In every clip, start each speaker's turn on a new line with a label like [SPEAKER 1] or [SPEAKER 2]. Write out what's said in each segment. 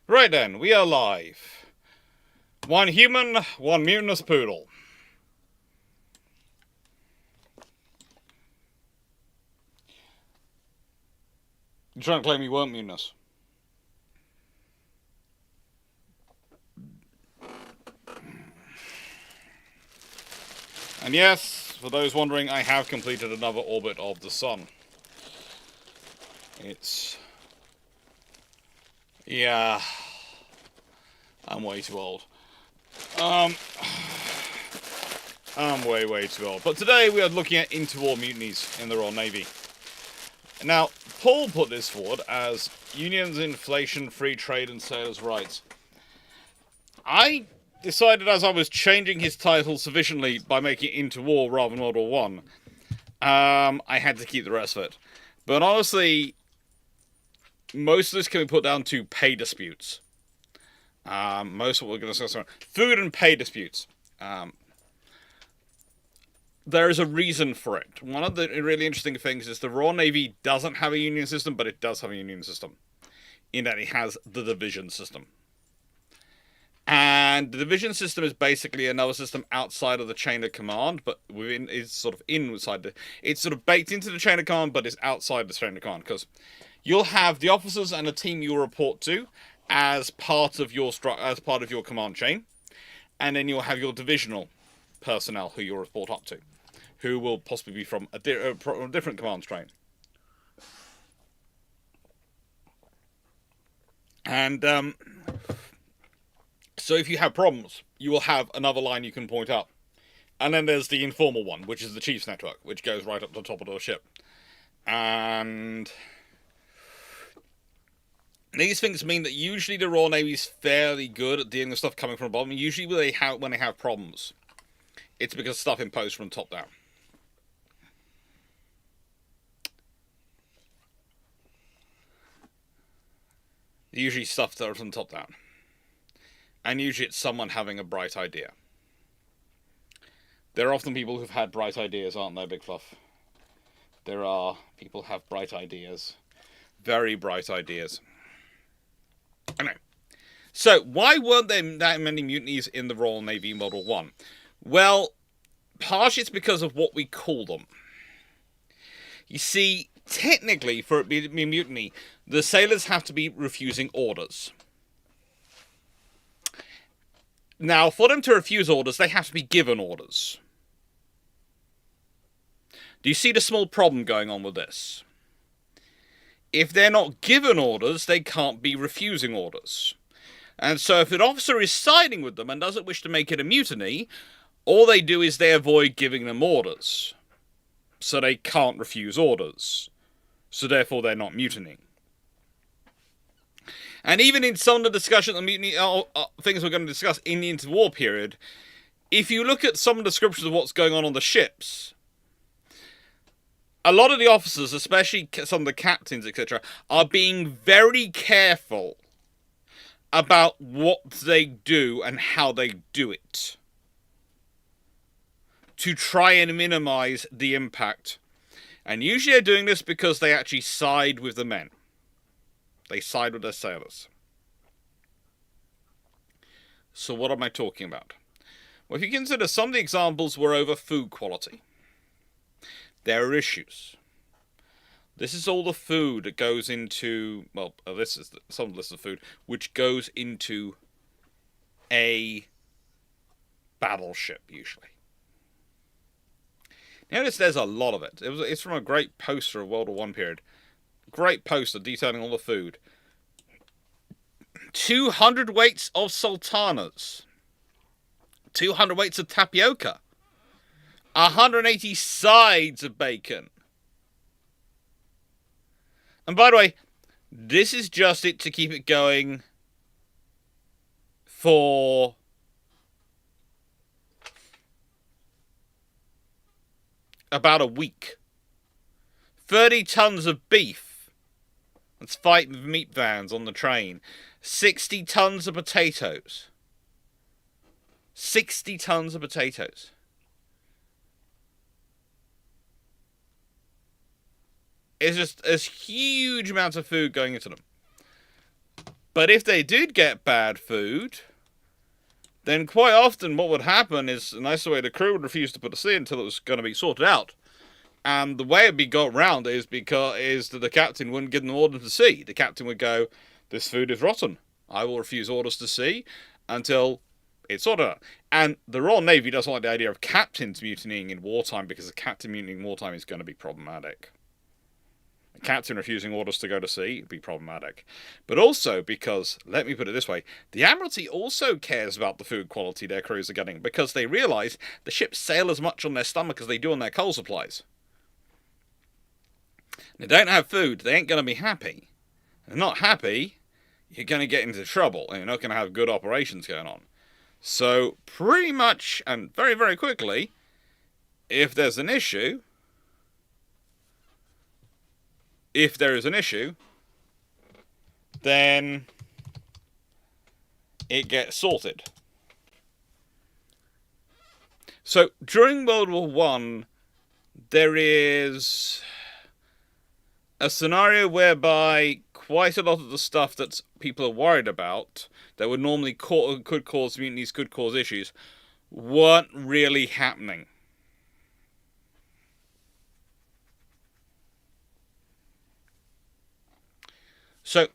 [SPEAKER 1] Right then, we are live. One human, one mutinous poodle. You trying to claim you weren't mutinous? And yes, for those wondering, I have completed another orbit of the sun. Yeah, I'm way too old. I'm way too old. But today we are looking at interwar mutinies in the Royal Navy. Now, Paul put this forward as unions, inflation, free trade, and sailors' rights. I decided as I was changing his title sufficiently by making it Interwar rather than World War One, I had to keep the rest of it. But honestly, most of this can be put down to pay disputes. Most of what we're going to discuss are food and pay disputes. There is a reason for it. One of the really interesting things is the Royal Navy doesn't have a union system, but it does have a union system, in that it has the division system. And the division system is basically another system outside of the chain of command, but within is sort of inside it's sort of baked into the chain of command, but it's outside the chain of command, because you'll have the officers and a team you'll report to as part of your command chain, and then you'll have your divisional personnel who you'll report up to, who will possibly be from a different command strain. And so if you have problems, you will have another line you can point up. And then there's the informal one, which is the Chiefs Network, which goes right up to the top of the ship. And these things mean that usually the Royal Navy is fairly good at dealing with stuff coming from above. And usually when they have problems, it's because stuff imposed from the top down. Usually stuff that are from the top down. And usually it's someone having a bright idea. There are often people who've had bright ideas, aren't there, Big Fluff? There are people who have bright ideas. Very bright ideas. Anyway. So, why weren't there that many mutinies in the Royal Navy in World War One? Well, partially it's because of what we call them. You see, technically, for it to be a mutiny, the sailors have to be refusing orders. Now, for them to refuse orders, they have to be given orders. Do you see the small problem going on with this? If they're not given orders, they can't be refusing orders. And so if an officer is siding with them and doesn't wish to make it a mutiny, all they do is they avoid giving them orders. So they can't refuse orders. So therefore they're not mutinying. And even in some of the discussion of mutiny, things we're going to discuss in the interwar period, if you look at some descriptions of what's going on the ships, a lot of the officers, especially some of the captains, etc., are being very careful about what they do and how they do it, to try and minimize the impact. And usually they're doing this because they actually side with the men. They side with their sailors. So what am I talking about? Well, if you consider some of the examples were over food quality, there are issues. This is all the food that goes into, well, this is some list of food, which goes into a battleship, usually. Notice there's a lot of it. It's from a great poster of World War One period. Great poster detailing all the food. 200 weights of sultanas. 200 weights of tapioca. 180 sides of bacon. And by the way, this is just it to keep it going for about a week. 30 tons of beef. Let's fight with meat vans on the train. 60 tons of potatoes. 60 tons of potatoes. It's just a huge amount of food going into them. But if they did get bad food, then quite often what would happen is, a nice way, the crew would refuse to put to sea until it was going to be sorted out. And the way it'd be got round is that the captain wouldn't give them orders to sea. The captain would go, "This food is rotten. I will refuse orders to sea until it's sorted out." And the Royal Navy doesn't like the idea of captains mutinying in wartime, because a captain mutinying in wartime is going to be problematic. A captain refusing orders to go to sea would be problematic. But also because, let me put it this way, the Admiralty also cares about the food quality their crews are getting, because they realise the ships sail as much on their stomach as they do on their coal supplies. They don't have food, they ain't going to be happy. If they're not happy, you're going to get into trouble, and you're not going to have good operations going on. So, pretty much, and very, very quickly, if there is an issue, then it gets sorted. So, during World War One, there is a scenario whereby quite a lot of the stuff that people are worried about, that would normally could cause mutinies, could cause issues, weren't really happening. So,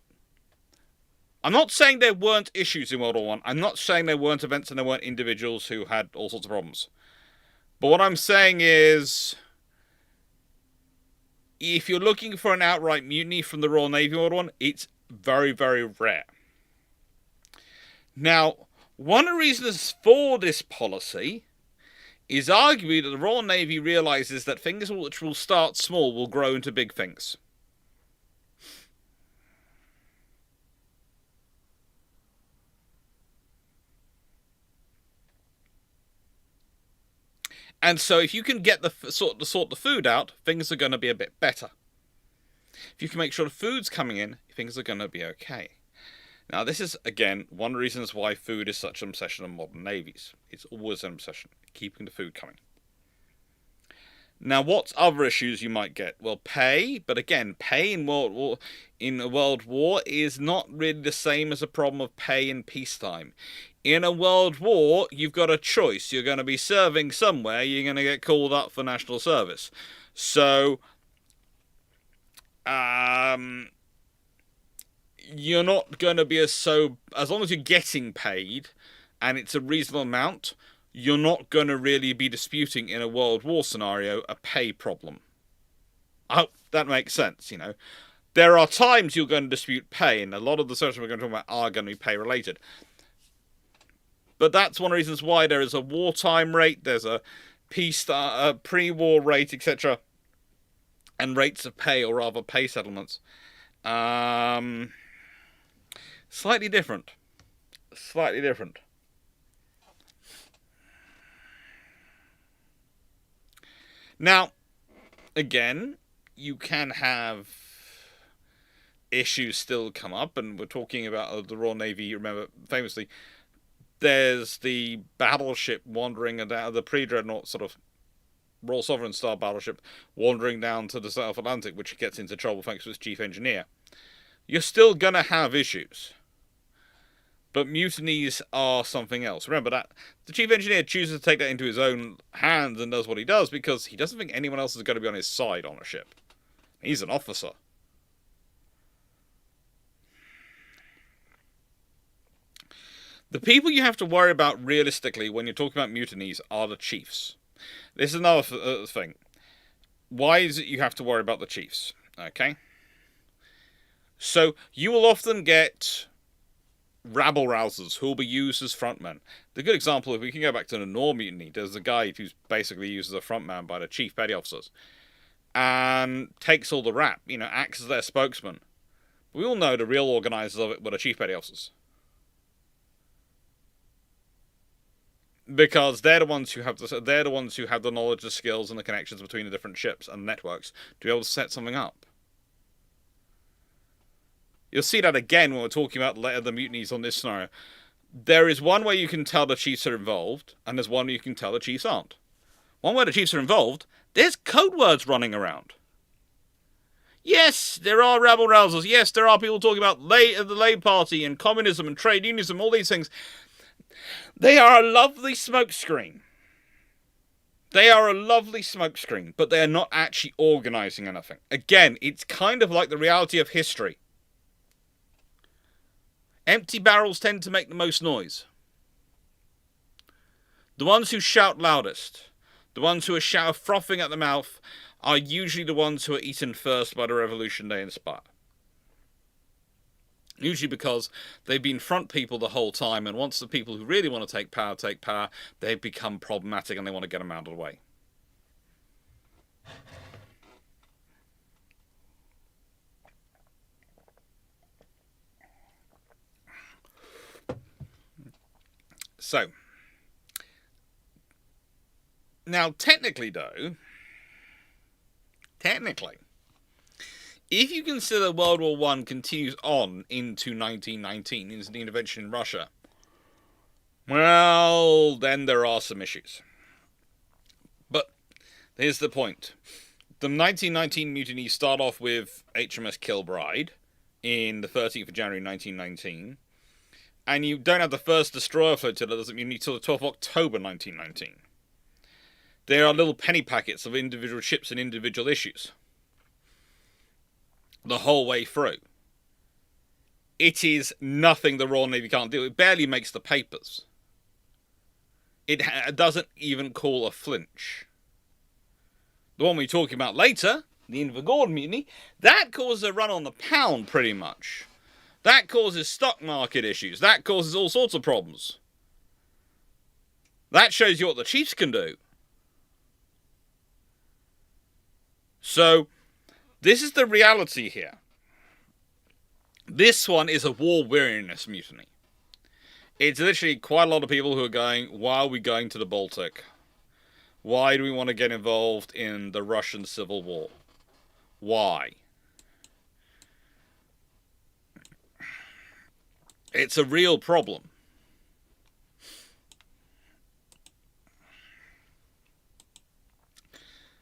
[SPEAKER 1] I'm not saying there weren't issues in World War One. I'm not saying there weren't events and there weren't individuals who had all sorts of problems. But what I'm saying is, if you're looking for an outright mutiny from the Royal Navy World War I, it's very, very rare. Now, one of the reasons for this policy is arguably that the Royal Navy realises that things which will start small will grow into big things. And so if you can get sort the food out, things are going to be a bit better. If you can make sure the food's coming in, things are going to be okay. Now, this is, again, one of the reasons why food is such an obsession of modern navies. It's always an obsession, keeping the food coming. Now, what other issues you might get? Well, pay, but again, pay in a world war is not really the same as a problem of pay in peacetime. In a world war, you've got a choice. You're going to be serving somewhere, you're going to get called up for national service. So, you're not going to be as long as you're getting paid, and it's a reasonable amount, you're not going to really be disputing in a World War scenario a pay problem. I hope that makes sense, There are times you're going to dispute pay, and a lot of the situations we're going to talk about are going to be pay related. But that's one of the reasons why there is a wartime rate, there's a pre-war rate, etc., and rates of pay, or rather pay settlements. Slightly different. Now, again, you can have issues still come up, and we're talking about the Royal Navy. You remember, famously, there's the battleship wandering down, the pre-dreadnought sort of Royal Sovereign style battleship wandering down to the South Atlantic, which gets into trouble thanks to its chief engineer. You're still going to have issues. But mutinies are something else. Remember that the chief engineer chooses to take that into his own hands and does what he does because he doesn't think anyone else is going to be on his side on a ship. He's an officer. The people you have to worry about realistically when you're talking about mutinies are the chiefs. This is another thing. Why is it you have to worry about the chiefs? Okay? So, you will often get rabble-rousers who will be used as frontmen. The good example, if we can go back to the Nor mutiny, there's a guy who's basically used as a frontman by the chief petty officers. And takes all the rap, acts as their spokesman. We all know the real organisers of it were the chief petty officers. Because they're the ones who have the knowledge, the skills, and the connections between the different ships and networks to be able to set something up. You'll see that again when we're talking about the mutinies on this scenario. There is one way you can tell the chiefs are involved, and there's one way you can tell the chiefs aren't. One way the chiefs are involved, there's code words running around. Yes, there are rabble-rousers. Yes, there are people talking about the Labour Party and communism and trade unionism, all these things. They are a lovely smokescreen. They are a lovely smokescreen, but they are not actually organising anything. Again, it's kind of like the reality of history. Empty barrels tend to make the most noise. The ones who shout loudest, the ones who are frothing at the mouth, are usually the ones who are eaten first by the revolution they inspire. Usually because they've been front people the whole time, and once the people who really want to take power, they become problematic and they want to get them out of the way. So, now technically, if you consider World War I continues on into 1919, into the intervention in Russia, well, then there are some issues. But here's the point. The 1919 mutinies start off with HMS Kilbride in the 13th of January 1919, and you don't have the first destroyer flotilla as a mutiny until the 12th of October 1919. There are little penny packets of individual ships and individual issues the whole way through. It is nothing the Royal Navy can't do. It barely makes the papers. It doesn't even call a flinch. The one we're talking about later, the Invergordon mutiny, that causes a run on the pound pretty much. That causes stock market issues. That causes all sorts of problems. That shows you what the chiefs can do. So, this is the reality here. This one is a war weariness mutiny. It's literally quite a lot of people who are going, why are we going to the Baltic? Why do we want to get involved in the Russian Civil War? Why? It's a real problem.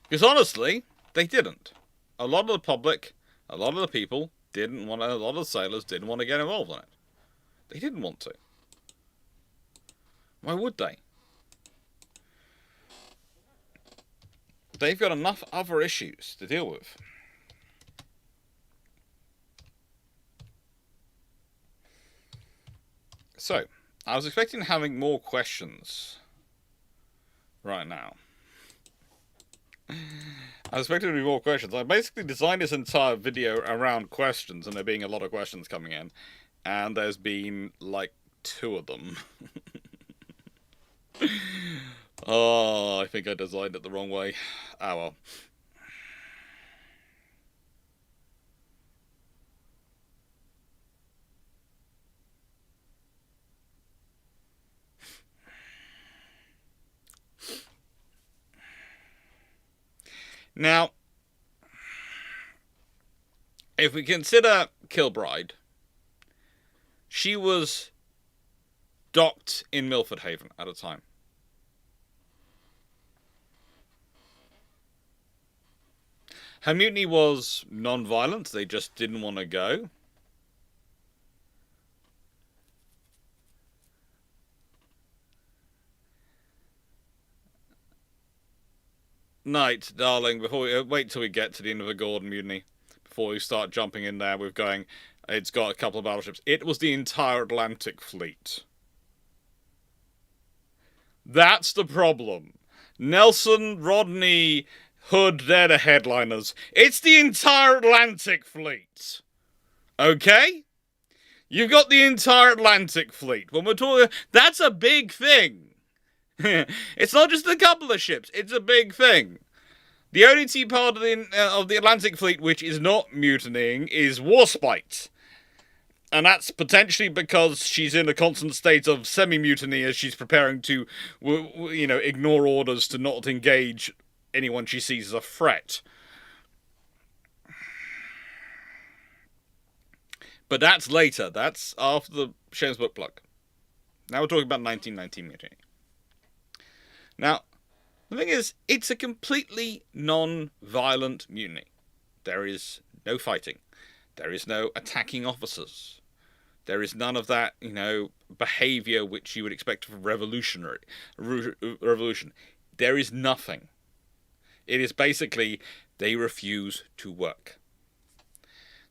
[SPEAKER 1] Because honestly, they didn't. A lot of the public, a lot of the people didn't want to, a lot of the sailors didn't want to get involved in it. They didn't want to. Why would they? They've got enough other issues to deal with. So, I was expecting having more questions right now. I was expecting to be more questions. I basically designed this entire video around questions, and there being a lot of questions coming in. And there's been, like, 2 of them. Oh, I think I designed it the wrong way. Ah, well. Now, if we consider Kilbride, she was docked in Milford Haven at a time. Her mutiny was non-violent, they just didn't want to go. Night, darling, before we wait till we get to the end of the Gordon mutiny. Before we start jumping in there with going, it's got a couple of battleships. It was the entire Atlantic fleet. That's the problem. Nelson, Rodney, Hood, they're the headliners. It's the entire Atlantic fleet. Okay? You've got the entire Atlantic fleet. When we're talking, that's a big thing. It's not just a couple of ships, it's a big thing. The only part of the Atlantic fleet which is not mutinying is Warspite. And that's potentially because she's in a constant state of semi-mutiny as she's preparing to, ignore orders to not engage anyone she sees as a threat. But that's later. That's after the Shames book plug. Now we're talking about 1919 mutiny. Now, the thing is, it's a completely non-violent mutiny. There is no fighting. There is no attacking officers. There is none of that, behaviour which you would expect from revolution. There is nothing. It is basically they refuse to work.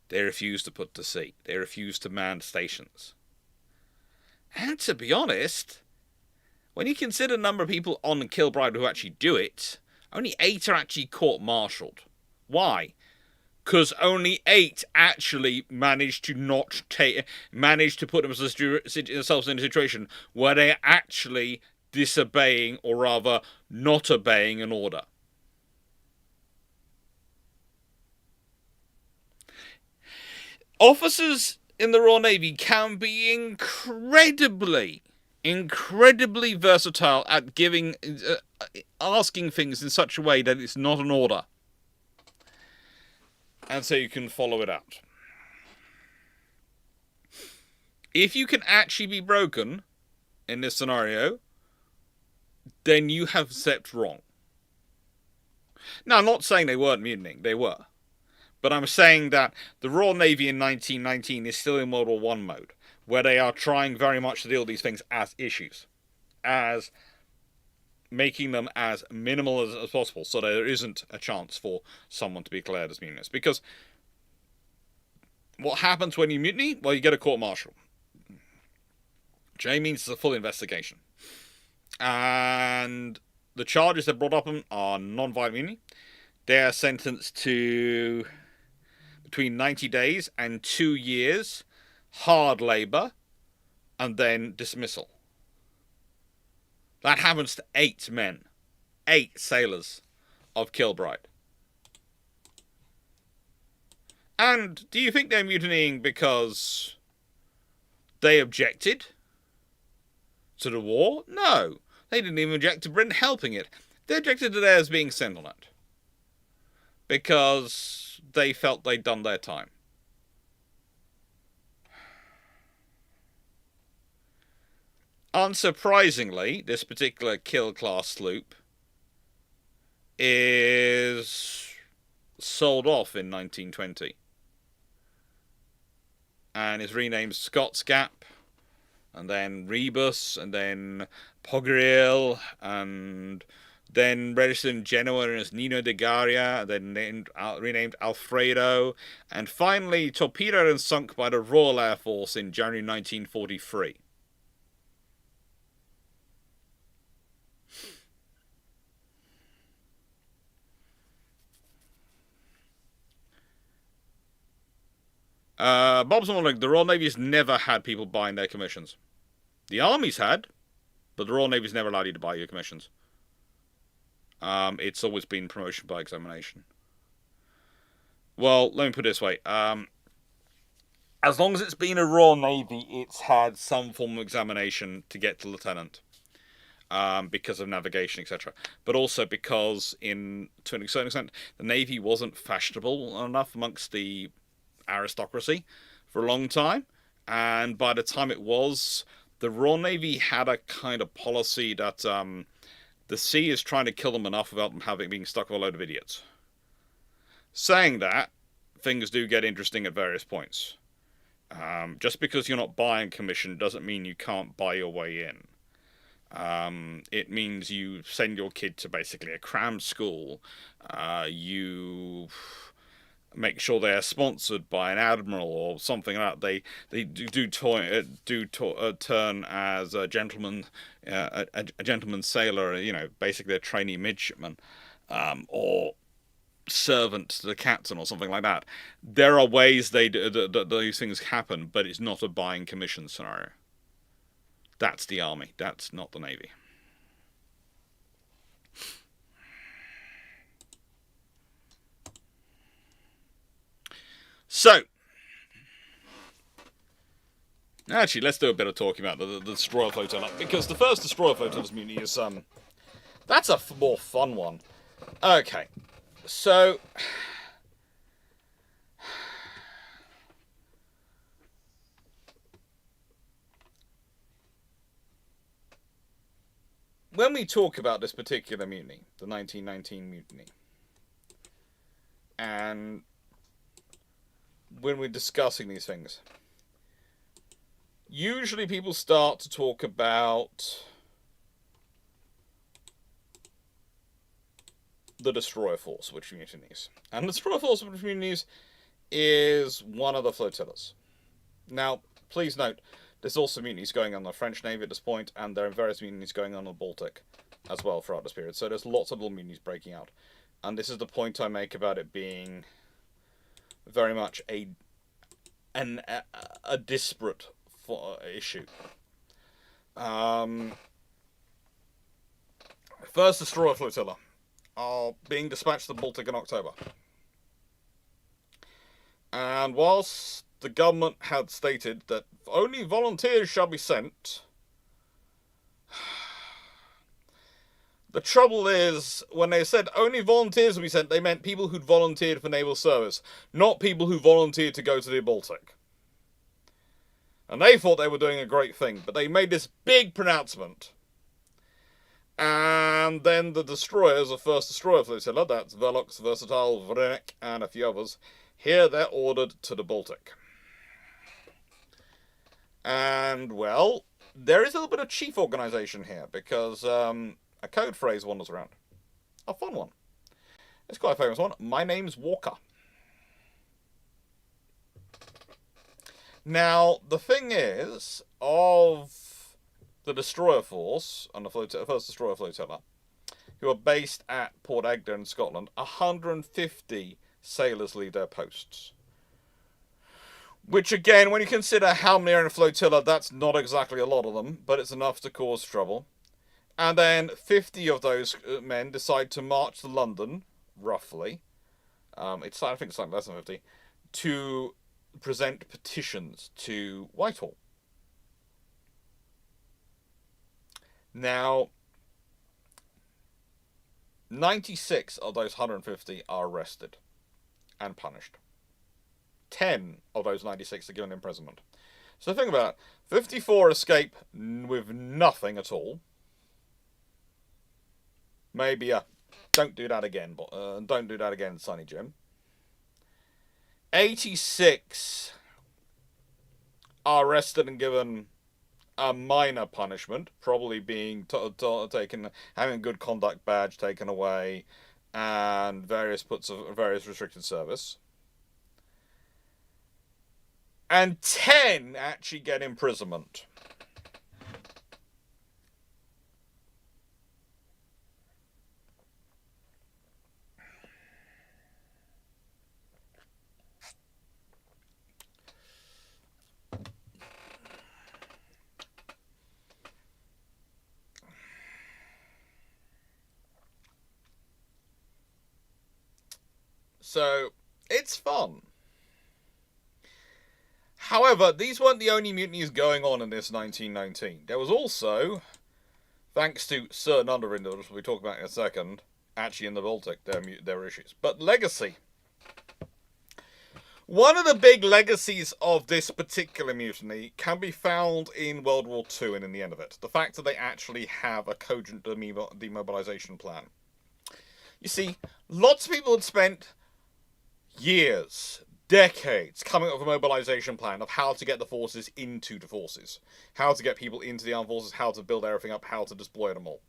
[SPEAKER 1] They refuse to put to sea. They refuse to man stations. And to be honest, when you consider the number of people on Kilbride who actually do it, only 8 are actually court-martialed. Why? Because only 8 actually managed to put themselves in a situation where they are actually disobeying, or rather not obeying, an order. Officers in the Royal Navy can be incredibly versatile at asking things in such a way that it's not an order. And so you can follow it out. If you can actually be broken in this scenario, then you have stepped wrong. Now, I'm not saying they weren't mutinying. They were. But I'm saying that the Royal Navy in 1919 is still in World War I mode, where they are trying very much to deal with these things as issues, as making them as minimal as possible, so there isn't a chance for someone to be declared as mutinous. Because what happens when you mutiny? Well, you get a court-martial. Which means it's a full investigation. And the charges they're brought up on are non-violent mutiny. They are sentenced to between 90 days and 2 years hard labour, and then dismissal. That happens to 8 men, 8 sailors of Kilbride. And do you think they're mutinying because they objected to the war? No. They didn't even object to Britain helping it. They objected to theirs being sent on it, because they felt they'd done their time. Unsurprisingly, this particular Kiel-class sloop is sold off in 1920 and is renamed Scots Gap, and then Rebus, and then Poggeril, and then registered in Genoa as Nino de Garia, then renamed Alfredo, and finally torpedoed and sunk by the Royal Air Force in January 1943. Bob's wondering, the Royal Navy's never had people buying their commissions. The Army's had, but the Royal Navy's never allowed you to buy your commissions. It's always been promotion by examination. Well, let me put it this way. As long as it's been a Royal Navy, it's had some form of examination to get to lieutenant. Because of navigation, etc. But also because, to a certain extent, the Navy wasn't fashionable enough amongst the aristocracy for a long time. And by the time it was, the Royal Navy had a kind of policy that the sea is trying to kill them enough without them being stuck with a load of idiots. Saying that, things do get interesting at various points. Just because you're not buying commission doesn't mean you can't buy your way in. It means you send your kid to basically a cram school. You make sure they are sponsored by an admiral or something like that. They turn as a gentleman, a gentleman sailor. Basically a trainee midshipman, or servant to the captain or something like that. There are ways that those things happen, but it's not a buying commission scenario. That's the Army. That's not the Navy. So, actually, let's do a bit of talking about the destroyer flotilla, because the first destroyer flotilla's mutiny is that's a more fun one. Okay, so when we talk about this particular mutiny, the 1919 mutiny, and when we're discussing these things, usually people start to talk about the destroyer force, which mutinies. And the destroyer force, which mutinies, is one of the flotillas. Now, please note, there's also mutinies going on in the French Navy at this point, and there are various mutinies going on in the Baltic as well throughout this period. So there's lots of little mutinies breaking out. And this is the point I make about it being very much a disparate issue. First destroyer flotilla are being dispatched to the Baltic in October. And whilst the government had stated that only volunteers shall be sent, the trouble is, when they said only volunteers will be sent, they meant people who'd volunteered for naval service, not people who volunteered to go to the Baltic. And they thought they were doing a great thing, but they made this big pronouncement. And then the destroyers, the first destroyer flotilla, that's Velox, Versatile, Vrenek, and a few others, here they're ordered to the Baltic. And, well, there is a little bit of chief organisation here, because a code phrase wanders around. A fun one. It's quite a famous one. My name's Walker. Now, the thing is, of the destroyer force, on the first destroyer flotilla, who are based at Port Egder in Scotland, 150 sailors leave their posts. Which, again, when you consider how many are in a flotilla, that's not exactly a lot of them, but it's enough to cause trouble. And then 50 of those men decide to march to London, roughly. I think it's like less than 50, to present petitions to Whitehall. Now, 96 of those 150 are arrested and punished. 10 of those 96 are given imprisonment. So think about it. 54 escape with nothing at all. Maybe don't do that again, but don't do that again, Sonny Jim. 86 are arrested and given a minor punishment, probably being taken, having a good conduct badge taken away, and various restricted service. And 10 actually get imprisonment. So, it's fun. However, these weren't the only mutinies going on in this 1919. There was also, thanks to certain other individuals we'll talk about in a second, actually in the Baltic, there were issues. But legacy. One of the big legacies of this particular mutiny can be found in World War II and in the end of it. The fact that they actually have a cogent demobilization plan. You see, lots of people had spent years, decades, coming up with a mobilization plan of how to get the forces into the forces. How to get people into the armed forces, how to build everything up, how to deploy them all.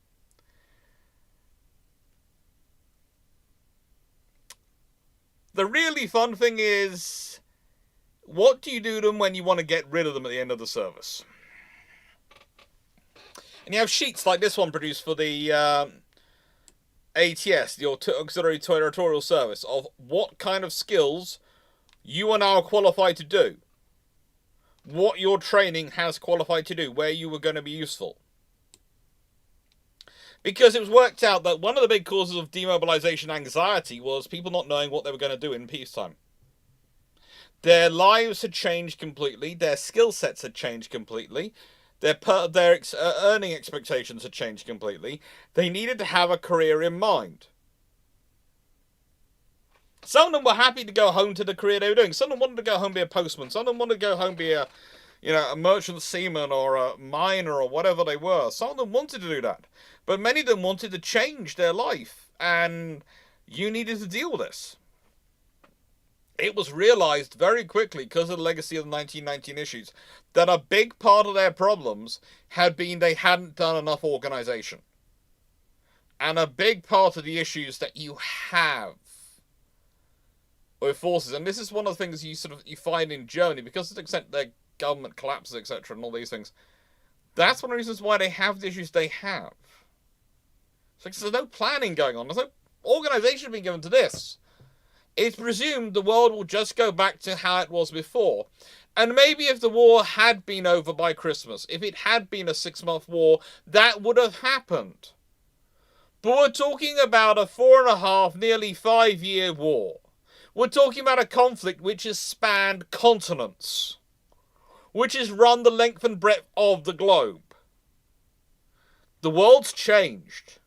[SPEAKER 1] The really fun thing is, what do you do to them when you want to get rid of them at the end of the service? And you have sheets like this one produced for the ATS, the Auxiliary Territorial Service, of what kind of skills you are now qualified to do. What your training has qualified to do, where you were going to be useful. Because it was worked out that one of the big causes of demobilization anxiety was people not knowing what they were going to do in peacetime. Their lives had changed completely, their skill sets had changed completely, their earning expectations had changed completely. They needed to have a career in mind. Some of them were happy to go home to the career they were doing. Some of them wanted to go home and be a postman. Some of them wanted to go home and be a merchant seaman or a miner or whatever they were. Some of them wanted to do that. But many of them wanted to change their life. And you needed to deal with this. it was realized very quickly, because of the legacy of the 1919 issues, that a big part of their problems had been they hadn't done enough organization. And a big part of the issues that you have with forces, and this is one of the things you find in Germany, because to the extent their government collapses, etc., and all these things, that's one of the reasons why they have the issues they have. So there's no planning going on. There's no organization being given to this. It's presumed the world will just go back to how it was before. And maybe if the war had been over by Christmas, if it had been a 6-month war, that would have happened. But we're talking about a 4.5, nearly 5-year war. We're talking about a conflict which has spanned continents, which has run the length and breadth of the globe. The world's changed.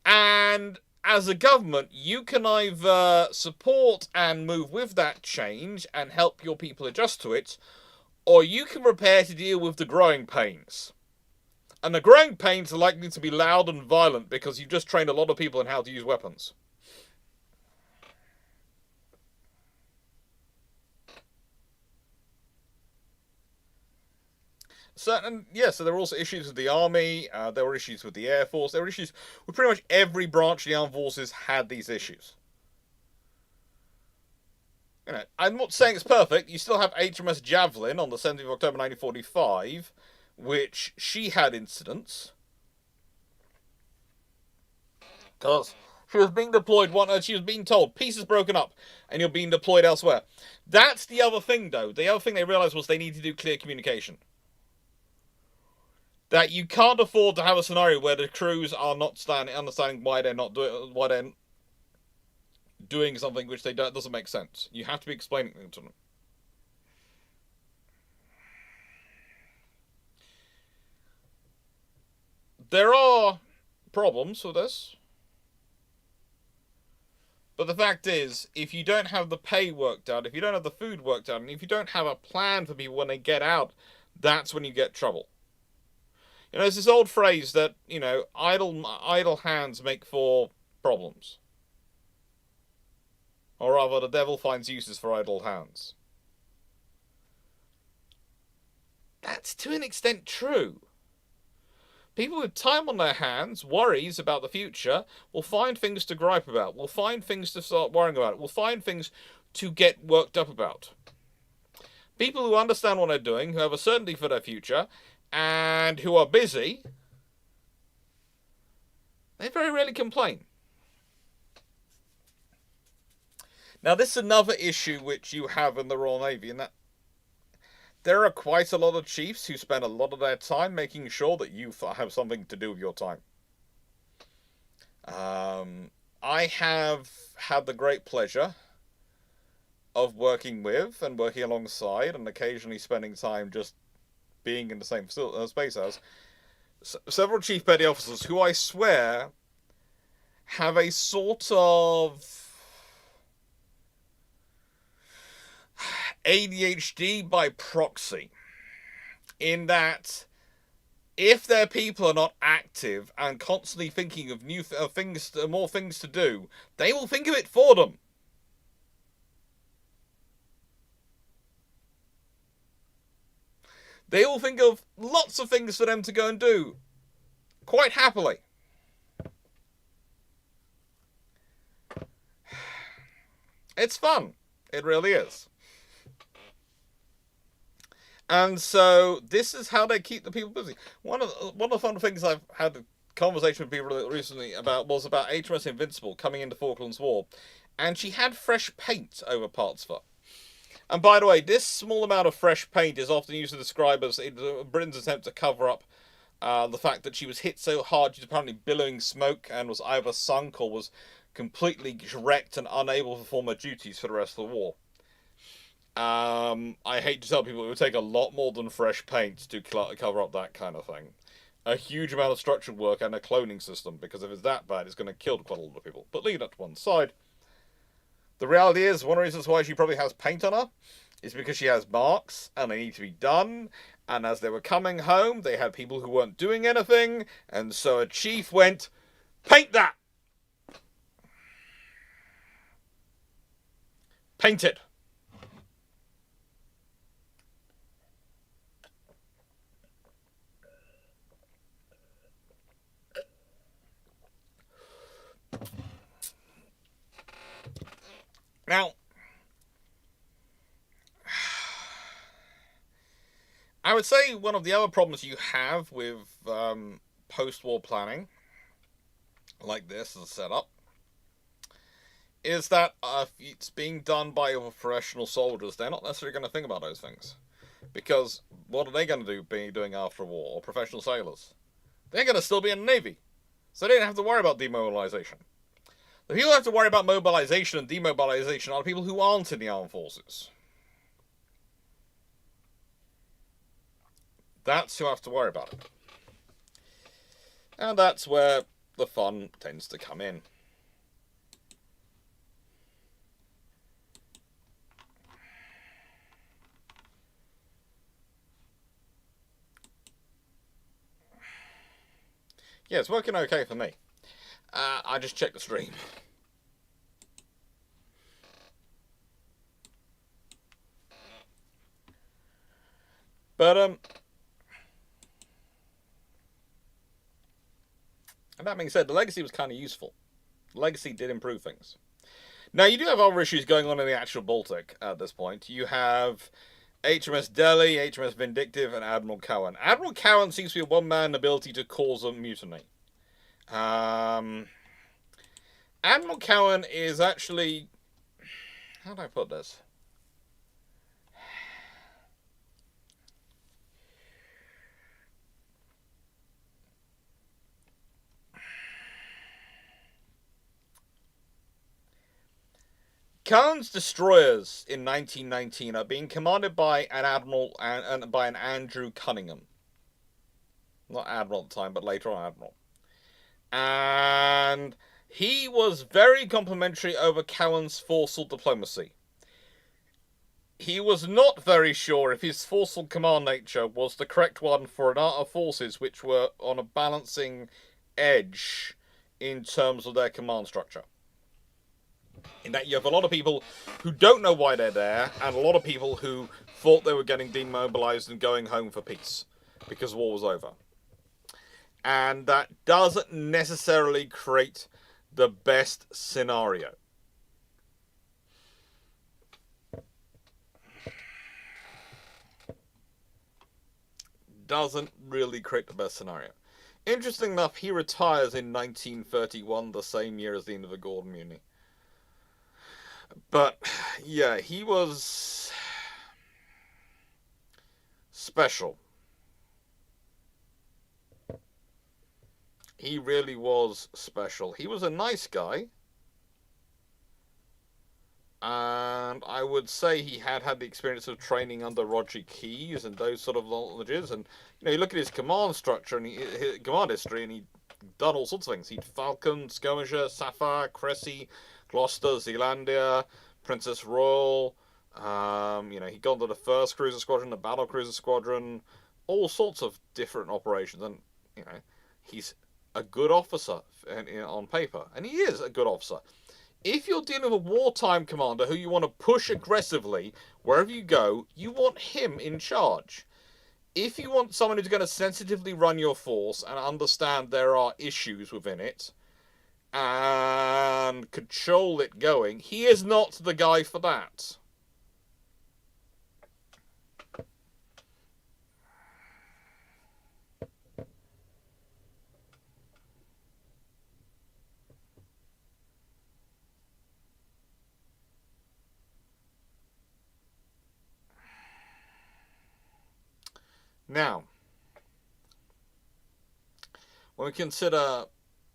[SPEAKER 1] And as a government, you can either support and move with that change and help your people adjust to it, or you can prepare to deal with the growing pains. And the growing pains are likely to be loud and violent because you've just trained a lot of people in how to use weapons. So there were also issues with the army, there were issues with the air force, there were issues with pretty much every branch of the armed forces had these issues. I'm not saying it's perfect. You still have HMS Javelin on the 17th of October 1945, which she had incidents. Because she was being deployed, she was being told, pieces broken up, and you're being deployed elsewhere. That's the other thing, though. The other thing they realised was they needed to do clear communication. That you can't afford to have a scenario where the crews are not understanding why they're doing something which doesn't make sense. You have to be explaining it to them. There are problems with this. But the fact is, if you don't have the pay worked out, if you don't have the food worked out, and if you don't have a plan for people when they get out, that's when you get trouble. There's this old phrase that, idle hands make for problems. Or rather, the devil finds uses for idle hands. That's to an extent true. People with time on their hands, worries about the future, will find things to gripe about, will find things to start worrying about, will find things to get worked up about. People who understand what they're doing, who have a certainty for their future, and who are busy, they very rarely complain. Now, this is another issue which you have in the Royal Navy, in that there are quite a lot of chiefs who spend a lot of their time making sure that you have something to do with your time. I have had the great pleasure of working with and working alongside and occasionally spending time just being in the same space as several chief petty officers who I swear have a sort of ADHD by proxy, in that if their people are not active and constantly thinking of more things to do, they will think of it for them. They will think of lots of things for them to go and do, quite happily. It's fun. It really is. And so this is how they keep the people busy. One of the fun things I've had a conversation with people recently was about HMS Invincible coming into Falklands War, and she had fresh paint over parts of her. And by the way, this small amount of fresh paint is often used to describe as Britain's attempt to cover up the fact that she was hit so hard she's apparently billowing smoke and was either sunk or was completely wrecked and unable to perform her duties for the rest of the war. I hate to tell people it would take a lot more than fresh paint to cover up that kind of thing. A huge amount of structural work and a cloning system, because if it's that bad, it's going to kill quite a lot of people. But leave that to one side. The reality is, one of the reasons why she probably has paint on her is because she has marks, and they need to be done, and as they were coming home, they had people who weren't doing anything, and so a chief went, "Paint that!" Painted. Now, I would say one of the other problems you have with post-war planning, like this as a setup, is that if it's being done by professional soldiers, they're not necessarily going to think about those things. Because what are they going to be doing after a war, or professional sailors? They're going to still be in the Navy. So they don't have to worry about demobilization. The people who have to worry about mobilization and demobilization are the people who aren't in the armed forces. That's who have to worry about it. And that's where the fun tends to come in. Yeah, it's working okay for me. I just checked the stream. But, and that being said, the Legacy was kind of useful. The Legacy did improve things. Now, you do have other issues going on in the actual Baltic at this point. You have HMS Delhi, HMS Vindictive, and Admiral Cowan. Admiral Cowan seems to be a one-man ability to cause a mutiny. Admiral Cowan is actually... How do I put this? Cowan's destroyers in 1919 are being commanded by an admiral and by an Andrew Cunningham. Not admiral at the time, but later on admiral. And he was very complimentary over Cowan's forceful diplomacy. He was not very sure if his forceful command nature was the correct one for an art of forces which were on a balancing edge in terms of their command structure. In that you have a lot of people who don't know why they're there, and a lot of people who thought they were getting demobilized and going home for peace because war was over. And that doesn't necessarily create the best scenario. Doesn't really create the best scenario. Interesting enough, he retires in 1931, the same year as the Invergordon Mutiny. But, yeah, he was special. He really was special. He was a nice guy. And I would say he had the experience of training under Roger Keyes and those sort of knowledges. And, you look at his command structure and his command history, and he'd done all sorts of things. He'd Falcon, Skirmisher, Sapphire, Cressy, Gloucester, Zealandia, Princess Royal. He'd gone to the 1st Cruiser Squadron, the Battle Cruiser Squadron, all sorts of different operations. And, he's a good officer on paper. And he is a good officer. If you're dealing with a wartime commander who you want to push aggressively wherever you go, you want him in charge. If you want someone who's going to sensitively run your force and understand there are issues within it and control it going, he is not the guy for that. Now, when we consider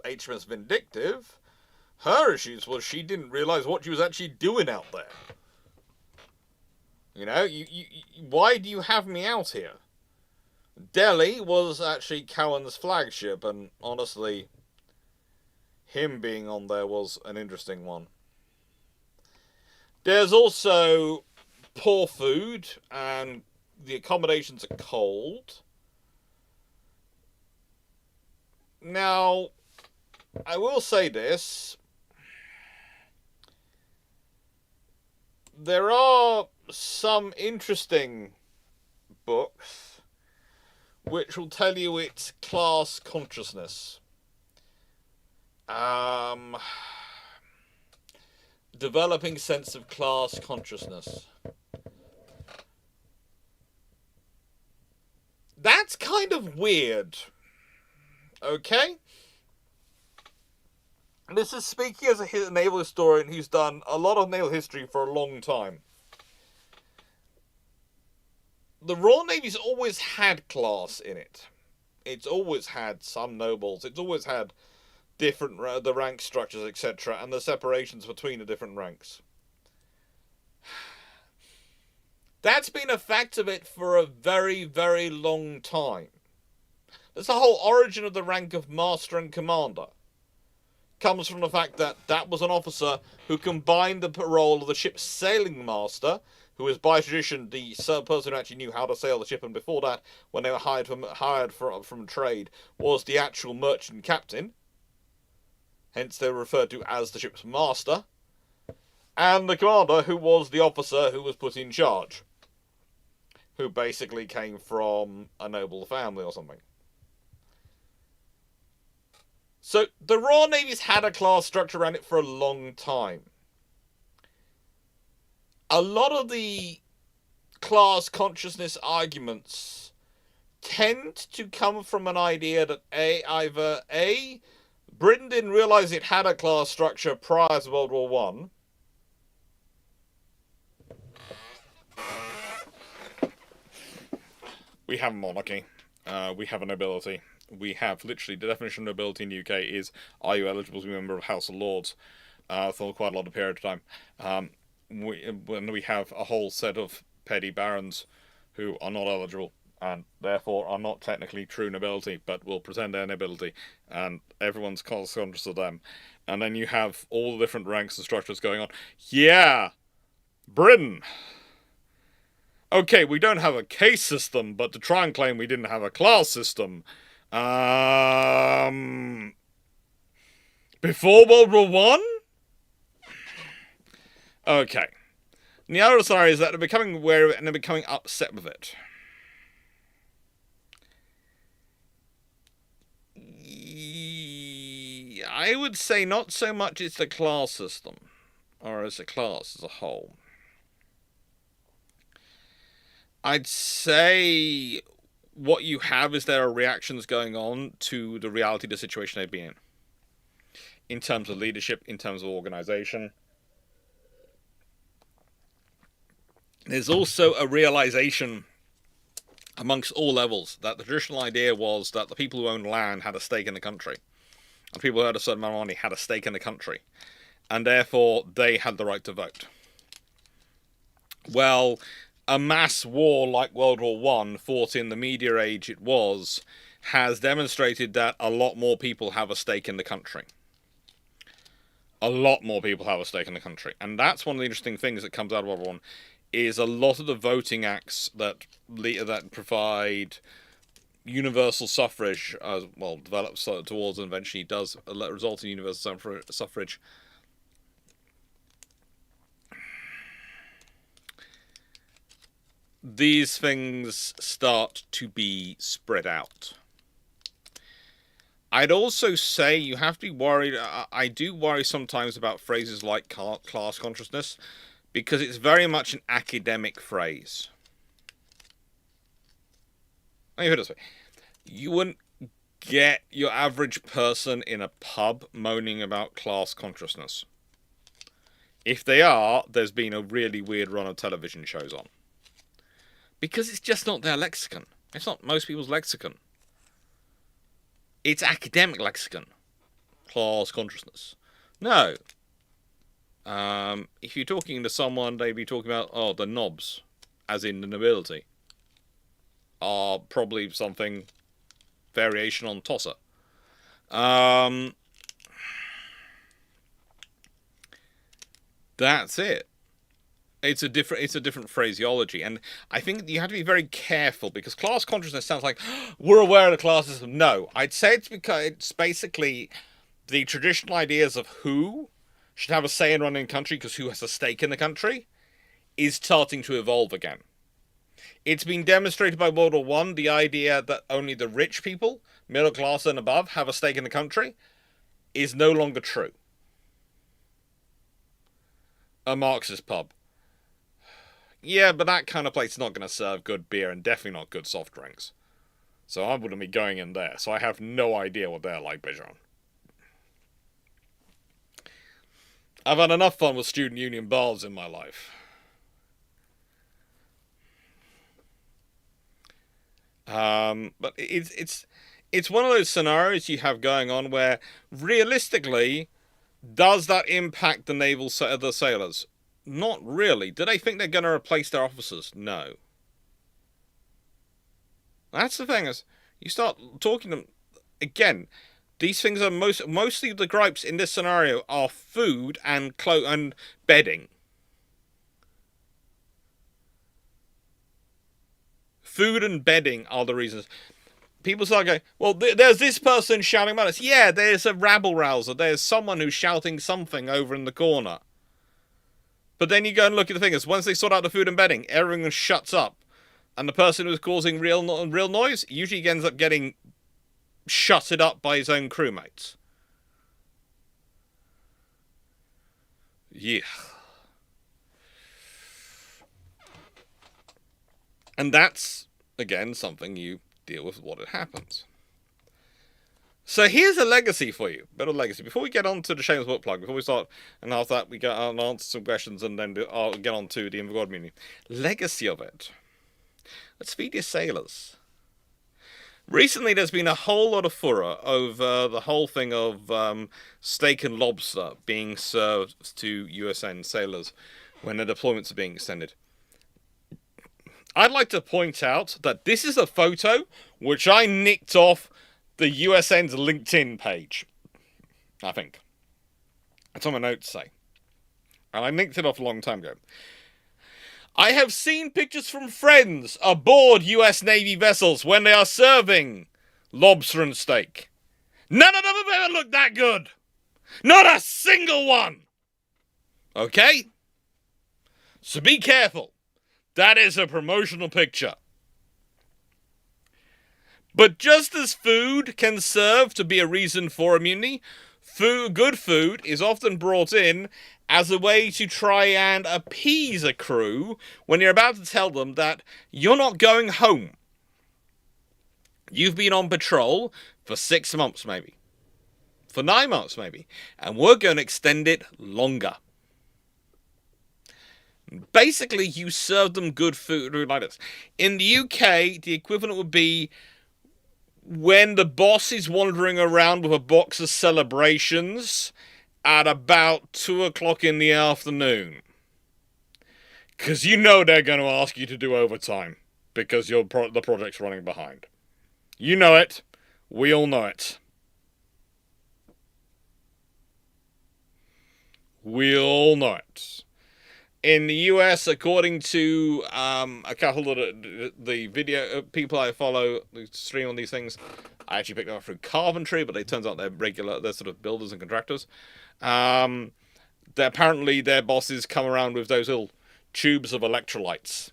[SPEAKER 1] HMS Vindictive, her issues was she didn't realise what she was actually doing out there. Why do you have me out here? Delhi was actually Cowan's flagship, and honestly, him being on there was an interesting one. There's also poor food, and the accommodations are cold. Now, I will say this. there are some interesting books which will tell you it's class consciousness. Developing sense of class consciousness. That's kind of weird. Okay? This is speaking as a naval historian who's done a lot of naval history for a long time. The Royal Navy's always had class in it. It's always had some nobles. It's always had different the rank structures, etc., and the separations between the different ranks. That's been a fact of it for a very, very long time. That's the whole origin of the rank of Master and Commander. Comes from the fact that that was an officer who combined the role of the ship's sailing master, who was by tradition the person who actually knew how to sail the ship, and before that, when they were hired from trade, was the actual merchant captain. Hence they were referred to as the ship's master. And the commander, who was the officer who was put in charge, who basically came from a noble family or something. So the Royal Navy's had a class structure around it for a long time. A lot of the class consciousness arguments tend to come from an idea that either Britain didn't realise it had a class structure prior to World War One. We have a monarchy. We have a nobility. We have literally the definition of nobility in the UK is: are you eligible to be a member of House of Lords? For quite a lot of period of time. When we have a whole set of petty barons who are not eligible and therefore are not technically true nobility, but will pretend they're nobility, and everyone's conscious of them. And then you have all the different ranks and structures going on. Yeah, Britain. Okay, we don't have a case system, but to try and claim we didn't have a class system. Before World War One? Okay. And the other side is that they're becoming aware of it and they're becoming upset with it. I would say not so much it's the class system, or as a class as a whole. I'd say what you have is there are reactions going on to the reality of the situation they'd be in terms of leadership, in terms of organisation. There's also a realisation amongst all levels that the traditional idea was that the people who owned land had a stake in the country, and people who had a certain amount of money had a stake in the country, and therefore they had the right to vote. Well, a mass war like World War One, fought in the media age it was, has demonstrated that a lot more people have a stake in the country. A lot more people have a stake in the country. And that's one of the interesting things that comes out of World War One, is a lot of the voting acts that provide universal suffrage, develops towards and eventually does result in universal suffrage. These things start to be spread out. I'd also say you have to be worried. I do worry sometimes about phrases like class consciousness, because it's very much an academic phrase. Let me put it this way. You wouldn't get your average person in a pub moaning about class consciousness. If they are, there's been a really weird run of television shows on. Because it's just not their lexicon. It's not most people's lexicon. It's academic lexicon. Class consciousness. No. If you're talking to someone, they'd be talking about, the knobs, as in the nobility, are probably something variation on tosser. That's it. It's a different phraseology, and I think you have to be very careful, because class consciousness sounds like we're aware of the class system. No, I'd say it's because it's basically the traditional ideas of who should have a say in running the country, because who has a stake in the country, is starting to evolve again. It's been demonstrated by World War One, the idea that only the rich people, middle class and above, have a stake in the country, is no longer true. A Marxist pub. Yeah, but that kind of place is not going to serve good beer and definitely not good soft drinks. So I wouldn't be going in there, so I have no idea what they're like, Bijan. I've had enough fun with student union bars in my life. But it's one of those scenarios you have going on where, realistically, does that impact the the sailors? Not really. Do they think they're going to replace their officers? No. That's the thing, is you start talking to them again. These things are mostly the gripes in this scenario are food and and bedding. Food and bedding are the reasons. People start going, well, there's this person shouting about us. Yeah, there's a rabble-rouser. There's someone who's shouting something over in the corner. But then you go and look at the thing. Once they sort out the food and bedding, everyone shuts up. And the person who's causing real noise usually ends up getting shutted up by his own crewmates. Yeah. And that's, again, something you deal with what it happens. So here's a legacy for you. Bit of legacy. Before we get on to the shameless book plug, before we start, and after that we get answer some questions and then I'll get on to the Invergordon Mutiny. Legacy of it. Let's feed your sailors. Recently there's been a whole lot of furor over the whole thing of steak and lobster being served to USN sailors when their deployments are being extended. I'd like to point out that this is a photo which I nicked off the USN's LinkedIn page. I think. That's on my notes say. And I nicked it off a long time ago. I have seen pictures from friends aboard US Navy vessels when they are serving lobster and steak. None of them have ever looked that good. Not a single one. Okay? So be careful. That is a promotional picture. But just as food can serve to be a reason for a mutiny, good food is often brought in as a way to try and appease a crew when you're about to tell them that you're not going home. You've been on patrol for 6 months maybe. For 9 months maybe. And we're going to extend it longer. Basically, you serve them good food like this. In the UK, the equivalent would be when the boss is wandering around with a box of celebrations at about 2 o'clock in the afternoon. Because you know they're going to ask you to do overtime. Because the project's running behind. You know it. We all know it. We all know it. In the US, according to a couple of the video people I follow who stream on these things, I actually picked them up through Carpentry, but it turns out they're sort of builders and contractors. Apparently their bosses come around with those little tubes of electrolytes.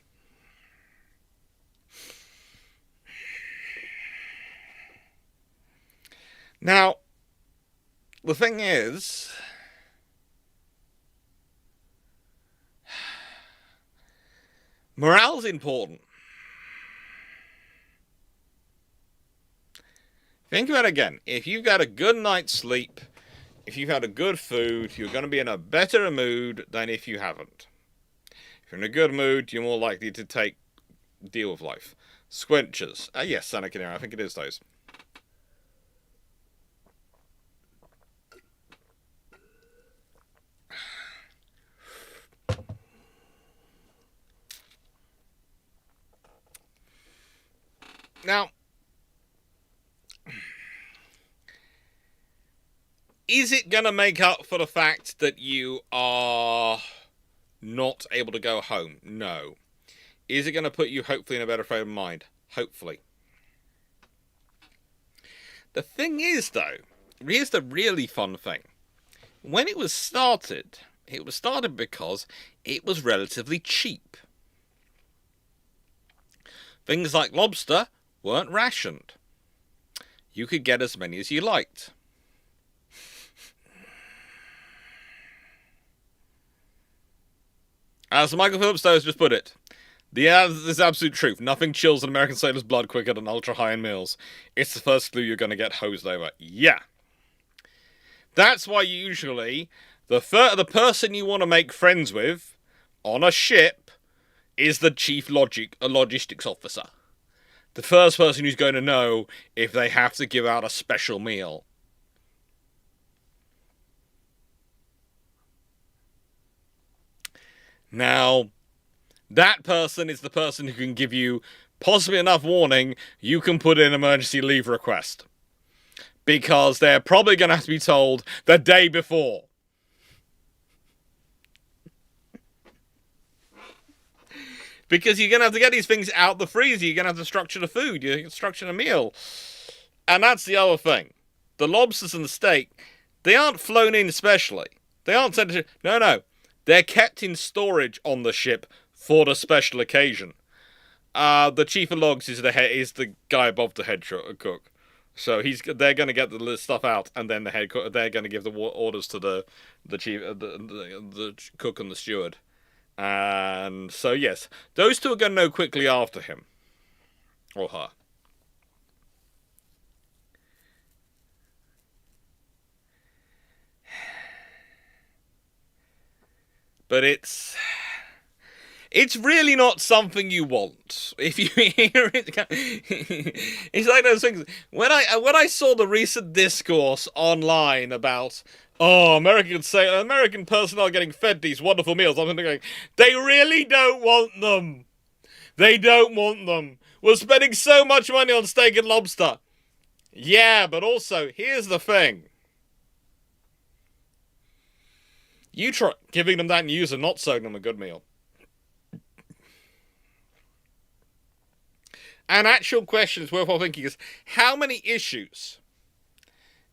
[SPEAKER 1] Now, the thing is, morale's important. Think about it again. If you've got a good night's sleep, if you've had a good food, you're going to be in a better mood than if you haven't. If you're in a good mood, you're more likely to deal with life. Squinchers. Yes, Santa Canary. I think it is those. Now, is it going to make up for the fact that you are not able to go home? No. Is it going to put you, hopefully, in a better frame of mind? Hopefully. The thing is, though, here's the really fun thing. When it was started, It was started because it was relatively cheap. Things like lobster weren't rationed. You could get as many as you liked. As Michael Phillips Stowe has just put it, this is absolute truth. Nothing chills an American sailor's blood quicker than ultra-high-end meals. It's the first clue you're going to get hosed over. Yeah. That's why usually the person you want to make friends with on a ship is the chief logistics officer. The first person who's going to know if they have to give out a special meal. Now, that person is the person who can give you possibly enough warning you can put in an emergency leave request. Because they're probably going to have to be told the day before. Because you're going to have to get these things out the freezer. You're going to have to structure the food. You're going to structure the meal. And that's the other thing. The lobsters and the steak, they aren't flown in specially. They aren't sent to... No. They're kept in storage on the ship for the special occasion. The chief of logs is the guy above the head cook. So they're going to get the stuff out, and then the head cook, they're going to give the orders to the chief, the cook and the steward. And so yes, those two are going to know quickly after him or her. But it's really not something you want. If you hear it, it's like those things. When I saw the recent discourse online about American personnel getting fed these wonderful meals, I'm going, they really don't want them. They don't want them. We're spending so much money on steak and lobster. Yeah, but also here's the thing. You try giving them that news and not serving them a good meal. An actual question is worthwhile thinking is, how many issues,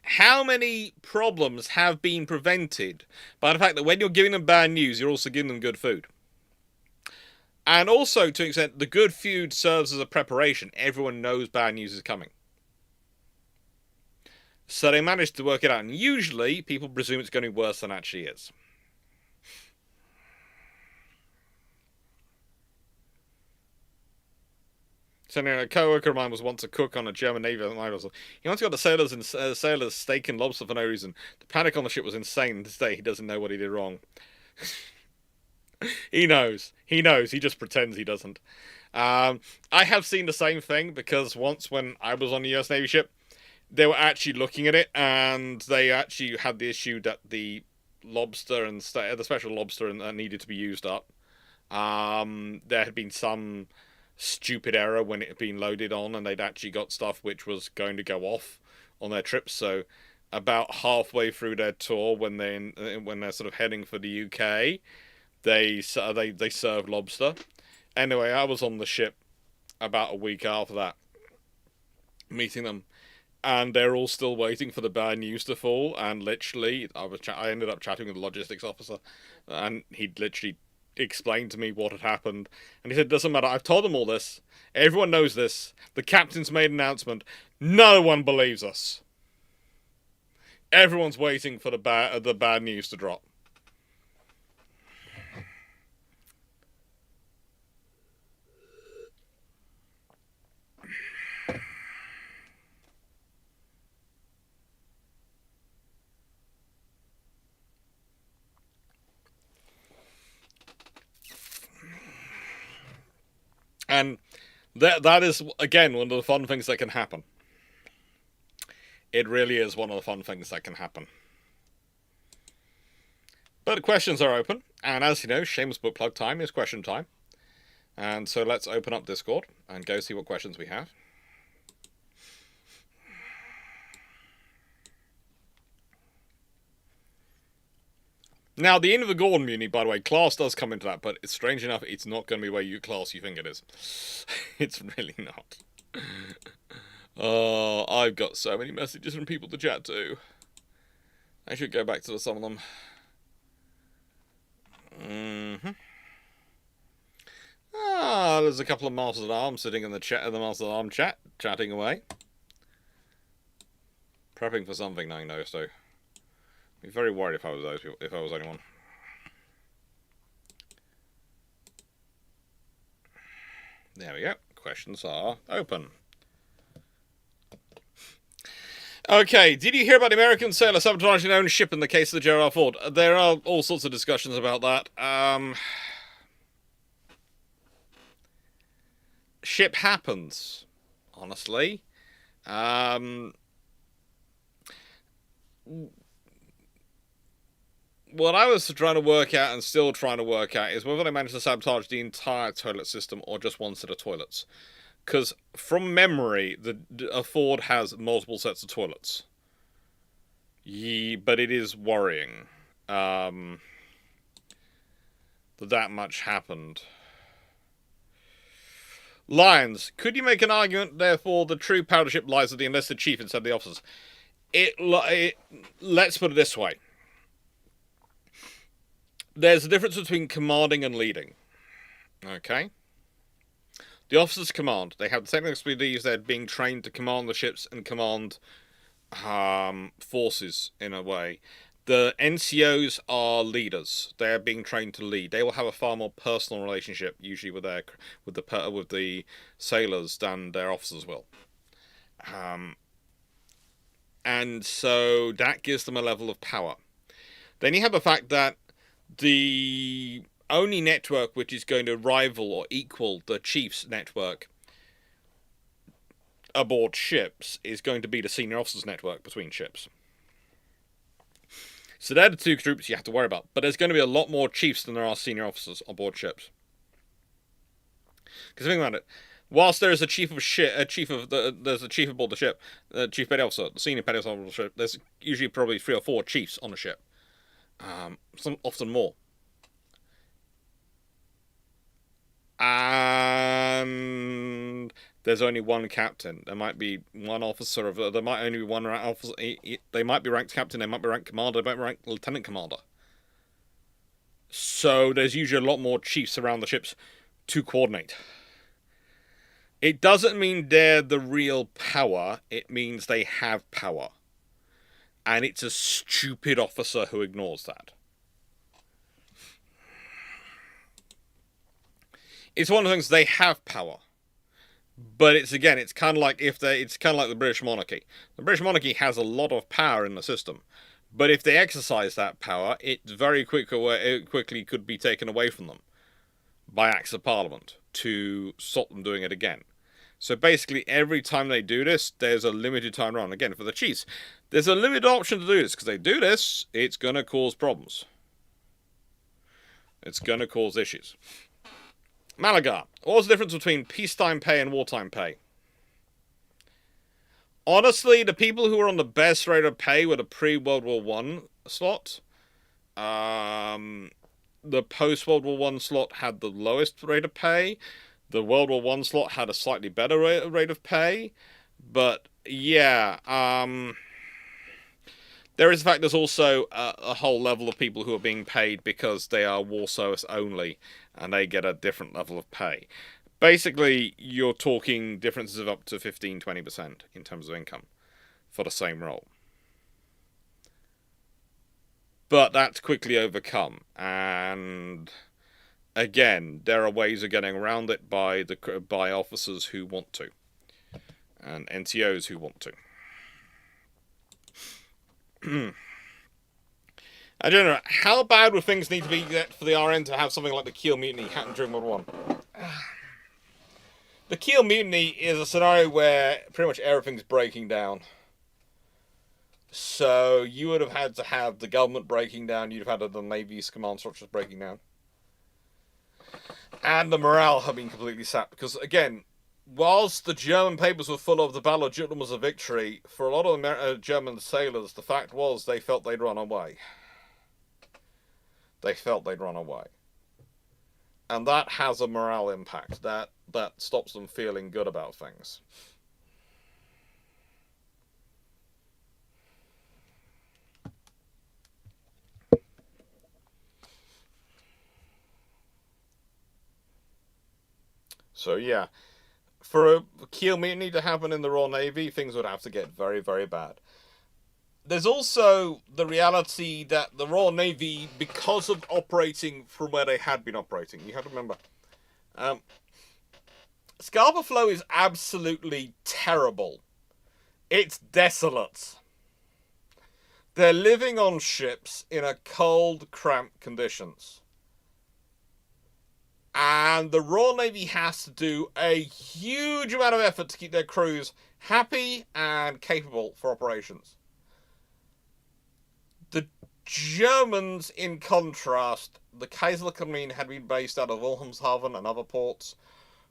[SPEAKER 1] how many problems have been prevented by the fact that when you're giving them bad news, you're also giving them good food? And also, to an extent, the good food serves as a preparation. Everyone knows bad news is coming. So they managed to work it out. And usually, people presume it's going to be worse than it actually is. So a co-worker of mine was once a cook on a German Navy. He once got the sailors steak and lobster for no reason. The panic on the ship was insane. To this day, he doesn't know what he did wrong. He knows. He just pretends he doesn't. I have seen the same thing, because once when I was on a US Navy ship, they were actually looking at it, and they actually had the issue that the lobster and the special lobster needed to be used up. There had been some stupid error when it had been loaded on, and they'd actually got stuff which was going to go off on their trip. So about halfway through their tour, when they're sort of heading for the UK, they served lobster. Anyway, I was on the ship about a week after that, meeting them, and they're all still waiting for the bad news to fall. And literally, I ended up chatting with the logistics officer, and he'd literally explained to me what had happened, and he said, doesn't matter, I've told them all this, everyone knows this, the captain's made an announcement, no one believes us, everyone's waiting for the bad news to drop. And that is, again, one of the fun things that can happen. It really is one of the fun things that can happen. But questions are open, and as you know, shameless book plug time is question time. And so let's open up Discord and go see what questions we have. Now, the Invergordon mutiny, by the way, class does come into that, but it's strange enough, it's not going to be where you class you think it is. It's really not. Oh, I've got so many messages from people to chat to. I should go back to some of them. Mm-hmm. Ah, there's a couple of Masters at Arms sitting in the chat, in the Masters at Arms chat, chatting away. Prepping for something now, no, so... I'd be very worried if I was those people, if I was anyone. There we go. Questions are open. Okay, did you hear about the American sailor sabotaging their own ship in the case of the Gerald Ford? There are all sorts of discussions about that. Ship happens, honestly. What I was trying to work out and still trying to work out is whether they managed to sabotage the entire toilet system or just one set of toilets. Because from memory, a Ford has multiple sets of toilets. But it is worrying that much happened. Lions, could you make an argument, therefore, the true power of the ship lies with the enlisted chief instead of the officers? Let's put it this way. There's a difference between commanding and leading. Okay? The officers command. They have the technical expertise. They're being trained to command the ships and command forces, in a way. The NCOs are leaders. They are being trained to lead. They will have a far more personal relationship, usually with the sailors, than their officers will. And so that gives them a level of power. Then you have the fact that the only network which is going to rival or equal the chief's network aboard ships is going to be the senior officers network between ships. So they're the two groups you have to worry about. But there's going to be a lot more chiefs than there are senior officers on board ships. Because think about it. Whilst there is a chief of there's a chief aboard the ship, the chief petty officer, the senior petty officer on the ship. There's usually probably 3 or 4 chiefs on a ship. Often more. And there's only one captain. There might be one officer there might only be one officer. They might be ranked captain. They might be ranked commander. They might be ranked lieutenant commander. So there's usually a lot more chiefs around the ships to coordinate. It doesn't mean they're the real power. It means they have power. And it's a stupid officer who ignores that. It's one of the things, they have power. But it's kind of like the British monarchy. The British monarchy has a lot of power in the system. But if they exercise that power, it very quickly could be taken away from them by Acts of Parliament to stop them doing it again. So basically, every time they do this, there's a limited time run. Again, for the chiefs, there's a limited option to do this, because they do this, it's going to cause problems. It's going to cause issues. Malaga. What's the difference between peacetime pay and wartime pay? Honestly, the people who were on the best rate of pay were the pre-World War I slot. The post-World War I slot had the lowest rate of pay. The World War I slot had a slightly better rate of pay. But, yeah, there is the fact there's also a whole level of people who are being paid because they are war service only, and they get a different level of pay. Basically, you're talking differences of up to 15-20% in terms of income for the same role. But that's quickly overcome, and again, there are ways of getting around it by officers who want to, and NTOs who want to. I don't know, how bad would things need to be for the RN to have something like the Kiel Mutiny happen during World War I? The Kiel Mutiny is a scenario where pretty much everything's breaking down. So you would have had to have the government breaking down, you'd have had the Navy's command structures breaking down. And the morale had been completely sapped. Because, again, whilst the German papers were full of the Battle of Jutland was a victory, for a lot of the German sailors, the fact was they felt they'd run away. They felt they'd run away. And that has a morale impact. That stops them feeling good about things. So yeah, for a Kiel mutiny to happen in the Royal Navy, things would have to get very, very bad. There's also the reality that the Royal Navy, because of operating from where they had been operating, you have to remember, um, Scarborough Flow is absolutely terrible. It's desolate. They're living on ships in a cold, cramped conditions. And the Royal Navy has to do a huge amount of effort to keep their crews happy and capable for operations. The Germans, in contrast, the Kaiserliche had been based out of Wilhelmshaven and other ports,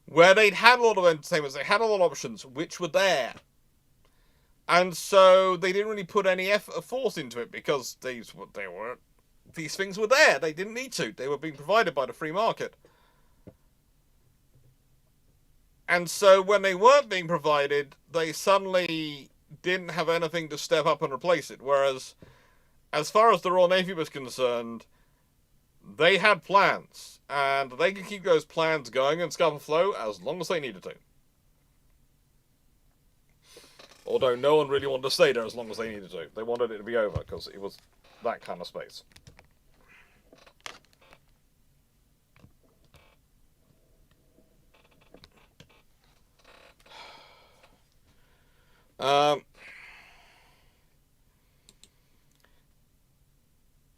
[SPEAKER 1] where they'd had a lot of entertainments, they had a lot of options, which were there. And so they didn't really put any effort or force into it because these things were there. They didn't need to. They were being provided by the free market. And so when they weren't being provided, they suddenly didn't have anything to step up and replace it. Whereas, as far as the Royal Navy was concerned, they had plans. And they could keep those plans going in Scarborough Flow as long as they needed to. Although no one really wanted to stay there as long as they needed to. They wanted it to be over because it was that kind of space.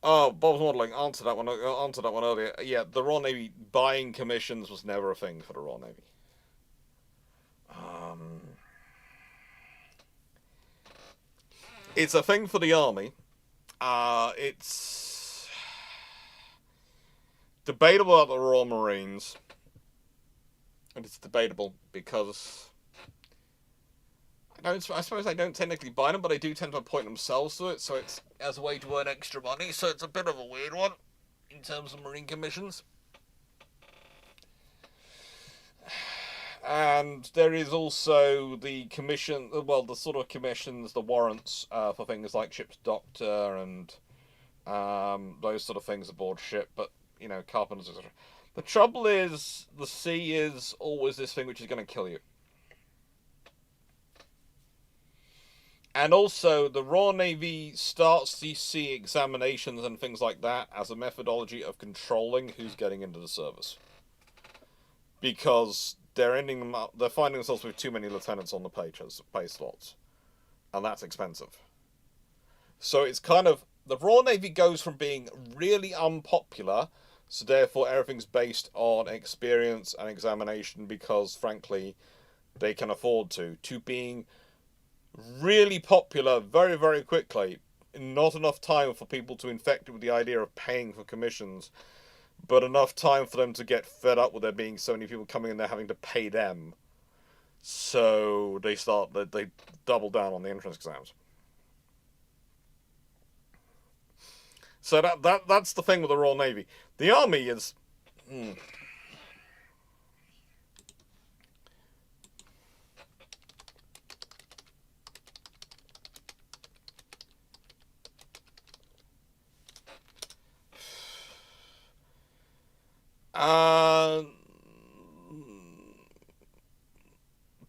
[SPEAKER 1] Oh, Bob's modelling. Answered that one earlier. Yeah, the Royal Navy buying commissions was never a thing for the Royal Navy. It's a thing for the Army. It's debatable about the Royal Marines. And it's debatable because I suppose I don't technically buy them, but I do tend to appoint themselves to it, so it's as a way to earn extra money, so it's a bit of a weird one in terms of Marine commissions. And there is also the commission, well, the sort of commissions, the warrants for things like ship's doctor and those sort of things aboard ship, but, you know, carpenters, etc. The trouble is, the sea is always this thing which is going to kill you. And also, the Royal Navy starts the sea examinations and things like that as a methodology of controlling who's getting into the service. Because they're finding themselves with too many lieutenants on the pay slots. And that's expensive. So it's kind of, the Royal Navy goes from being really unpopular, so therefore everything's based on experience and examination because, frankly, they can afford to being really popular very, very quickly. Not enough time for people to infect it with the idea of paying for commissions, but enough time for them to get fed up with there being so many people coming in there having to pay them. So they double down on the entrance exams. So that's the thing with the Royal Navy. The Army is...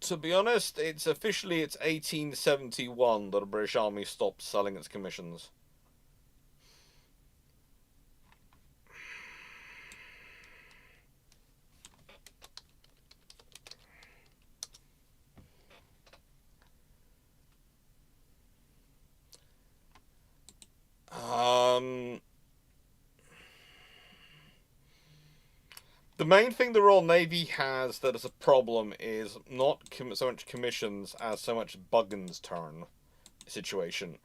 [SPEAKER 1] to be honest, it's 1871 that the British Army stopped selling its commissions. The main thing the Royal Navy has that is a problem is not so much commissions as so much Buggin's turn situation,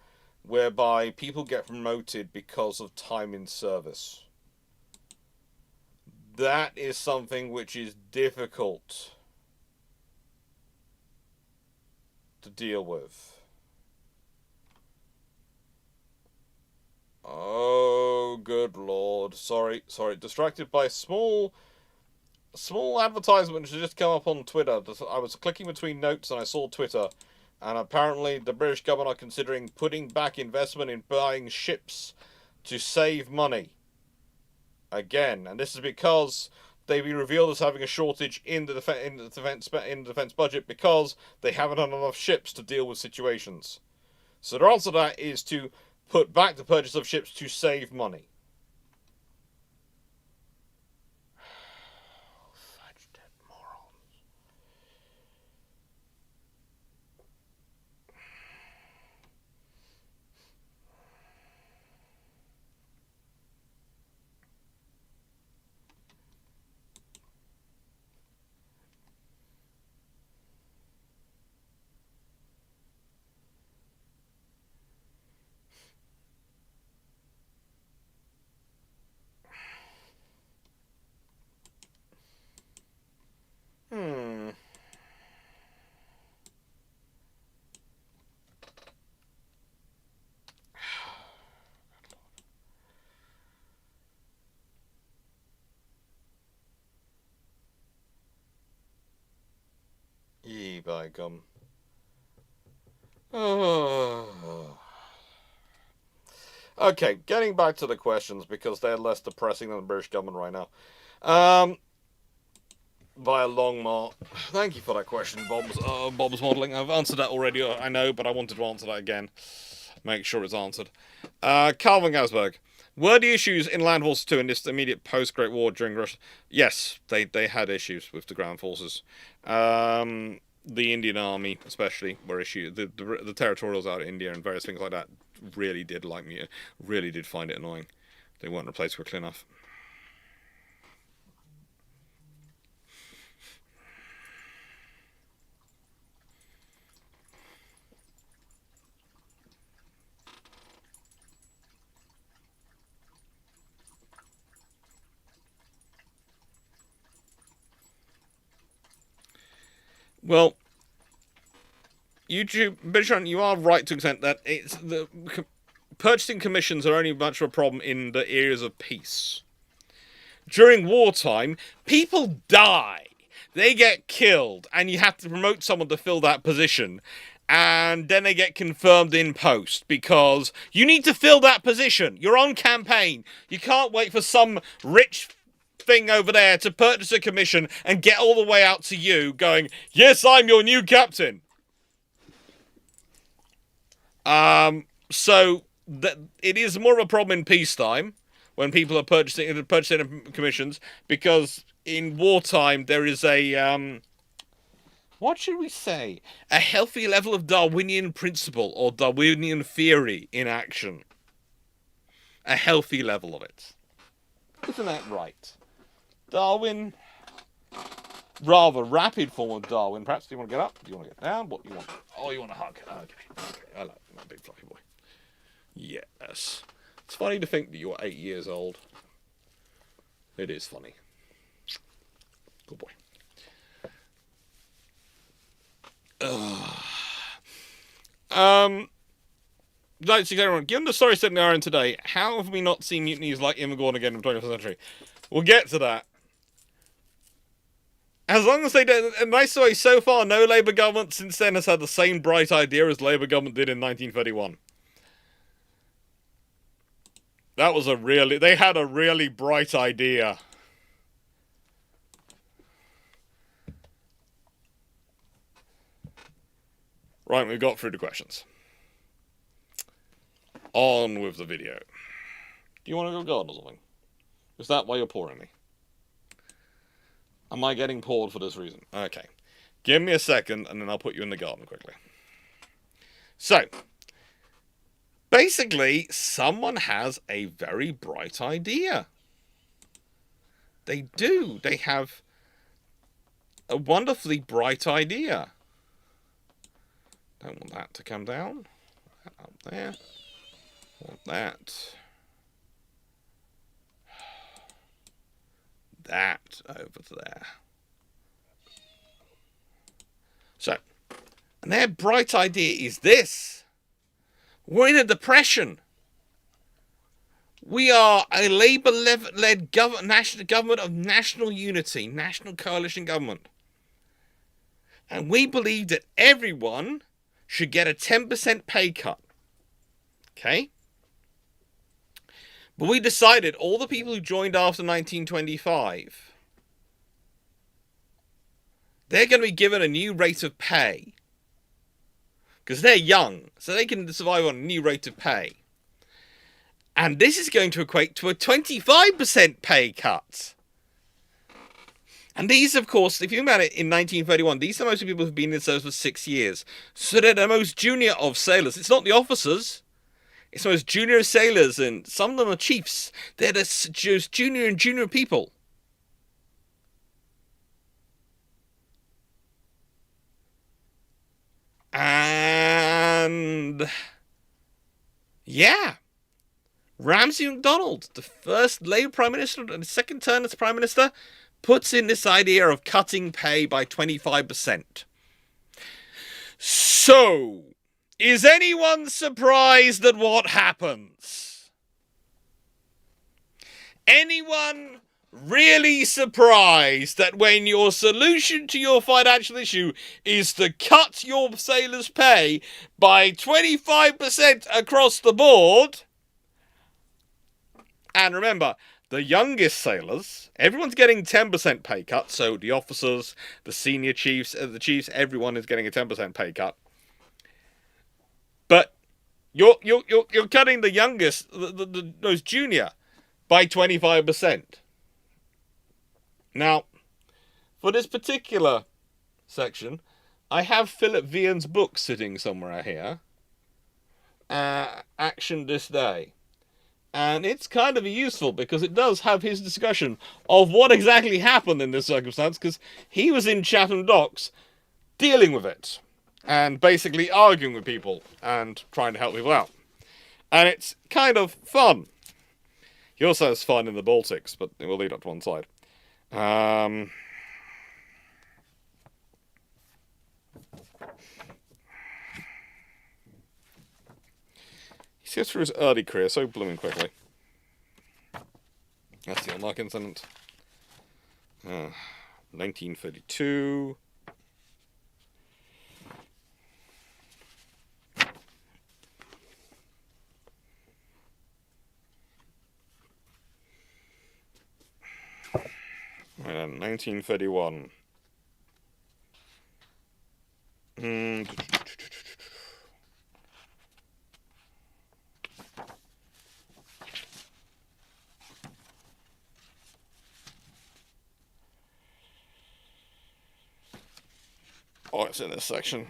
[SPEAKER 1] whereby people get promoted because of time in service. That is something which is difficult to deal with. Oh, good lord. Sorry. Distracted by a small advertisement which has just come up on Twitter. I was clicking between notes and I saw Twitter, and apparently the British government are considering putting back investment in buying ships to save money. Again, and this is because they've been revealed as having a shortage in the defense budget because they haven't had enough ships to deal with situations. So the answer to that is to put back the purchase of ships to save money. Such dead morons. Yee, by gum. Okay, getting back to the questions, because they're less depressing than the British government right now. By a long mark. Thank you for that question, Bob's modelling. I've answered that already, I know, but I wanted to answer that again. Make sure it's answered. Calvin Gasberg. Were the issues in Land Forces 2 in this immediate post-Great War during Russia? Yes, they had issues with the ground forces. The Indian Army, especially, were issues. The territorials out of India and various things like that really did like me. Really did find it annoying. They weren't replaced quickly enough. Well, Bitchon, you are right to an extent that it's the purchasing commissions are only much of a problem in the areas of peace. During wartime, people die. They get killed, and you have to promote someone to fill that position. And then they get confirmed in post, because you need to fill that position. You're on campaign. You can't wait for some rich thing over there to purchase a commission and get all the way out to you going, yes, I'm your new captain. So it is more of a problem in peacetime when people are purchasing commissions, because in wartime there is a what should we say? A healthy level of Darwinian principle or Darwinian theory in action. A healthy level of it. Isn't that right? Darwin, rather rapid form of Darwin. Perhaps, do you want to get up? Do you want to get down? What do you want? Oh, you want a hug? Okay. I like that big fluffy boy. Yes. It's funny to think that you're 8 years old. It is funny. Good boy. Let's see, everyone. Given the story set in the Iron today, how have we not seen mutinies like Invergordon again in the 21st century? We'll get to that. As long as they don't, a nice way, so far, no Labour government since then has had the same bright idea as Labour government did in 1931. That was they had a really bright idea. Right, we've got through the questions. On with the video. Do you want to go garden or something? Is that why you're pouring me? Am I getting poured for this reason? Okay. Give me a second, and then I'll put you in the garden quickly. So, basically, someone has a very bright idea. They do. They have a wonderfully bright idea. Don't want that to come down. That up there. Want that. That over there. So, and their bright idea is this. We're in a depression. We are a Labour-led national government of national unity, national coalition government. And we believe that everyone should get a 10% pay cut. Okay? But we decided all the people who joined after 1925 they're going to be given a new rate of pay. Because they're young, so they can survive on a new rate of pay. And this is going to equate to a 25% pay cut. And these, of course, if you think about it, in 1931, these are mostly people who've been in service for 6 years. So they're the most junior of sailors. It's not the officers. It's the most junior sailors, and some of them are chiefs. They're the just junior and junior people. And yeah, Ramsay MacDonald, the first Labour Prime Minister and the second term as Prime Minister, puts in this idea of cutting pay by 25%. So, is anyone surprised at what happens? Anyone really surprised that when your solution to your financial issue is to cut your sailors' pay by 25% across the board? And remember, the youngest sailors, everyone's getting 10% pay cut, so the officers, the senior chiefs, the chiefs, everyone is getting a 10% pay cut. But you're cutting the youngest, those junior, by 25%. Now, for this particular section, I have Philip Vian's book sitting somewhere here. Action This Day. And it's kind of useful because it does have his discussion of what exactly happened in this circumstance, because he was in Chatham Docks dealing with it and basically arguing with people and trying to help people out. And it's kind of fun. He also has fun in the Baltics, but we'll leave that to one side. He goes through his early career so blooming quickly. That's the unlock incident. 1932. Right then, 1931. Oh, it's in this section.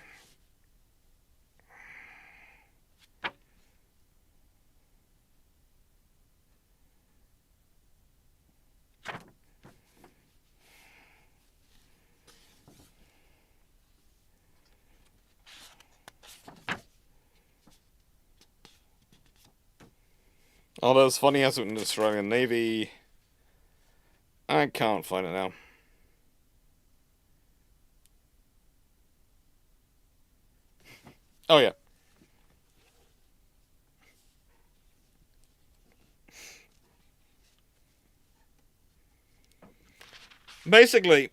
[SPEAKER 1] Oh, that's funny, has it in the Australian Navy? I can't find it now. Oh, yeah. Basically,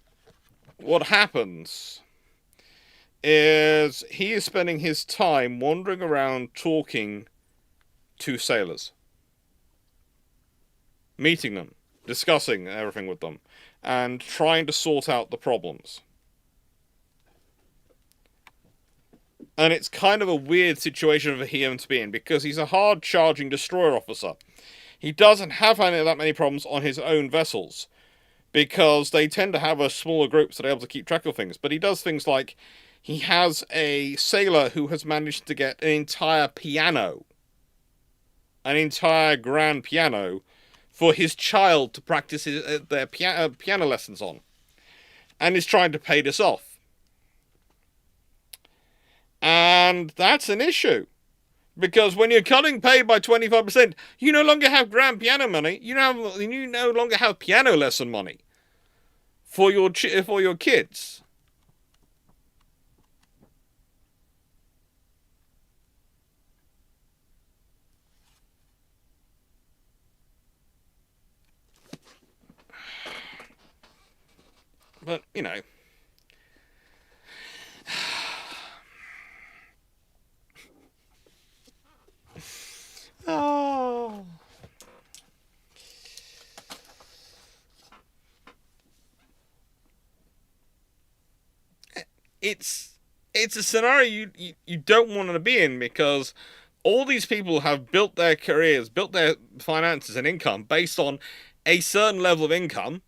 [SPEAKER 1] what happens is he is spending his time wandering around talking to sailors. Meeting them, discussing everything with them, and trying to sort out the problems. And it's kind of a weird situation for him to be in, because he's a hard-charging destroyer officer. He doesn't have that many problems on his own vessels, because they tend to have a smaller group, so they're able to keep track of things. But he does things like, he has a sailor who has managed to get an entire piano, an entire grand piano, for his child to practice their piano lessons on, and is trying to pay this off. And that's an issue, because when you're cutting pay by 25%, you no longer have grand piano money. You no longer have piano lesson money for your kids. But, you know. Oh. it's a scenario you don't want to be in, because all these people have built their careers, built their finances and income based on a certain level of income,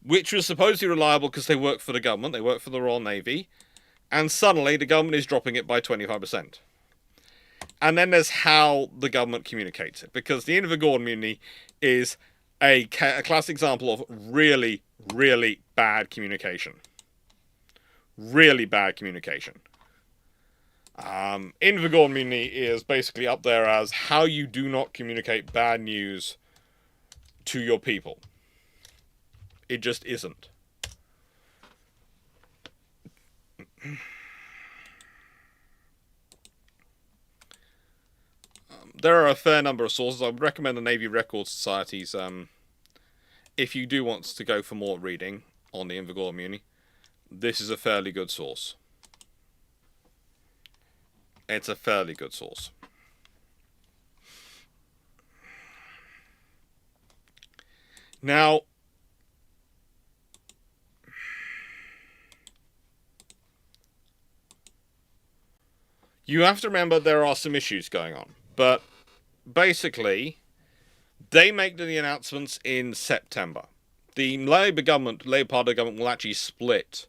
[SPEAKER 1] which was supposedly reliable because they work for the government, they work for the Royal Navy, and suddenly the government is dropping it by 25%. And then there's how the government communicates it, because the Invergordon mutiny is a classic example of really, really bad communication. Really bad communication. Invergordon mutiny is basically up there as how you do not communicate bad news to your people. It just isn't. There are a fair number of sources. I would recommend the Navy Record Societies if you do want to go for more reading on the Invergordon mutiny. This is a fairly good source. It's a fairly good source. Now, you have to remember there are some issues going on, but basically, they make the announcements in September. The Labour part of the government will actually split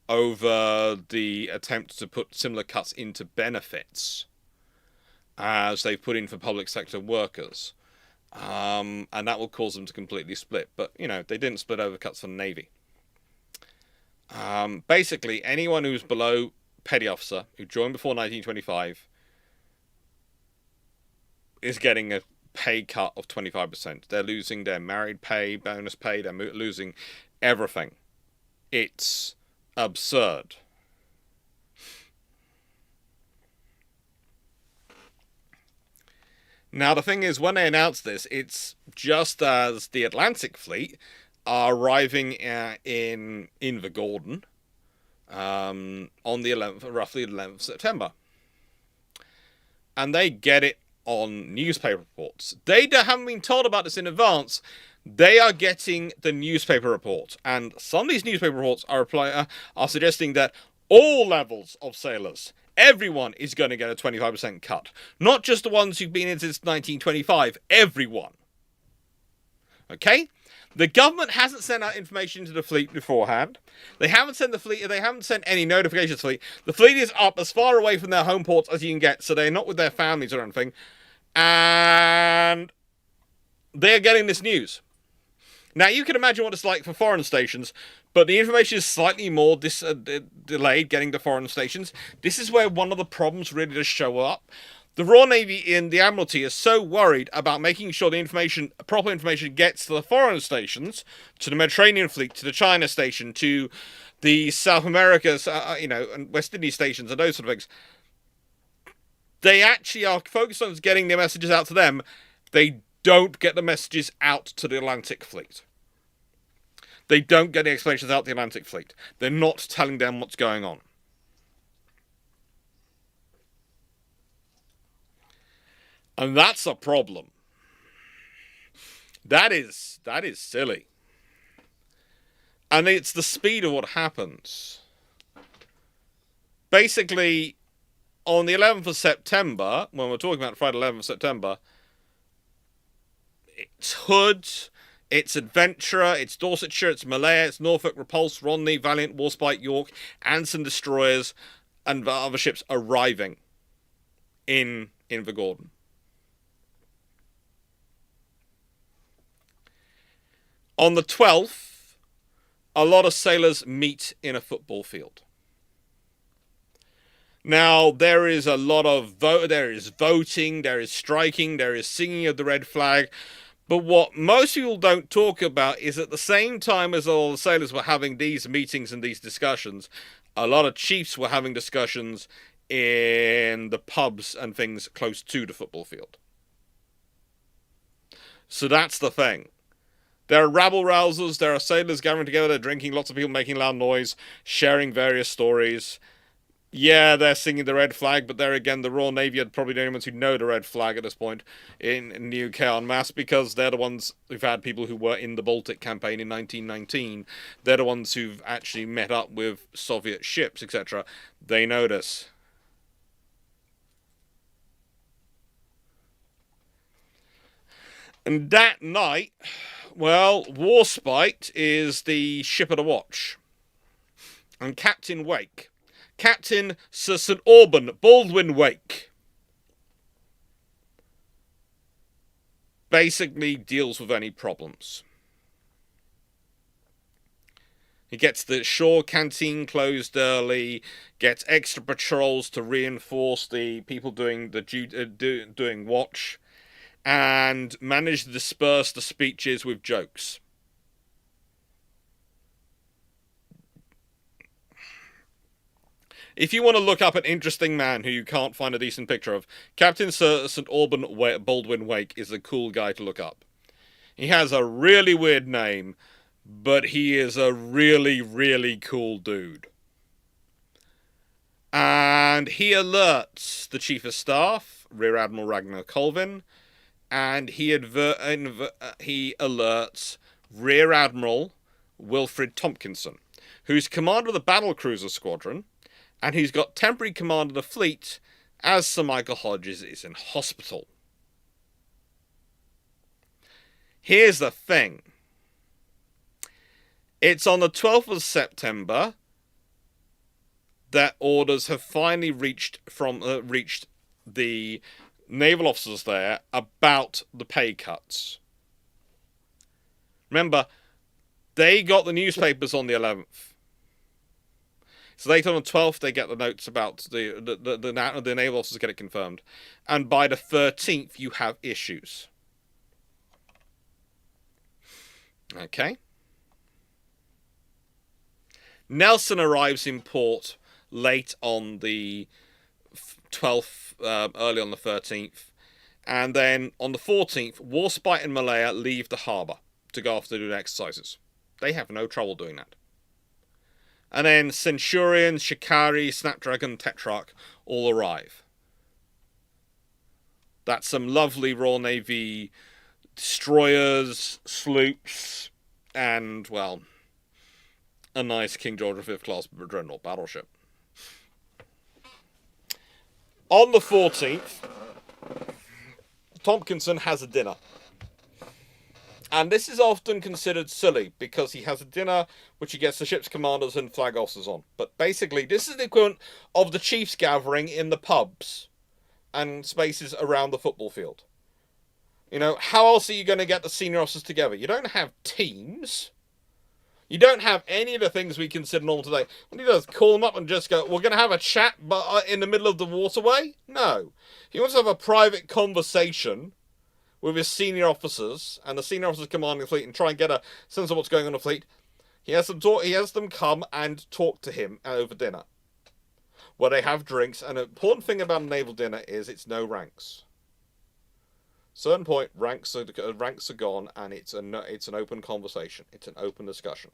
[SPEAKER 1] over the attempt to put similar cuts into benefits as they've put in for public sector workers. And that will cause them to completely split. But, you know, they didn't split over cuts for the Navy. Basically, anyone who's below petty officer, who joined before 1925, is getting a pay cut of 25%. They're losing their married pay, bonus pay, they're losing everything. It's absurd. Now, the thing is, when they announced this, it's just as the Atlantic Fleet are arriving in Invergordon on the 11th, roughly 11th of September. And they get it on newspaper reports. They haven't been told about this in advance. They are getting the newspaper report, and some of these newspaper reports are suggesting that all levels of sailors, everyone, is going to get a 25% cut. Not just the ones who've been in since 1925. Everyone. Okay? The government hasn't sent out information to the fleet beforehand. They haven't sent any notifications to the fleet. The fleet is up as far away from their home ports as you can get, so they're not with their families or anything. And they're getting this news. Now, you can imagine what it's like for foreign stations, but the information is slightly more delayed getting to foreign stations. This is where one of the problems really does show up. The Royal Navy and the Admiralty are so worried about making sure the proper information gets to the foreign stations, to the Mediterranean Fleet, to the China station, to the South America's, and West Indies stations and those sort of things. They actually are focused on getting the messages out to them. They don't get the messages out to the Atlantic Fleet. They don't get the explanations out to the Atlantic Fleet. They're not telling them what's going on. And that's a problem. That is silly. And it's the speed of what happens. Basically, on the 11th of September, when we're talking about Friday 11th of September, it's Hood, it's Adventurer, it's Dorsetshire, it's Malaya, it's Norfolk, Repulse, Rodney, Valiant, Warspite, York, Anson destroyers, and other ships arriving in Invergordon. On the 12th, a lot of sailors meet in a football field. Now, there is a lot of there is voting, there is striking, there is singing of the red flag. But what most people don't talk about is at the same time as all the sailors were having these meetings and these discussions, a lot of chiefs were having discussions in the pubs and things close to the football field. So that's the thing. There are rabble-rousers, there are sailors gathering together, they're drinking, lots of people making loud noise, sharing various stories. Yeah, they're singing the red flag, but there again, the Royal Navy are probably the only ones who know the red flag at this point in the UK en masse, because they're the ones who've had people who were in the Baltic campaign in 1919. They're the ones who've actually met up with Soviet ships, etc. They notice. And that night, well, Warspite is the ship of the watch. And Captain Wake, Captain Sir St. Alban Baldwin Wake, basically deals with any problems. He gets the shore canteen closed early, gets extra patrols to reinforce the people doing doing watch, and manage to disperse the speeches with jokes. If you want to look up an interesting man who you can't find a decent picture of, Captain Sir St. Alban Baldwin Wake is a cool guy to look up. He has a really weird name, but he is a really, really cool dude. And he alerts the Chief of Staff, Rear Admiral Ragnar Colvin, and he alerts Rear Admiral Wilfred Tompkinson, who's commander of the Battlecruiser Squadron, and he's got temporary command of the fleet as Sir Michael Hodges is in hospital. Here's the thing. It's on the 12th of September that orders have finally reached the naval officers there about the pay cuts. Remember, they got the newspapers on the 11th. So later on the 12th, they get the notes about the naval officers get it confirmed. And by the 13th, you have issues. Okay. Nelson arrives in port late on the 12th, early on the 13th. And then on the 14th, Warspite and Malaya leave the harbour to go off to do exercises. They have no trouble doing that. And then Centurion, Shikari, Snapdragon, Tetrarch all arrive. That's some lovely Royal Navy destroyers, sloops, and, well, a nice King George V class dreadnought battleship. On the 14th, Tompkinson has a dinner. And this is often considered silly, because he has a dinner which he gets the ship's commanders and flag officers on. But basically, this is the equivalent of the chiefs gathering in the pubs and spaces around the football field. You know, how else are you going to get the senior officers together? You don't have teams. You don't have any of the things we consider normal today. What he does, call them up and just go, we're going to have a chat but in the middle of the waterway? No. He wants to have a private conversation with his senior officers and the senior officers commanding the fleet and try and get a sense of what's going on in the fleet. He has them come and talk to him over dinner, where they have drinks. And an important thing about a naval dinner is it's no ranks. Certain point, ranks are gone, and it's an open conversation. It's an open discussion.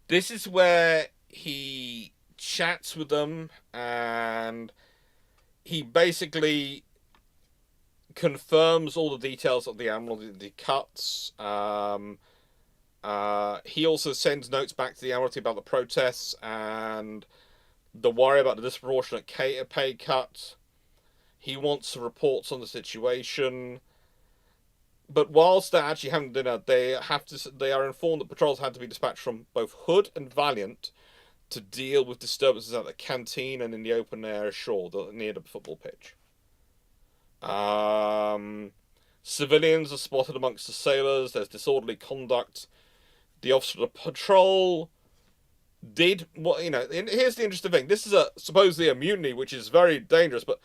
[SPEAKER 1] This is where he chats with them, and he basically confirms all the details of the Admiral, the cuts. He also sends notes back to the Admiralty about the protests and the worry about the disproportionate pay cut. He wants reports on the situation. But whilst they're actually having dinner, they are informed that patrols had to be dispatched from both Hood and Valiant to deal with disturbances at the canteen and in the open air ashore near the football pitch. Civilians are spotted amongst the sailors. There's disorderly conduct. The officer of the patrol did what, you know. Here's the interesting thing. This is supposedly a mutiny, which is very dangerous. But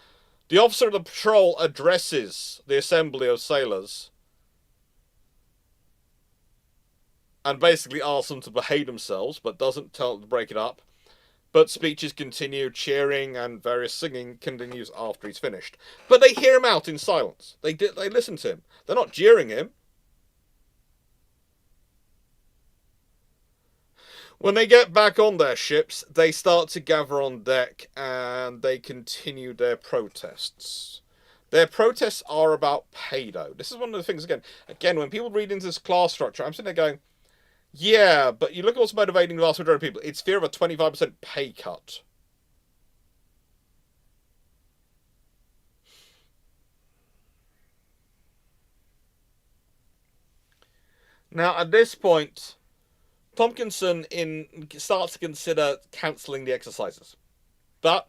[SPEAKER 1] the officer of the patrol addresses the assembly of sailors and basically asks them to behave themselves, but doesn't tell them to break it up. But speeches continue, cheering and various singing continues after he's finished. But they hear him out in silence. They listen to him. They're not jeering him.
[SPEAKER 2] When they get back on their ships, they start to gather on deck and they continue their protests. Their protests are about pay, though. This is one of the things, again, when people read into this class structure, I'm sitting there going, yeah, but you look at what's motivating the vast majority of people. It's fear of a 25% pay cut. Now, at this point, Tompkinson starts to consider cancelling the exercises. But,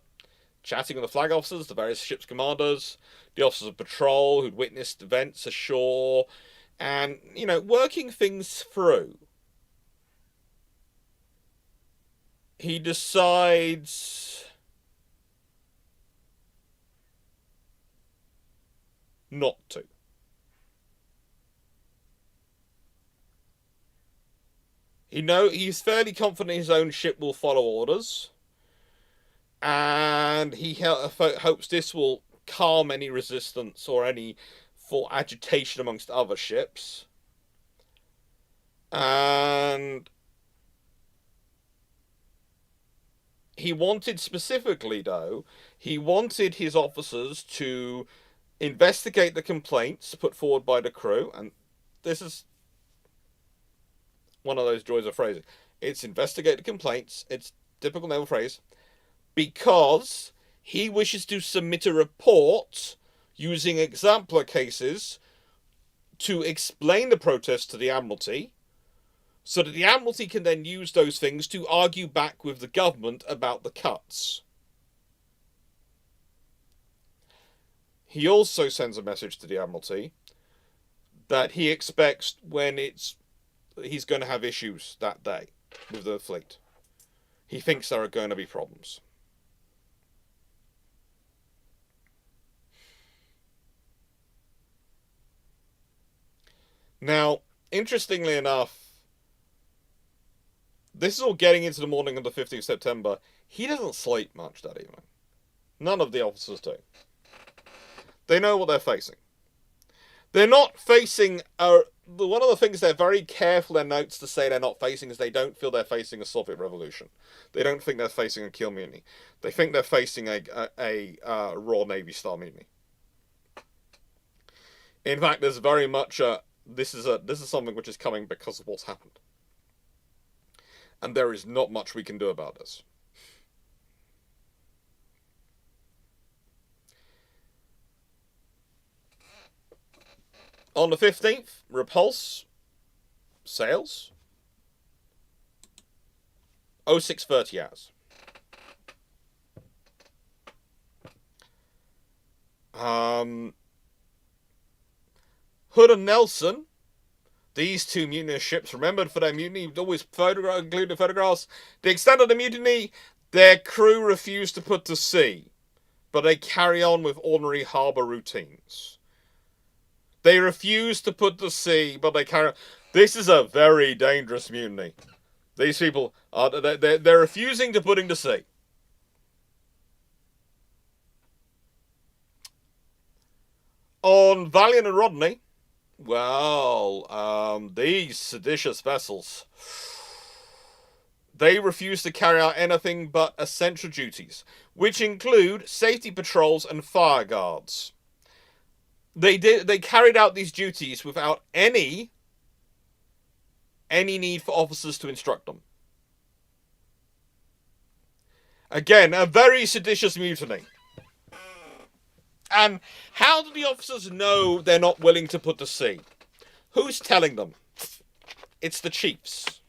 [SPEAKER 2] chatting with the flag officers, the various ship's commanders, the officers of patrol who'd witnessed events ashore, and, working things through, he decides not to. He's fairly confident his own ship will follow orders, and he hopes this will calm any resistance or any for agitation amongst other ships. And he wanted specifically, though, he wanted his officers to investigate the complaints put forward by the crew, and this is one of those joys of phrasing. It's investigate the complaints. It's typical naval phrase. Because he wishes to submit a report using exemplar cases to explain the protest to the Admiralty, so that the Admiralty can then use those things to argue back with the government about the cuts. He also sends a message to the Admiralty that he expects he's going to have issues that day with the fleet. He thinks there are going to be problems. Now, interestingly enough, this is all getting into the morning of the 15th September. He doesn't sleep much that evening. None of the officers do. They know what they're facing. They're not facing one of the things they're very careful in their notes to say they're not facing is they don't feel they're facing a Soviet revolution. They don't think they're facing a Kiel mutiny. They think they're facing a Royal Navy style mutiny. In fact, there's very much this is something which is coming because of what's happened, and there is not much we can do about this. On the 15th, Repulse sails 0630 hours. Hood and Nelson, these two mutineer ships, remembered for their mutiny, always included photographs. The extent of the mutiny, their crew refused to put to sea, but they carry on with ordinary harbour routines. They refuse to put to sea, but they carry on. This is a very dangerous mutiny. These people, they're refusing to put into sea. On Valiant and Rodney, well, these seditious vessels, they refuse to carry out anything but essential duties, which include safety patrols and fire guards. They carried out these duties without any need for officers to instruct them. Again, a very seditious mutiny. And how do the officers know they're not willing to put to sea? Who's telling them? It's the chiefs.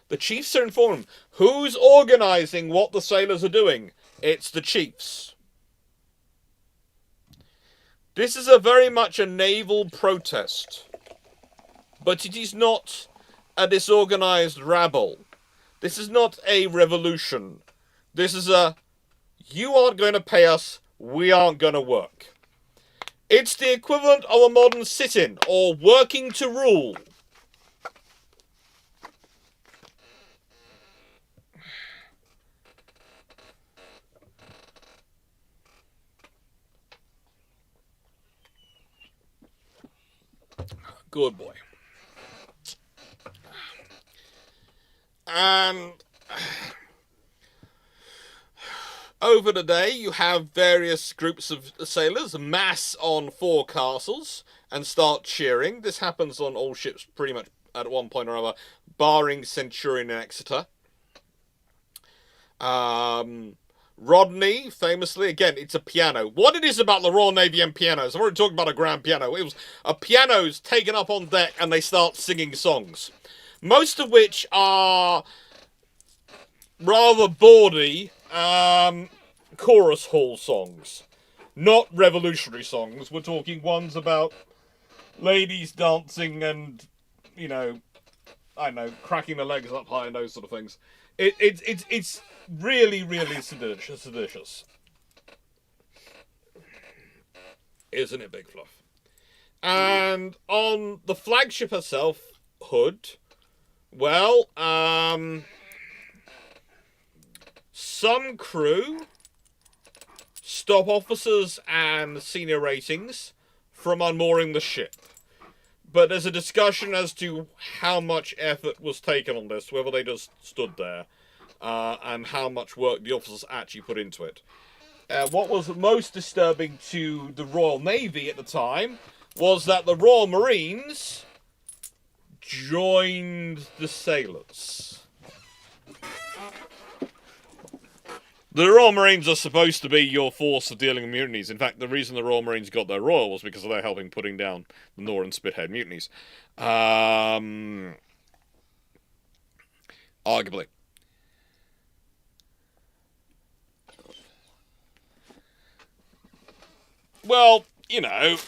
[SPEAKER 2] The chiefs are informed. Who's organising what the sailors are doing? It's the chiefs. This is very much a naval protest. But it is not a disorganised rabble. This is not a revolution. This is you aren't going to pay us, we aren't going to work. It's the equivalent of a modern sit-in, or working to rule. Good boy. And over the day, you have various groups of sailors mass on forecastles and start cheering. This happens on all ships pretty much at one point or another, barring Centurion and Exeter. Rodney, famously, again, it's a piano. What it is about the Royal Navy and pianos, I've already talked about a grand piano. It was a piano's taken up on deck and they start singing songs. Most of which are rather bawdy chorus hall songs. Not revolutionary songs. We're talking ones about ladies dancing and, you know, I don't know, cracking their legs up high and those sort of things. It's really, really seditious. Isn't it, Big Fluff? And on the flagship herself, Hood, well, some crew stop officers and senior ratings from unmooring the ship. But there's a discussion as to how much effort was taken on this, whether they just stood there, and how much work the officers actually put into it. What was most disturbing to the Royal Navy at the time was that the Royal Marines joined the sailors. The Royal Marines are supposed to be your force of dealing with mutinies. In fact, the reason the Royal Marines got their Royal was because of their helping putting down the Nore and Spithead mutinies. Arguably. Well, you know.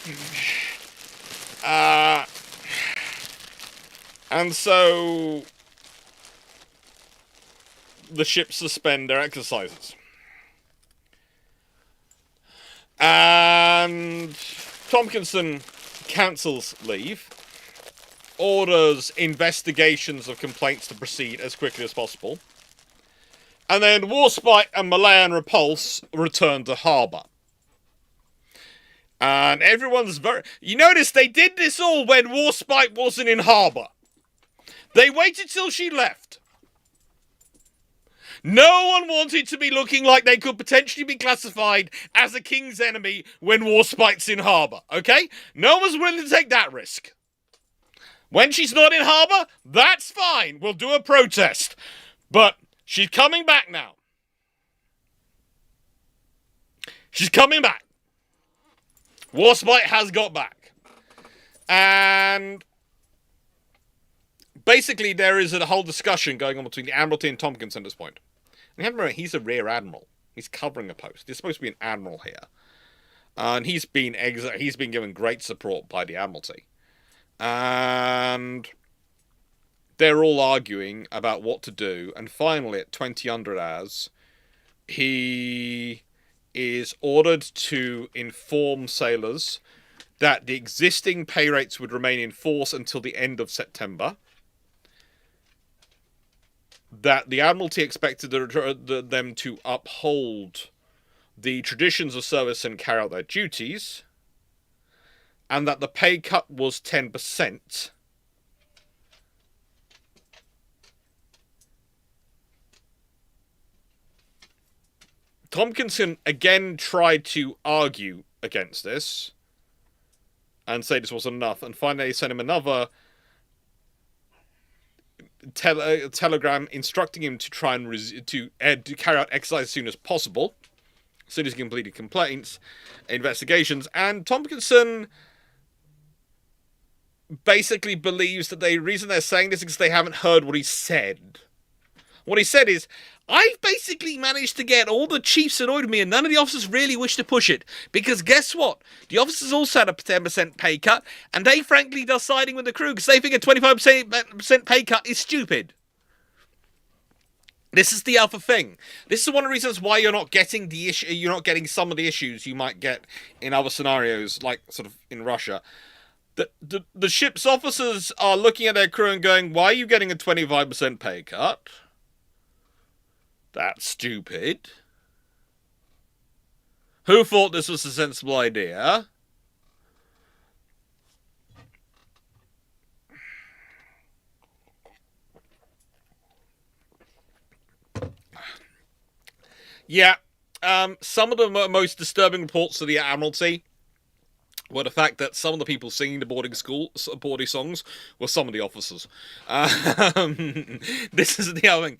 [SPEAKER 2] And so the ships suspend their exercises. And Tompkinson cancels leave, orders investigations of complaints to proceed as quickly as possible, and then Warspite and Malayan Repulse return to harbour. And everyone's very... You notice they did this all when Warspite wasn't in harbour. They waited till she left. No one wanted to be looking like they could potentially be classified as a king's enemy when Warspite's in harbour, okay? No one's willing to take that risk. When she's not in harbour, that's fine. We'll do a protest. But she's coming back now. She's coming back. Warspite has got back. And basically there is a whole discussion going on between the Admiralty and Tompkinson at this point. And remember, he's a rear admiral. He's covering a post. He's supposed to be an admiral here. And he's been given great support by the Admiralty. And they're all arguing about what to do. And finally, at 2000 hours, he is ordered to inform sailors that the existing pay rates would remain in force until the end of September. That the Admiralty expected them to uphold the traditions of service and carry out their duties, and that the pay cut was 10%. Tompkinson again tried to argue against this and say this wasn't enough, and finally they sent him another telegram instructing him to try and to carry out exercise as soon as possible, as soon as he completed complaints, investigations. And Tompkinson basically believes that the reason they're saying this is because they haven't heard what he said. What he said is, I've basically managed to get all the chiefs annoyed with me and none of the officers really wish to push it. Because guess what? The officers also had a 10% pay cut and they frankly are siding with the crew because they think a 25% pay cut is stupid. This is the alpha thing. This is one of the reasons why you're not getting the issue. You're not getting some of the issues you might get in other scenarios, like sort of in Russia. The ship's officers are looking at their crew and going, why are you getting a 25% pay cut? That's stupid. Who thought this was a sensible idea? Yeah. Some of the most disturbing reports to the Admiralty were the fact that some of the people singing the boarding songs were some of the officers. This is the other thing.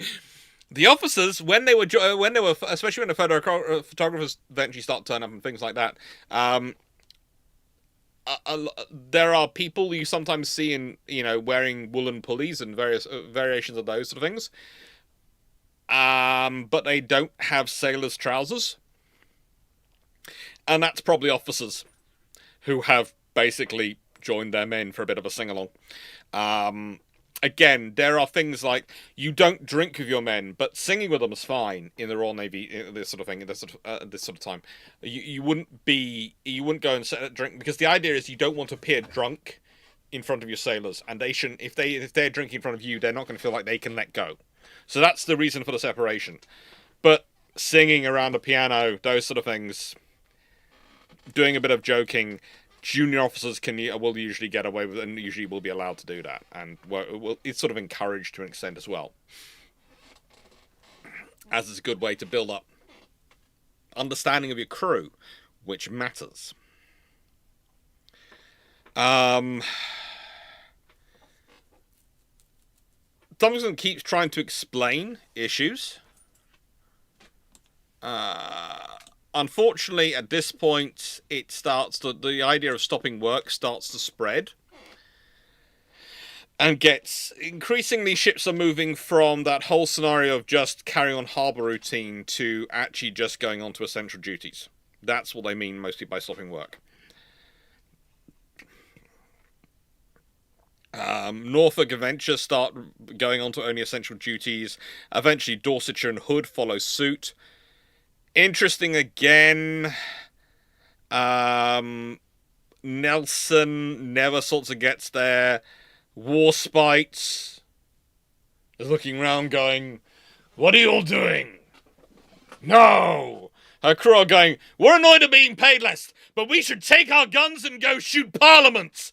[SPEAKER 2] The officers, especially when the photographers eventually start turning up and things like that, there are people you sometimes see in, wearing woolen pulleys and various variations of those sort of things. But they don't have sailors' trousers. And that's probably officers who have basically joined their men for a bit of a sing-along. Again, there are things like you don't drink with your men, but singing with them is fine in the Royal Navy. This sort of thing, this sort of time, you wouldn't go and drink, because the idea is you don't want to appear drunk in front of your sailors, and they shouldn't. If they're drinking in front of you, they're not going to feel like they can let go. So that's the reason for the separation. But singing around the piano, those sort of things, doing a bit of joking, junior officers will usually get away with it, and usually will be allowed to do that, and it's sort of encouraged to an extent as well, as it's a good way to build up understanding of your crew, which matters. Thompson keeps trying to explain issues. Unfortunately, at this point, the idea of stopping work starts to spread. And increasingly, ships are moving from that whole scenario of just carrying on harbour routine to actually just going on to essential duties. That's what they mean mostly by stopping work. Norfolk and Venture start going on to only essential duties. Eventually, Dorsetshire and Hood follow suit. Interesting again. Nelson never sort of gets there. Warspite is looking around going, "What are you all doing?" "No!" Her crew are going, "We're annoyed at being paid less, but we should take our guns and go shoot parliaments.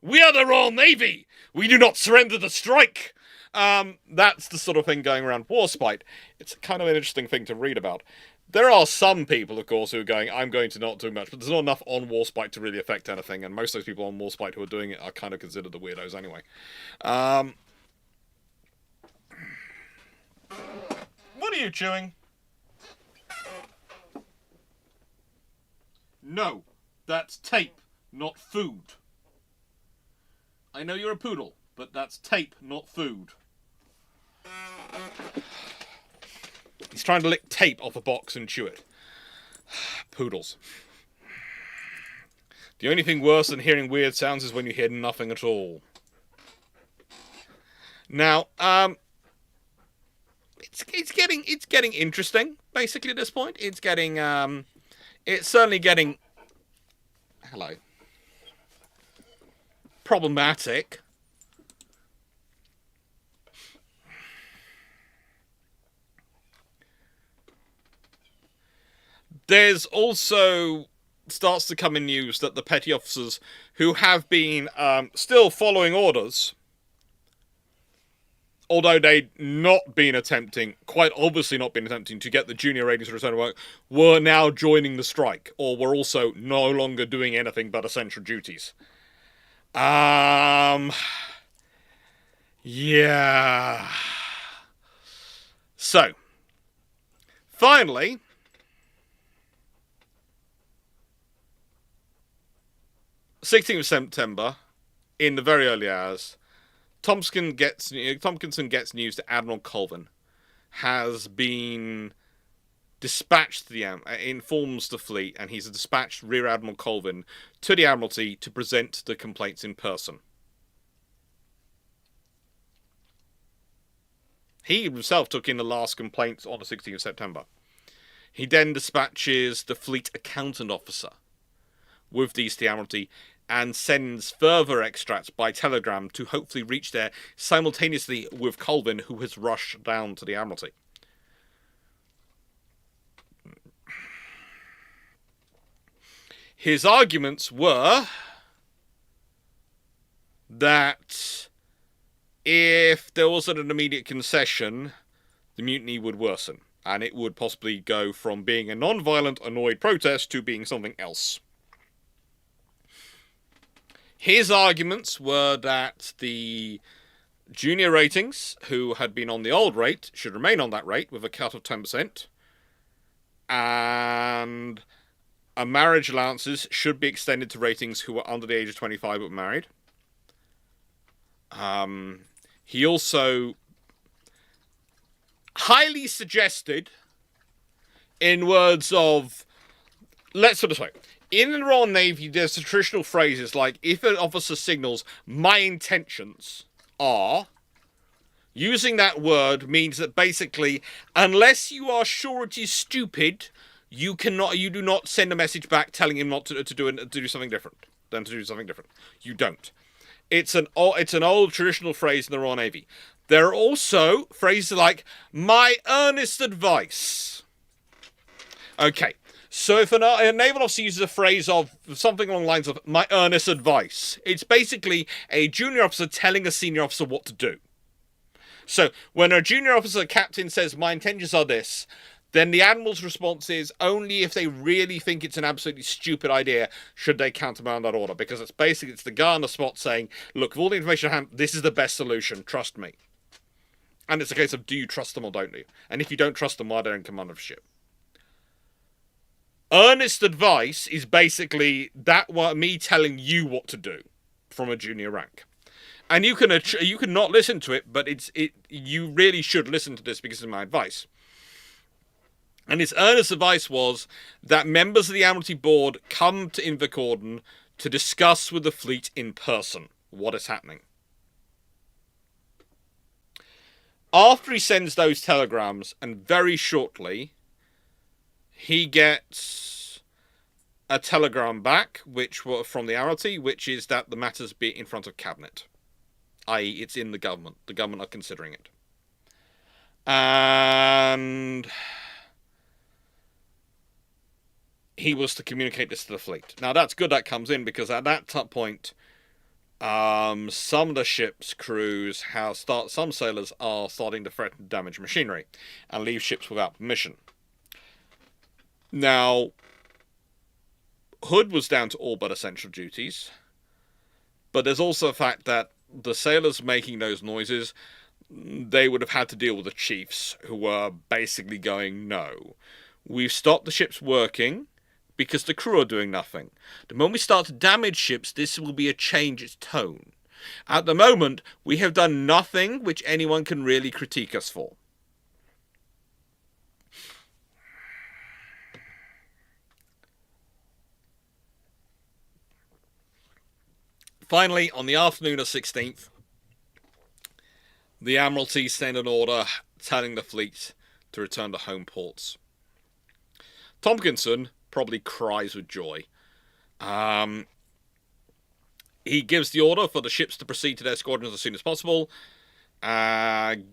[SPEAKER 2] We are the Royal Navy. We do not surrender the strike." That's the sort of thing going around Warspite. It's kind of an interesting thing to read about. There are some people, of course, who are going, "I'm going to not do much," but there's not enough on Warspite to really affect anything, and most of those people on Warspite who are doing it are kind of considered the weirdos anyway. What are you chewing? No, that's tape, not food. I know you're a poodle, but that's tape, not food. He's trying to lick tape off a box and chew it. Poodles. The only thing worse than hearing weird sounds is when you hear nothing at all. Now, it's getting interesting. Basically, at this point, it's certainly getting. Hello. Problematic. There's also starts to come in news that the petty officers who have been still following orders, although they'd quite obviously not been attempting to get the junior ratings to return to work, were now joining the strike, or were also no longer doing anything but essential duties. Yeah. So, finally, 16th of September, in the very early hours, Tompkinson gets news that Admiral Colvin has been dispatched informs the fleet, and he's dispatched Rear Admiral Colvin to the Admiralty to present the complaints in person. He himself took in the last complaints on the 16th of September. He then dispatches the fleet accountant officer with these to the Admiralty, and sends further extracts by telegram to hopefully reach there simultaneously with Colvin, who has rushed down to the Admiralty. His arguments were that if there wasn't an immediate concession, the mutiny would worsen.
[SPEAKER 1] and it would possibly go from being a non-violent, annoyed protest to being something else. His arguments were that the junior ratings, who had been on the old rate, should remain on that rate with a cut of 10%, and marriage allowances should be extended to ratings who were under the age of 25 but married. He also highly suggested, in words of, let's put it this way, in the Royal Navy there's the traditional phrases like, if an officer signals, "my intentions are," using that word means that basically, unless you are sure it is stupid, you do not send a message back telling him not to do something different. You don't. It's an old traditional phrase in the Royal Navy. There are also phrases like, "my earnest advice." Okay, so if a naval officer uses a phrase of something along the lines of "my earnest advice," it's basically a junior officer telling a senior officer what to do. So when a junior officer captain says, "my intentions are this," then the admiral's response is only if they really think it's an absolutely stupid idea should they countermand that order, because it's the guy on the spot saying, "look, with all the information at hand, this is the best solution, trust me." And it's a case of, do you trust them or don't you? And if you don't trust them, why don't you command of a ship? Earnest advice is basically me telling you what to do from a junior rank. And you can not listen to it, but you really should listen to this because it's my advice. And his earnest advice was that members of the Admiralty Board come to Invergordon to discuss with the fleet in person what is happening. After he sends those telegrams, and very shortly, he gets a telegram back, from the Admiralty, which is that the matters be in front of Cabinet. I.e., it's in the government. The government are considering it. And he was to communicate this to the fleet. Now, that's good that comes in, because at that point, some of the ship's crews some sailors are starting to threaten to damage machinery and leave ships without permission. Now, Hood was down to all but essential duties, but there's also the fact that the sailors making those noises, they would have had to deal with the chiefs, who were basically going, "no, we've stopped the ships working because the crew are doing nothing. The moment we start to damage ships, this will be a change its tone. At the moment, we have done nothing which anyone can really critique us for." Finally, on the afternoon of 16th, the Admiralty sent an order telling the fleet to return to home ports. Tompkinson probably cries with joy. He gives the order for the ships to proceed to their squadrons as soon as possible, and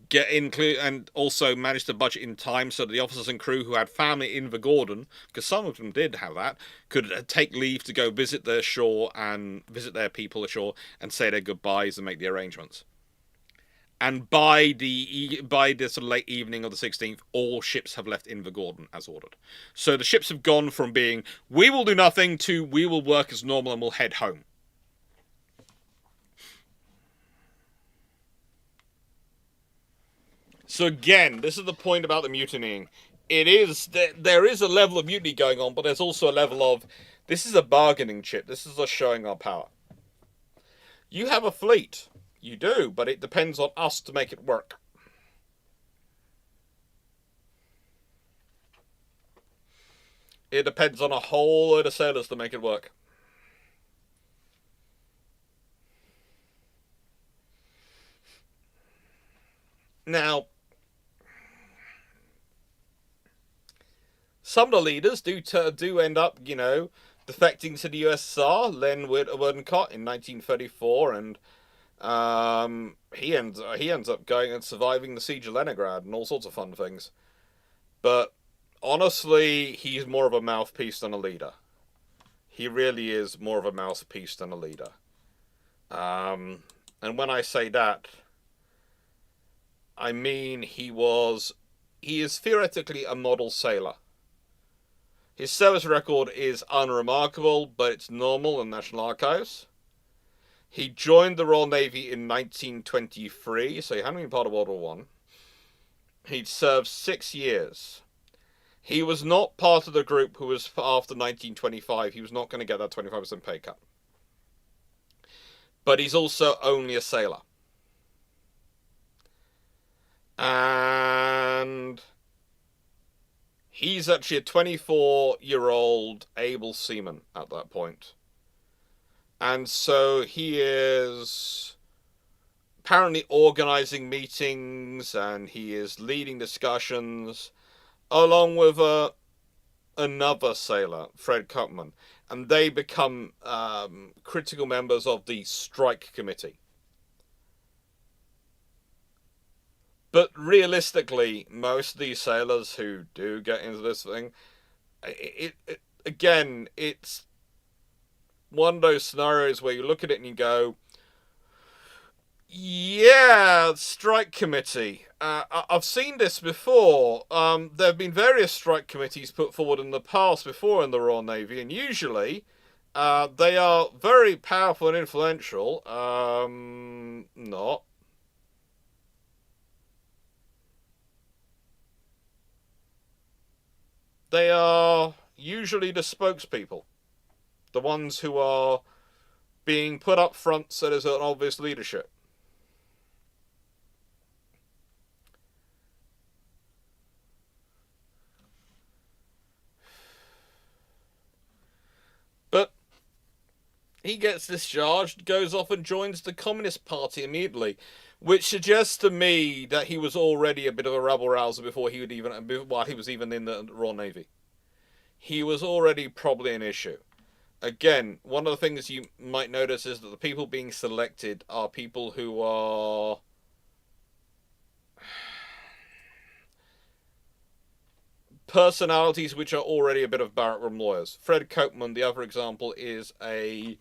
[SPEAKER 1] also managed to budget in time so that the officers and crew who had family in Invergordon, because some of them did have that, could take leave to go visit their shore and visit their people ashore and say their goodbyes and make the arrangements. And by the sort of late evening of the 16th, all ships have left Invergordon as ordered. So the ships have gone from being, "we will do nothing," to "we will work as normal and we'll head home." So again, this is the point about the mutinying. There is a level of mutiny going on, but there's also a level of, this is a bargaining chip. This is us showing our power. You have a fleet. You do, but it depends on us to make it work. It depends on a whole load of sailors to make it work. Now, some of the leaders do end up, defecting to the USSR. Len Woodcott in 1934, and he ends up going and surviving the siege of Leningrad and all sorts of fun things. But honestly, he's more of a mouthpiece than a leader. He really is more of a mouthpiece than a leader. And when I say that, I mean he was
[SPEAKER 2] he is theoretically a model sailor. His service record is unremarkable, but it's normal in National Archives. He joined the Royal Navy in 1923, so he hadn't been part of World War One. He'd served 6 years. He was not part of the group who was after 1925. He was not going to get that 25% pay cut. But he's also only a sailor. And he's actually a 24-year-old able seaman at that point. And so he is apparently organizing meetings, and he is leading discussions along with another sailor, Fred Copeman, and they become critical members of the strike committee. But realistically, most of these sailors who do get into this thing, again, it's one of those scenarios where you look at it and you go, yeah, strike committee. I've seen this before. There have been various strike committees put forward in the past before in the Royal Navy, and usually they are very powerful and influential. Not. They are usually the spokespeople, the ones who are being put up front so there's an obvious leadership. But he gets discharged, goes off and joins the Communist Party immediately, which suggests to me that he was already a bit of a rabble-rouser while he was even in the Royal Navy. He was already probably an issue. Again, one of the things you might notice is that the people being selected are people who are personalities which are already a bit of barrack room lawyers. Fred Copeman, the other example, is a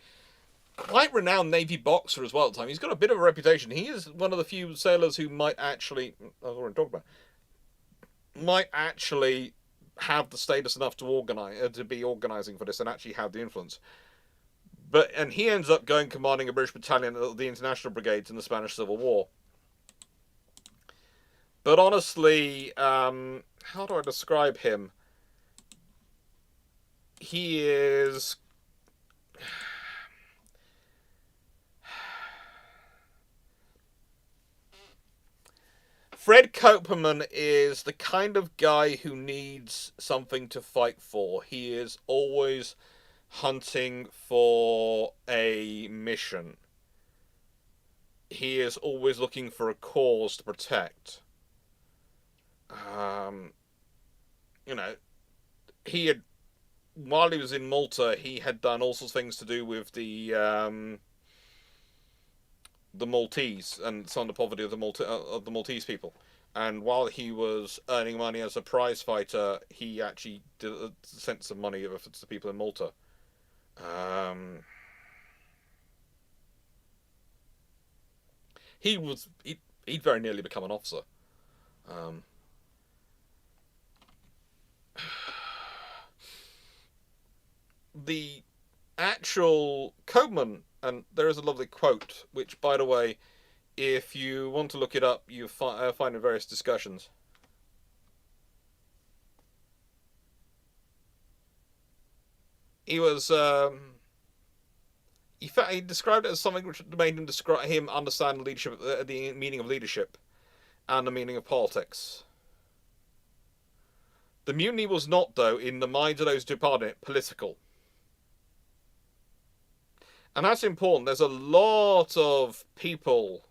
[SPEAKER 2] quite renowned Navy boxer as well at the time. He's got a bit of a reputation. He is one of the few sailors who might actually, I've already talked about, might actually have the status enough to organize, to be organizing for this and actually have the influence. And he ends up going commanding a British battalion of the International Brigades in the Spanish Civil War. But honestly, how do I describe him? He is... Fred Copeman is the kind of guy who needs something to fight for. He is always hunting for a mission. He is always looking for a cause to protect. He had, while he was in Malta, he had done all sorts of things to do with the Maltese and some of the poverty of the Maltese people. And while he was earning money as a prize fighter, he actually sent some money to the people in Malta. He'd very nearly become an officer. The actual Copeman, and there is a lovely quote, which, by the way, if you want to look it up, you find in various discussions. He was, he described it as something which made him understand leadership, the meaning of leadership, and the meaning of politics. The mutiny was not, though, in the minds of those who pardon it, political. And that's important. There's a lot of people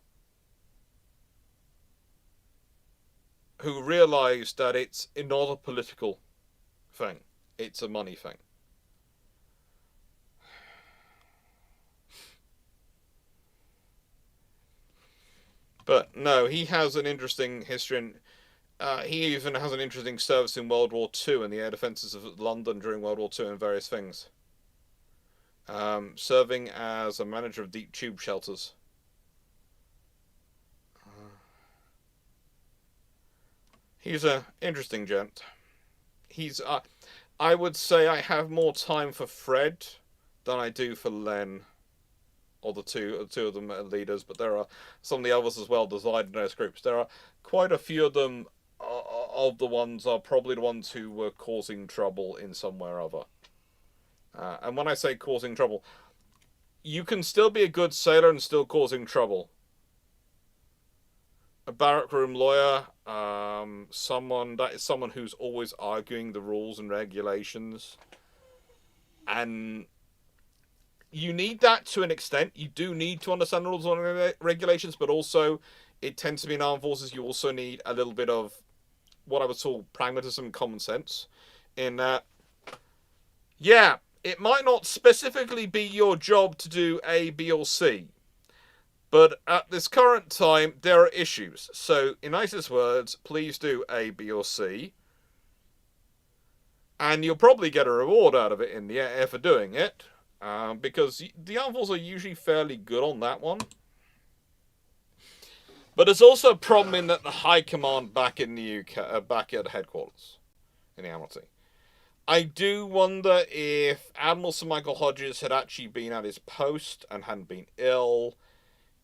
[SPEAKER 2] who realise that it's not a political thing. It's a money thing. But no, he has an interesting history, and he even has an interesting service in World War II and the air defences of London during World War II and various things. Serving as a manager of deep tube shelters. He's a interesting gent. He's I would say I have more time for Fred than I do for Len, or the two of them are leaders. But there are some of the others as well divided in those groups. There are quite a few of them. Of the ones are probably the ones who were causing trouble in some way or other. And when I say causing trouble, you can still be a good sailor and still causing trouble. A barrack room lawyer, someone who's always arguing the rules and regulations, and you need that to an extent. You do need to understand the rules and regulations, but also it tends to be in armed forces. You also need a little bit of what I would call pragmatism and common sense. In that, yeah, it might not specifically be your job to do A, B, or C. But at this current time, there are issues. So, in nicest words, please do A, B, or C. And you'll probably get a reward out of it in the air for doing it. Because the armed forces are usually fairly good on that one. But there's also a problem in that the high command back in the UK, back at headquarters in the Admiralty. I do wonder if Admiral Sir Michael Hodges had actually been at his post and hadn't been ill,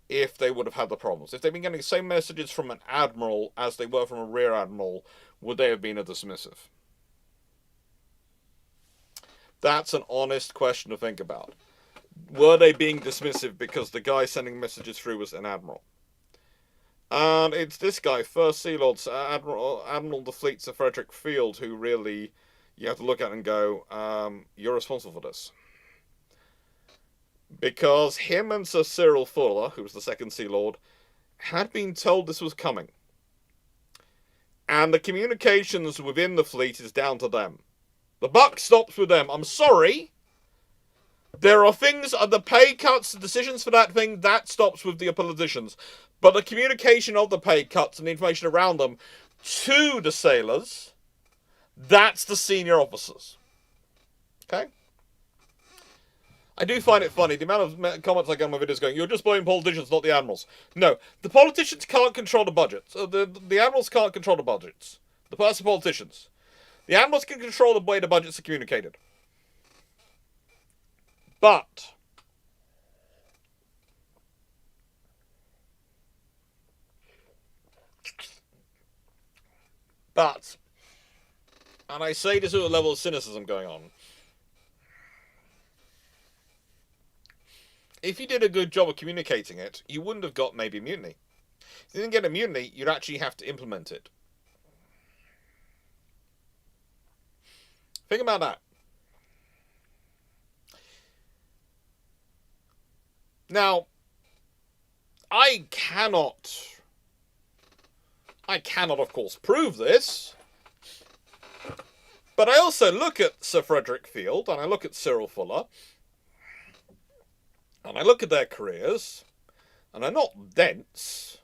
[SPEAKER 2] if they would have had the problems. If they'd been getting the same messages from an admiral as they were from a rear admiral, would they have been a dismissive? That's an honest question to think about. Were they being dismissive because the guy sending messages through was an admiral? And it's this guy, First Sea Lord, Admiral of the Fleet, Sir Frederick Field, who really you have to look at and go, you're responsible for this. Because him and Sir Cyril Fuller, who was the second Sea Lord, had been told this was coming. And the communications within the fleet is down to them. The buck stops with them. I'm sorry. There are things, the pay cuts, the decisions for that thing, that stops with the politicians. But the communication of the pay cuts and the information around them to the sailors, that's the senior officers. Okay? I do find it funny, the amount of comments I get on my videos going, you're just blaming politicians, not the admirals. No, the politicians can't control the budgets. The admirals can't control the budgets. The politicians. The admirals can control the way the budgets are communicated. But and I say this with a level of cynicism going on, if you did a good job of communicating it, you wouldn't have got maybe a mutiny. If you didn't get a mutiny, you'd actually have to implement it. Think about that. Now, I cannot, of course, prove this, but I also look at Sir Frederick Field, and I look at Cyril Fuller, and I look at their careers, and they're not dense.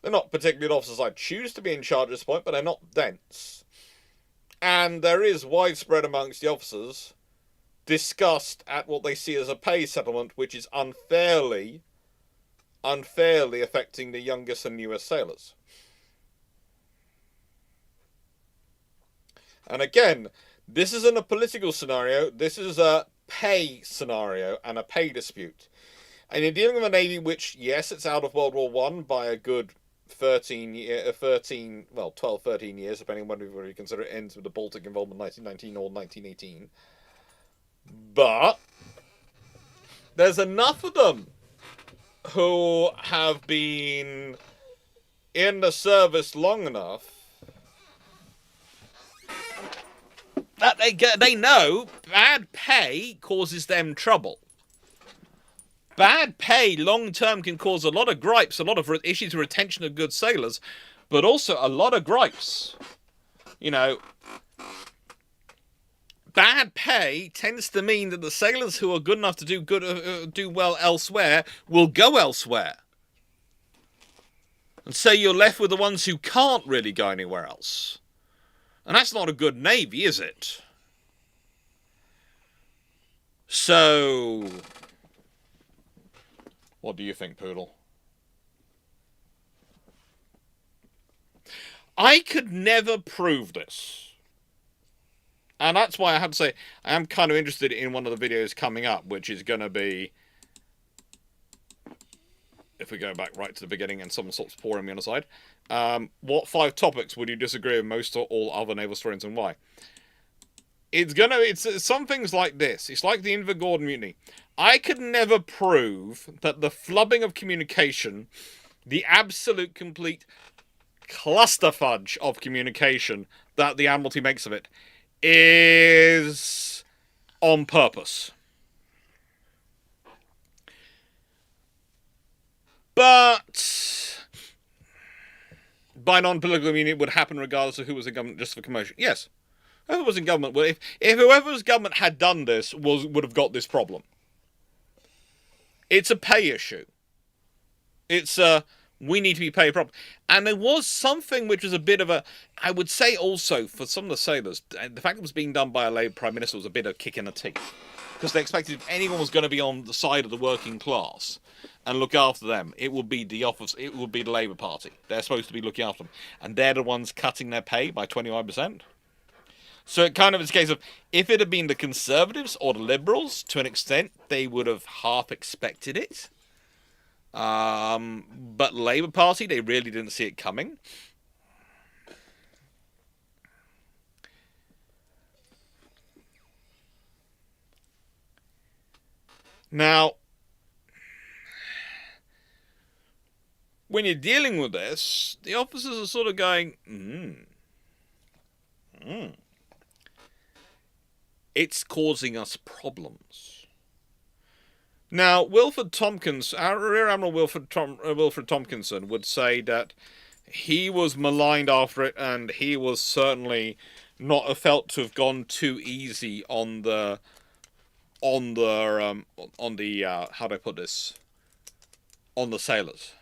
[SPEAKER 2] They're not particularly officers I'd choose to be in charge at this point, but they're not dense. And there is widespread amongst the officers disgust at what they see as a pay settlement, which is unfairly affecting the youngest and newest sailors. And again, this isn't a political scenario, this is a pay scenario and a pay dispute. And you're dealing with a navy which, yes, it's out of World War I by a good 12, 13 years, depending on whether you consider it ends with the Baltic involvement 1919 or 1918. But there's enough of them who have been in the service long enough that they know bad pay causes them trouble. Bad pay long term can cause a lot of gripes, a lot of issues with retention of good sailors, but also a lot of gripes. You know, bad pay tends to mean that the sailors who are good enough to do well elsewhere will go elsewhere. And so you're left with the ones who can't really go anywhere else. And that's not a good navy, is it? So, what do you think, Poodle?
[SPEAKER 1] I could never prove this. And that's why I had to say I am kind of interested in one of the videos coming up, which is going to be, if we go back right to the beginning and someone stops pouring me on the side, what 5 topics would you disagree with most or all other naval historians and why? It's some things like this. It's like the Invergordon mutiny. I could never prove that the flubbing of communication, the absolute complete clusterfudge of communication that the Admiralty makes of it, is on purpose. But by non-political meaning, it would happen regardless of who was in government, just for commotion. Yes, whoever was in government, well, if whoever's government had done this would have got this problem. It's a pay issue. It's we need to be paid properly. And there was something which was a bit of a, I would say also, for some of the sailors, the fact it was being done by a Labour Prime Minister was a bit of a kick in the teeth. Because they expected if anyone was going to be on the side of the working class and look after them, it would be the office, it would be the Labour Party. They're supposed to be looking after them. And they're the ones cutting their pay by 25%. So it kind of is a case of, if it had been the Conservatives or the Liberals, to an extent, they would have half expected it. But Labour Party, they really didn't see it coming. Now, when you're dealing with this, the officers are sort of going, it's causing us problems. Now, Wilfred Tompkins, our Rear Admiral Wilfred Tompkinson would say that he was maligned after it, and he was certainly not felt to have gone too easy on the how do I put this, on the sailors.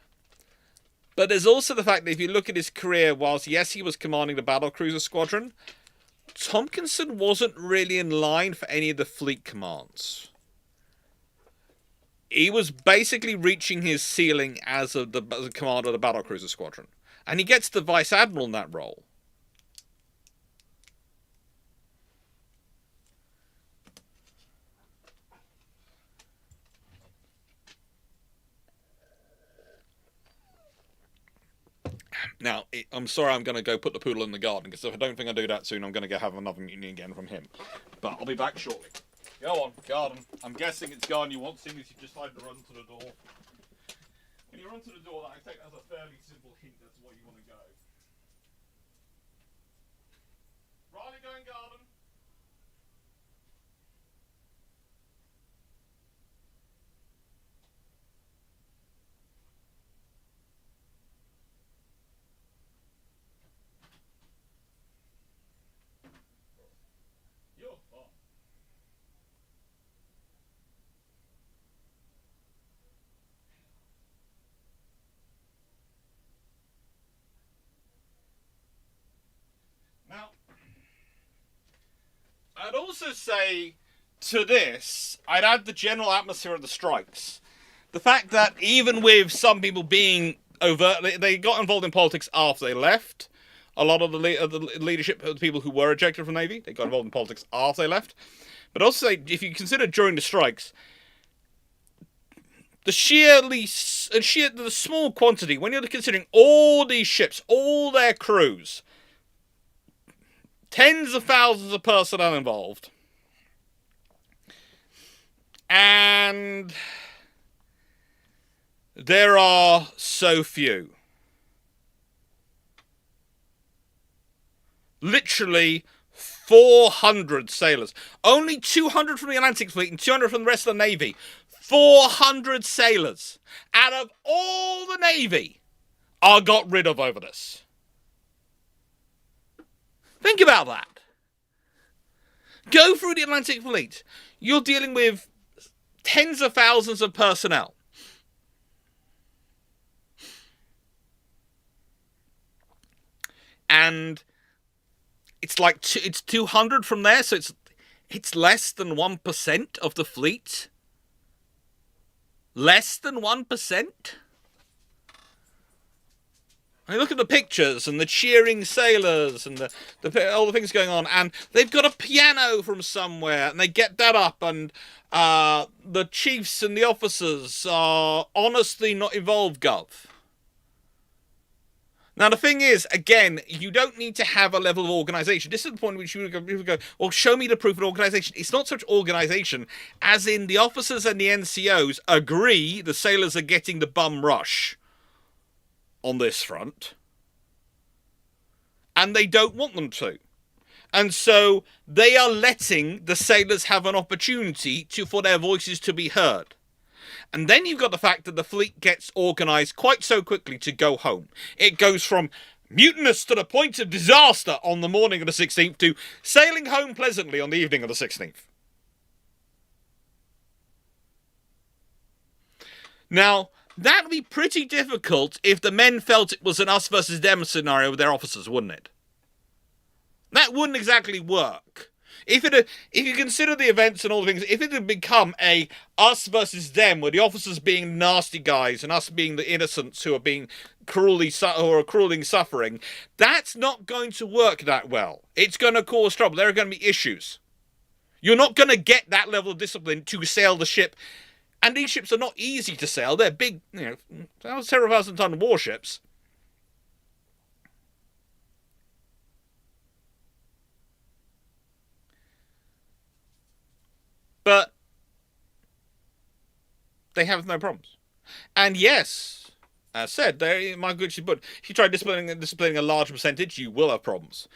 [SPEAKER 1] But there's also the fact that if you look at his career, whilst yes he was commanding the battlecruiser squadron, Tompkinson wasn't really in line for any of the fleet commands. He was basically reaching his ceiling as the commander of the battlecruiser squadron, and he gets the vice admiral in that role. Now, I'm sorry I'm going to go put the poodle in the garden, because if I don't think I do that soon, I'm going to go have another mutiny again from him. But I'll be back shortly. Go on, garden. I'm guessing it's gone. You want things, you decide to run to the door. When you run to the door, I take that as a fairly simple hint as to where you want to go. Riley, going garden. Now, I'd also say to this, I'd add the general atmosphere of the strikes. The fact that even with some people being overt, they got involved in politics after they left. A lot of the leadership of the people who were ejected from the Navy, they got involved in politics after they left. But also, if you consider during the strikes, the the small quantity, when you're considering all these ships, all their crews, tens of thousands of personnel involved, and there are so few. Literally 400 sailors. Only 200 from the Atlantic Fleet and 200 from the rest of the Navy. 400 sailors out of all the Navy are got rid of over this. Think about that. Go through the Atlantic Fleet. You're dealing with tens of thousands of personnel. And it's like it's 200 from there, so it's less than 1% of the fleet. Less than 1%. I mean, look at the pictures and the cheering sailors and all the things going on, and they've got a piano from somewhere, and they get that up, and the chiefs and the officers are honestly not involved, Gov. Now, the thing is, again, you don't need to have a level of organisation. This is the point at which you would go, well, show me the proof of organisation. It's not such organisation as in the officers and the NCOs agree the sailors are getting the bum rush on this front, and they don't want them to. And so they are letting the sailors have an opportunity for their voices to be heard. And then you've got the fact that the fleet gets organised quite so quickly to go home. It goes from mutinous to the point of disaster on the morning of the 16th to sailing home pleasantly on the evening of the 16th. Now, that would be pretty difficult if the men felt it was an us versus them scenario with their officers, wouldn't it? That wouldn't exactly work. If you consider the events and all the things, if it had become a us versus them, with the officers being nasty guys and us being the innocents who are being cruelly suffering, that's not going to work that well. It's going to cause trouble. There are going to be issues. You're not going to get that level of discipline to sail the ship. And these ships are not easy to sail. They're big, several thousand-ton warships. But they have no problems. And yes, as said, my good but if you try disciplining a large percentage, you will have problems.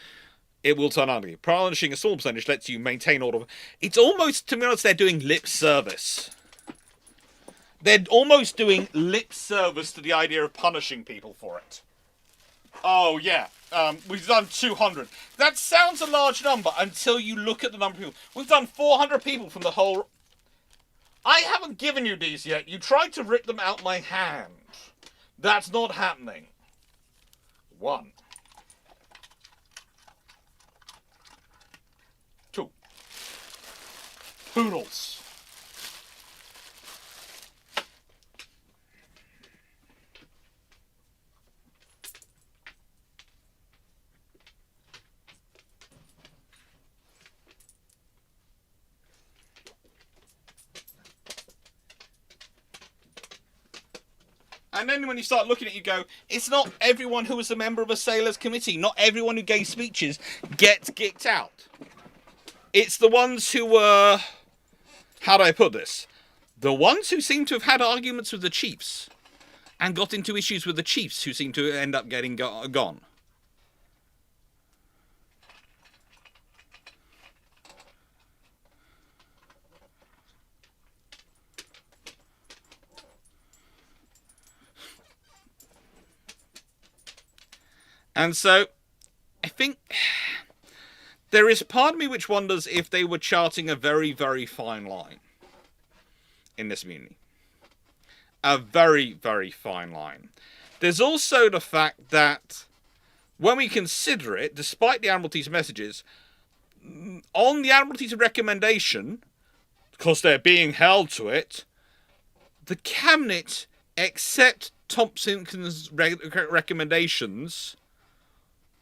[SPEAKER 1] It will turn ugly. Punishing a small percentage lets you maintain order. It's almost, to be honest, they're doing lip service. They're almost doing lip service to the idea of punishing people for it. Oh, yeah. We've done 200. That sounds a large number until you look at the number of people. We've done 400 people from the whole... I haven't given you these yet. You tried to rip them out my hand. That's not happening. 1. 2. Poodles. And then when you start looking at it, you go, it's not everyone who was a member of a sailors' committee. Not everyone who gave speeches gets kicked out. It's the ones who were... How do I put this? The ones who seem to have had arguments with the chiefs and got into issues with the chiefs who seem to end up getting gone. And so, I think there is part of me which wonders if they were charting a very, very fine line in this mutiny. A very, very fine line. There's also the fact that when we consider it, despite the Admiralty's messages, on the Admiralty's recommendation, because they're being held to it, the Cabinet accept Thompson's recommendations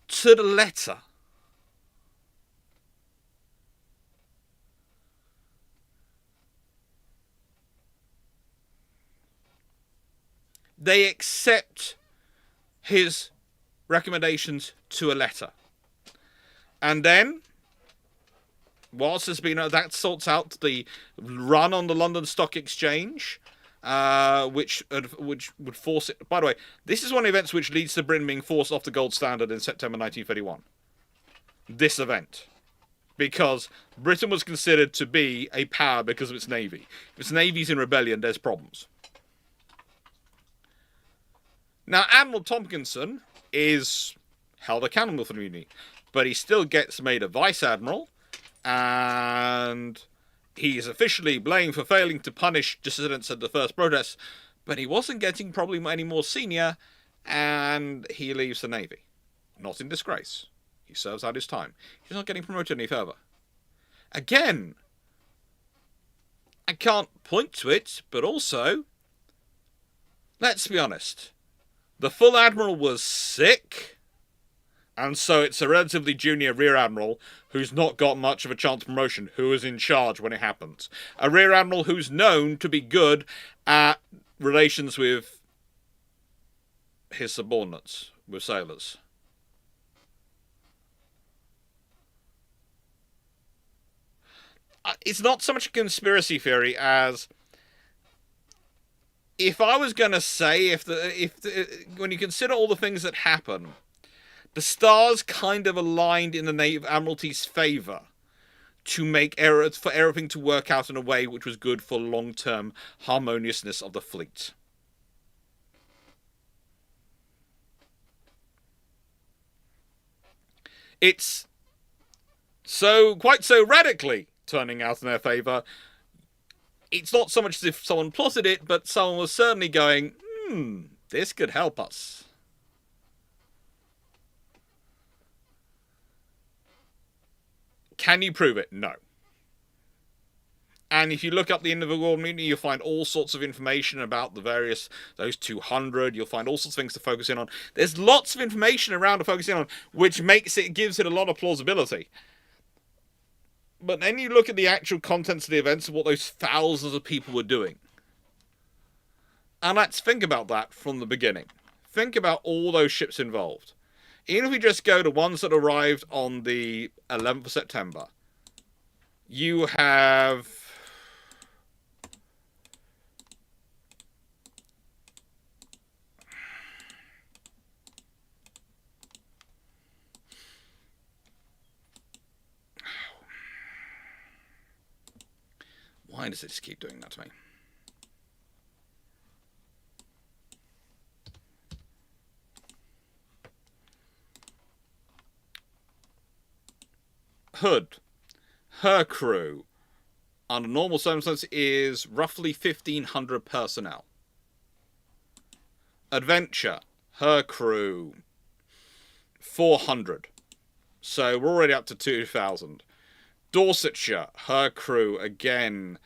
[SPEAKER 1] to the letter. They accept his recommendations to a letter. And then, whilst there's been that sorts out the run on the London Stock Exchange, which would force it. By the way, this is one of the events which leads to Britain being forced off the gold standard in September 1931. This event. Because Britain was considered to be a power because of its navy. If its navy's in rebellion, there's problems. Now, Admiral Tompkinson is held accountable for the mutiny, but he still gets made a vice admiral, and he is officially blamed for failing to punish dissidents at the first protest, but he wasn't getting probably any more senior, and he leaves the navy. Not in disgrace. He serves out his time. He's not getting promoted any further. Again, I can't point to it, but also, let's be honest.
[SPEAKER 2] The full admiral was sick, and so it's a relatively junior rear admiral who's not got much of a chance of promotion who is in charge when it happens. A rear admiral who's known to be good at relations with his subordinates, with sailors. It's not so much a conspiracy theory as, if I was going to say, when you consider all the things that happen, the stars kind of aligned in the Naval Admiralty's favour to for everything to work out in a way which was good for long-term harmoniousness of the fleet. It's quite so radically turning out in their favour. It's not so much as if someone plotted it, but someone was certainly going, this could help us. Can you prove it? No. And if you look up the Invergordon Mutiny, you'll find all sorts of information about those 200. You'll find all sorts of things to focus in on. There's lots of information around to focus in on, which gives it a lot of plausibility. But then you look at the actual contents of the events and what those thousands of people were doing. And let's think about that from the beginning. Think about all those ships involved. Even if we just go to ones that arrived on the 11th of September, you have... Why does it just keep doing that to me? Hood, her crew, under normal circumstances, is roughly 1,500 personnel. Adventure, her crew, 400. So we're already up to 2,000. Dorsetshire, her crew, again,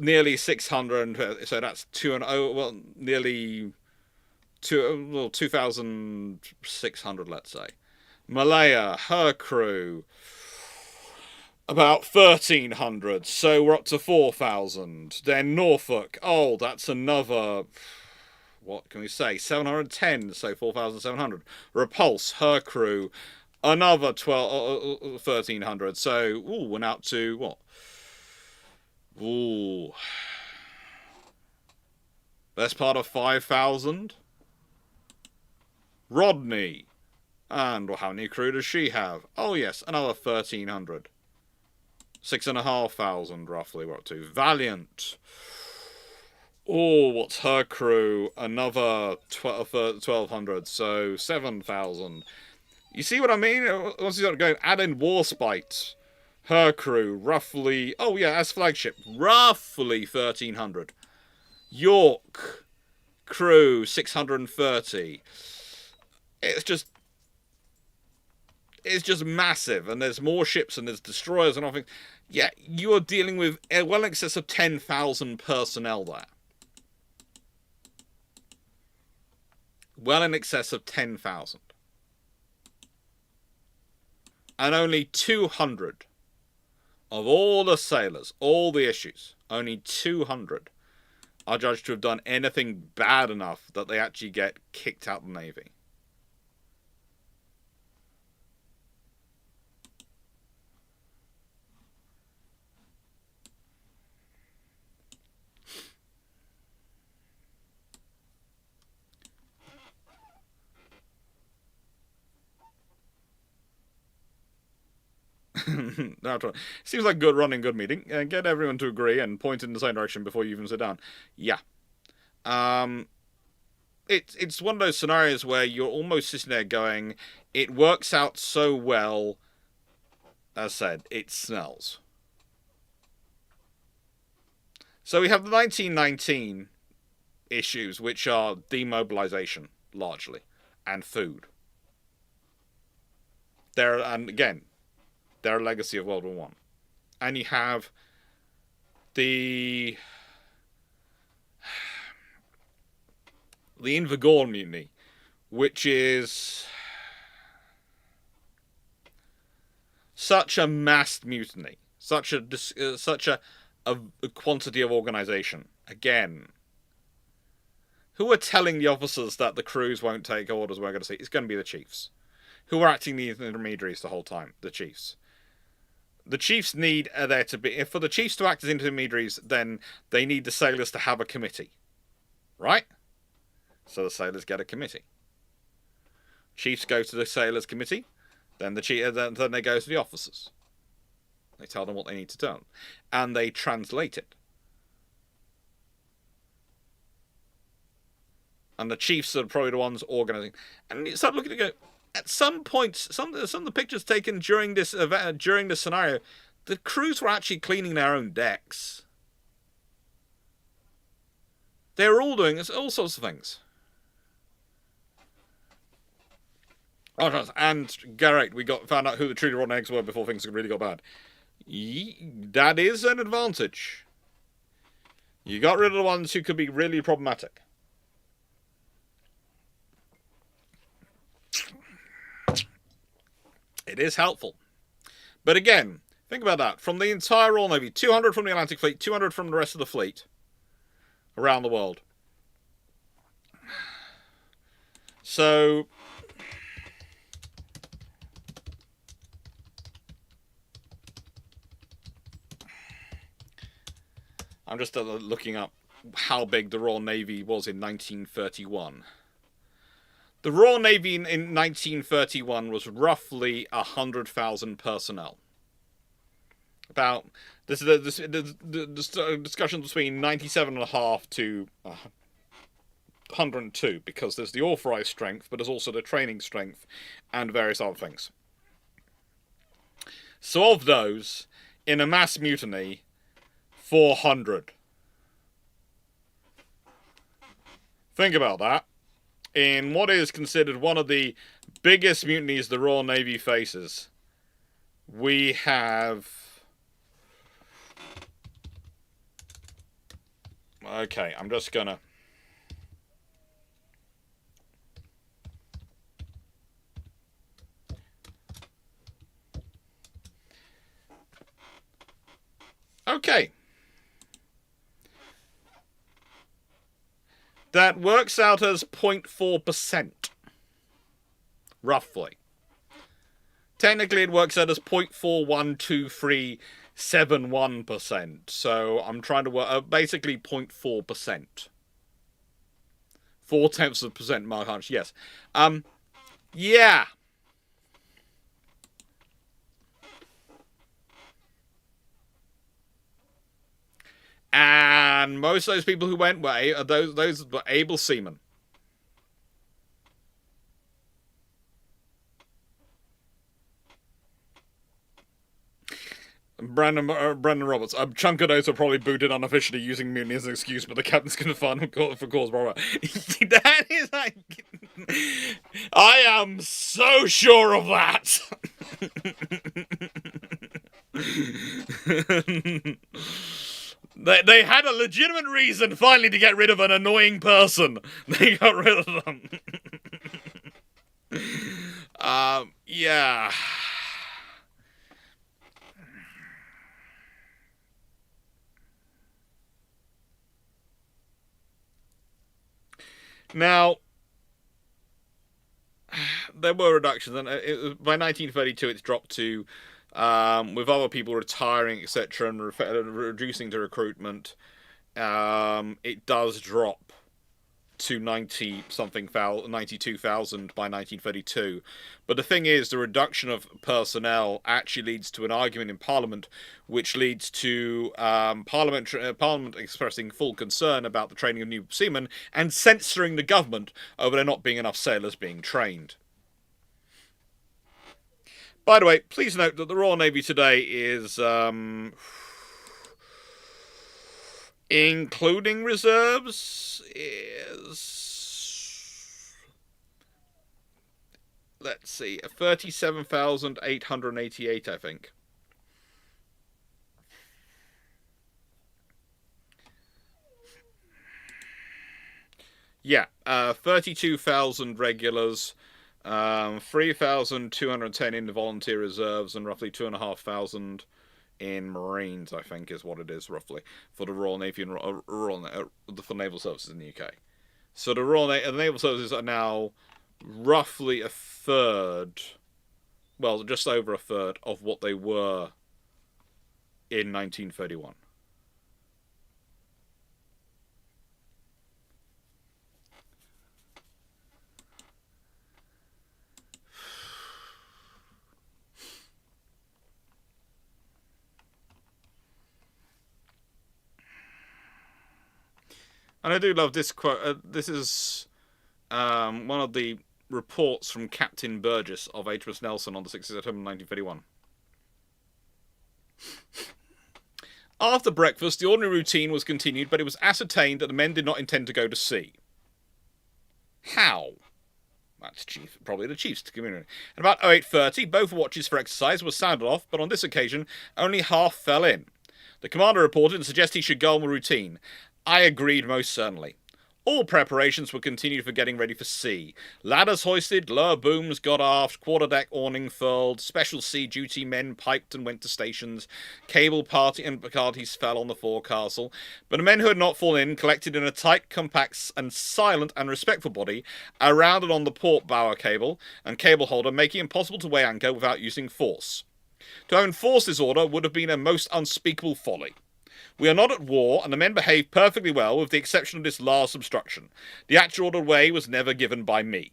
[SPEAKER 2] nearly 600. So that's nearly 2,600, let's say. Malaya, her crew, about 1,300. So we're up to 4,000. Then Norfolk, that's another... What can we say? 710, so 4,700. Repulse, her crew, another 1,300. So, we're now up to what? Best part of 5,000. Rodney. And how many crew does she have? Oh, yes, another 1,300. 6,500, roughly, we're up to. Valiant. What's her crew? Another 1,200, so 7,000. You see what I mean? Once you start going, add in Warspite. Her crew, roughly... as flagship, roughly 1,300. York, crew, 630. It's just massive, and there's more ships, and there's destroyers and everything. Yeah, you are dealing with well in excess of 10,000 personnel there. Well in excess of 10,000. And only 200 of all the sailors, all the issues, only 200 are judged to have done anything bad enough that they actually get kicked out of the Navy. Seems like good running, good meeting. Get everyone to agree and point in the same direction before you even sit down. Yeah. It's one of those scenarios where you're almost sitting there going, it works out so well. As said, it smells. So we have the 1919 issues, which are demobilization, largely, and food. And again, they're a legacy of World War One. And you have the
[SPEAKER 1] the Invergordon mutiny, which is such a massed mutiny, such a quantity of organisation. Again, who are telling the officers that the crews won't take orders? We're going to see it's going to be the chiefs, who are acting the intermediaries the whole time. The chiefs. The chiefs need there to be. For the chiefs to act as intermediaries, then they need the sailors to have a committee, right? So the sailors get a committee. Chiefs go to the sailors' committee, then then they go to the officers. They tell them what they need to do, and they translate it. And the chiefs are probably the ones organising. And you start looking to go. At some points, some of the pictures taken during this event, during this scenario, the crews were actually cleaning their own decks. They were all doing all sorts of things. Oh, and Garrett, we found out who the truly rotten eggs were before things really got bad. That is an advantage. You got rid of the ones who could be really problematic. It is helpful. But again, think about that. From the entire Royal Navy, 200 from the Atlantic Fleet, 200 from the rest of the fleet around the world. So I'm just looking up how big the Royal Navy was in 1931. The Royal Navy in 1931 was roughly 100,000 personnel. About this is the discussion between 97.5 to 102, because there's the authorized strength, but there's also the training strength and various other things. So of those, in a mass mutiny, 400. Think about that. In what is considered one of the biggest mutinies the Royal Navy faces, we have... Okay, I'm just gonna... Okay. That works out as 0.4%. Roughly. Technically, it works out as 0.412371%. So I'm trying to work basically 0.4%. 0.4%, Mark Hunch, yes. Yeah. And most of those people who went were those were able seamen. Brandon Roberts. A chunk of those are probably booted unofficially using mutiny as an excuse, but the captain's going to find them for cause proper. That is like... I am so sure of that. They had a legitimate reason finally to get rid of an annoying person. They got rid of them. Yeah. Now, there were reductions, and by 1932 it's dropped to, with other people retiring, etc., and reducing the recruitment, it does drop to 92,000 by 1932. But the thing is, the reduction of personnel actually leads to an argument in Parliament, which leads to Parliament expressing full concern about the training of new seamen and censoring the government over there not being enough sailors being trained. By the way, please note that the Royal Navy today is... including reserves, is... let's see, 37,888, I think. Yeah, 32,000 regulars, 3,210 in the volunteer reserves, and roughly 2,500 in Marines, I think is what it is, roughly, for the Royal Navy and for naval services in the UK. So the naval services are now roughly a third, well, just over a third of what they were in 1931. And I do love this quote. This is one of the reports from Captain Burgess of HMS Nelson on the 6th of September 1931. After breakfast, the ordinary routine was continued, but it was ascertained that the men did not intend to go to sea. How? That's probably the chief's community. At about 08:30, both watches for exercise were sounded off, but on this occasion, only half fell in. The commander reported and suggested he should go on with routine. I agreed most certainly. All preparations were continued for getting ready for sea. Ladders hoisted, lower booms got aft, quarterdeck awning furled, special sea duty men piped and went to stations, cable parties fell on the forecastle, but the men who had not fallen in collected in a tight, compact, and silent and respectful body, around and on the port bower cable and cable holder, making it impossible to weigh anchor without using force. To enforce this order would have been a most unspeakable folly. We are not at war, and the men behaved perfectly well, with the exception of this last obstruction. The actual order way was never given by me.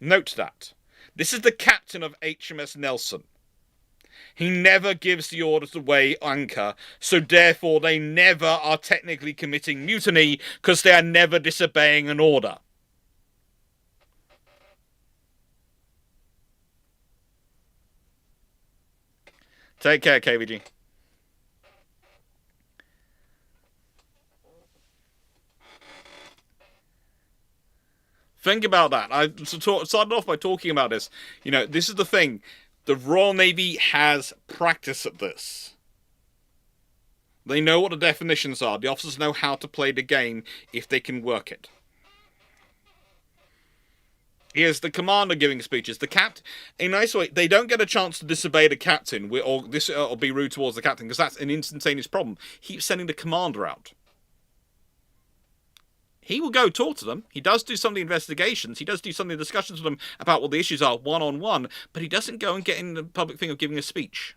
[SPEAKER 1] Note that. This is the captain of HMS Nelson. He never gives the order to weigh anchor, so therefore they never are technically committing mutiny, because they are never disobeying an order. Take care, KVG. Think about that. I started off by talking about this. You know, this is the thing. The Royal Navy has practice at this. They know what the definitions are. The officers know how to play the game if they can work it. Here's the commander giving speeches. The captain, in a nice way, they don't get a chance to disobey the captain or be rude towards the captain, because that's an instantaneous problem. He's sending the commander out. He will go talk to them. He does do some of the investigations. He does do some of the discussions with them about what the issues are one-on-one, but he doesn't go and get in the public thing of giving a speech.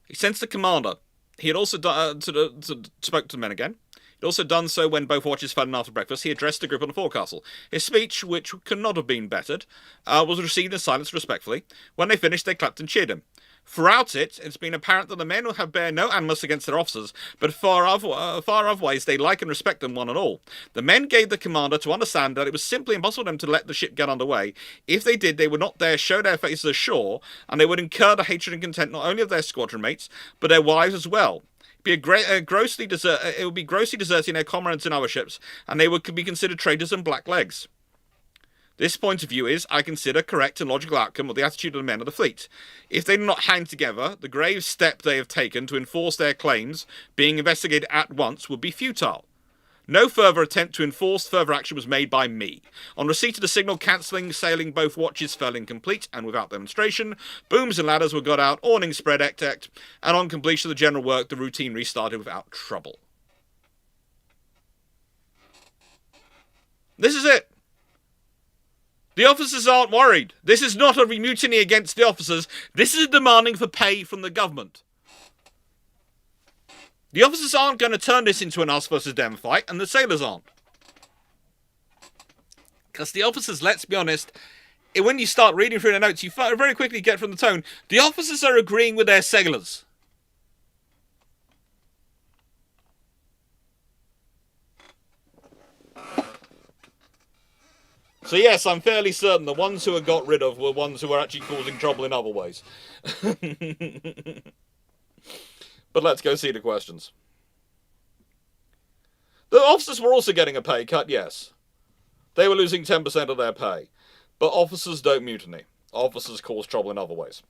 [SPEAKER 1] He sends the commander. He had also spoke to the men again. He'd also done so when both watches fell in after breakfast. He addressed the group on the forecastle. His speech, which could not have been bettered, was received in silence respectfully. When they finished, they clapped and cheered him. Throughout it, it's been apparent that the men will bear no animus against their officers, but far otherwise they like and respect them one and all. The men gave the commander to understand that it was simply impossible for them to let the ship get under way. If they did, they would not dare show their faces ashore, and they would incur the hatred and contempt not only of their squadron mates, but their wives as well. It would be grossly deserting their comrades in other ships, and they would be considered traitors and blacklegs. This point of view is, I consider, correct and logical outcome of the attitude of the men of the fleet. If they do not hang together, the grave step they have taken to enforce their claims, being investigated at once, would be futile. No further attempt to enforce further action was made by me. On receipt of the signal cancelling sailing, both watches fell incomplete and without demonstration. Booms and ladders were got out, awning spread decked, and on completion of the general work, the routine restarted without trouble. This is it. The officers aren't worried. This is not a mutiny against the officers. This is demanding for pay from the government. The officers aren't going to turn this into an us versus them fight, and the sailors aren't. Because the officers, let's be honest, when you start reading through the notes, you very quickly get from the tone, the officers are agreeing with their sailors. So yes, I'm fairly certain the ones who were got rid of were ones who were actually causing trouble in other ways. But let's go see the questions. The officers were also getting a pay cut, yes. They were losing 10% of their pay. But officers don't mutiny. Officers cause trouble in other ways.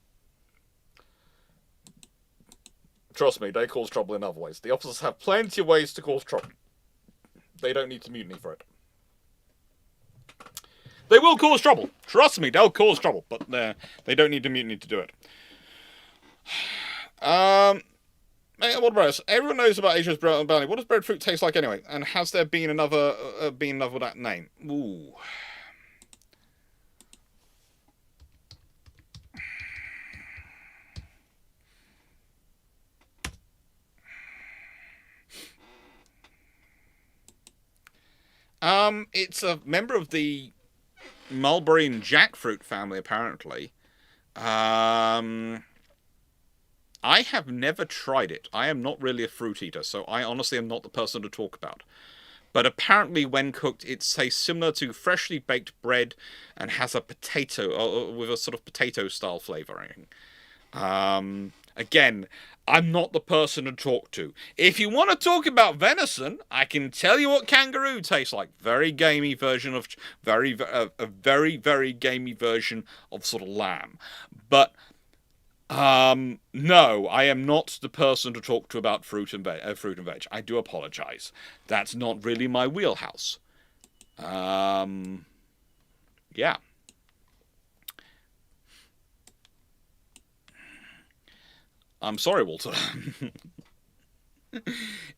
[SPEAKER 2] Trust me, they cause trouble in other ways. The officers have plenty of ways to cause trouble. They don't need to mutiny for it. They will cause trouble. Trust me, they'll cause trouble, but they don't need to mutiny to do it. What about us? Everyone knows about HMS Bounty. What does breadfruit taste like anyway? And has there been another with that name? Ooh. It's a member of the mulberry and jackfruit family, apparently. I have never tried it. I am not really a fruit eater, so I honestly am not the person to talk about. But apparently, when cooked, it tastes similar to freshly baked bread and has a potato, with a sort of potato-style flavouring. Again, I'm not the person to talk to. If you want to talk about venison, I can tell you what kangaroo tastes like. Very gamey version of a very gamey version of sort of lamb. But no, I am not the person to talk to about fruit and veg. I do apologize. That's not really my wheelhouse. Yeah. I'm sorry, Walter.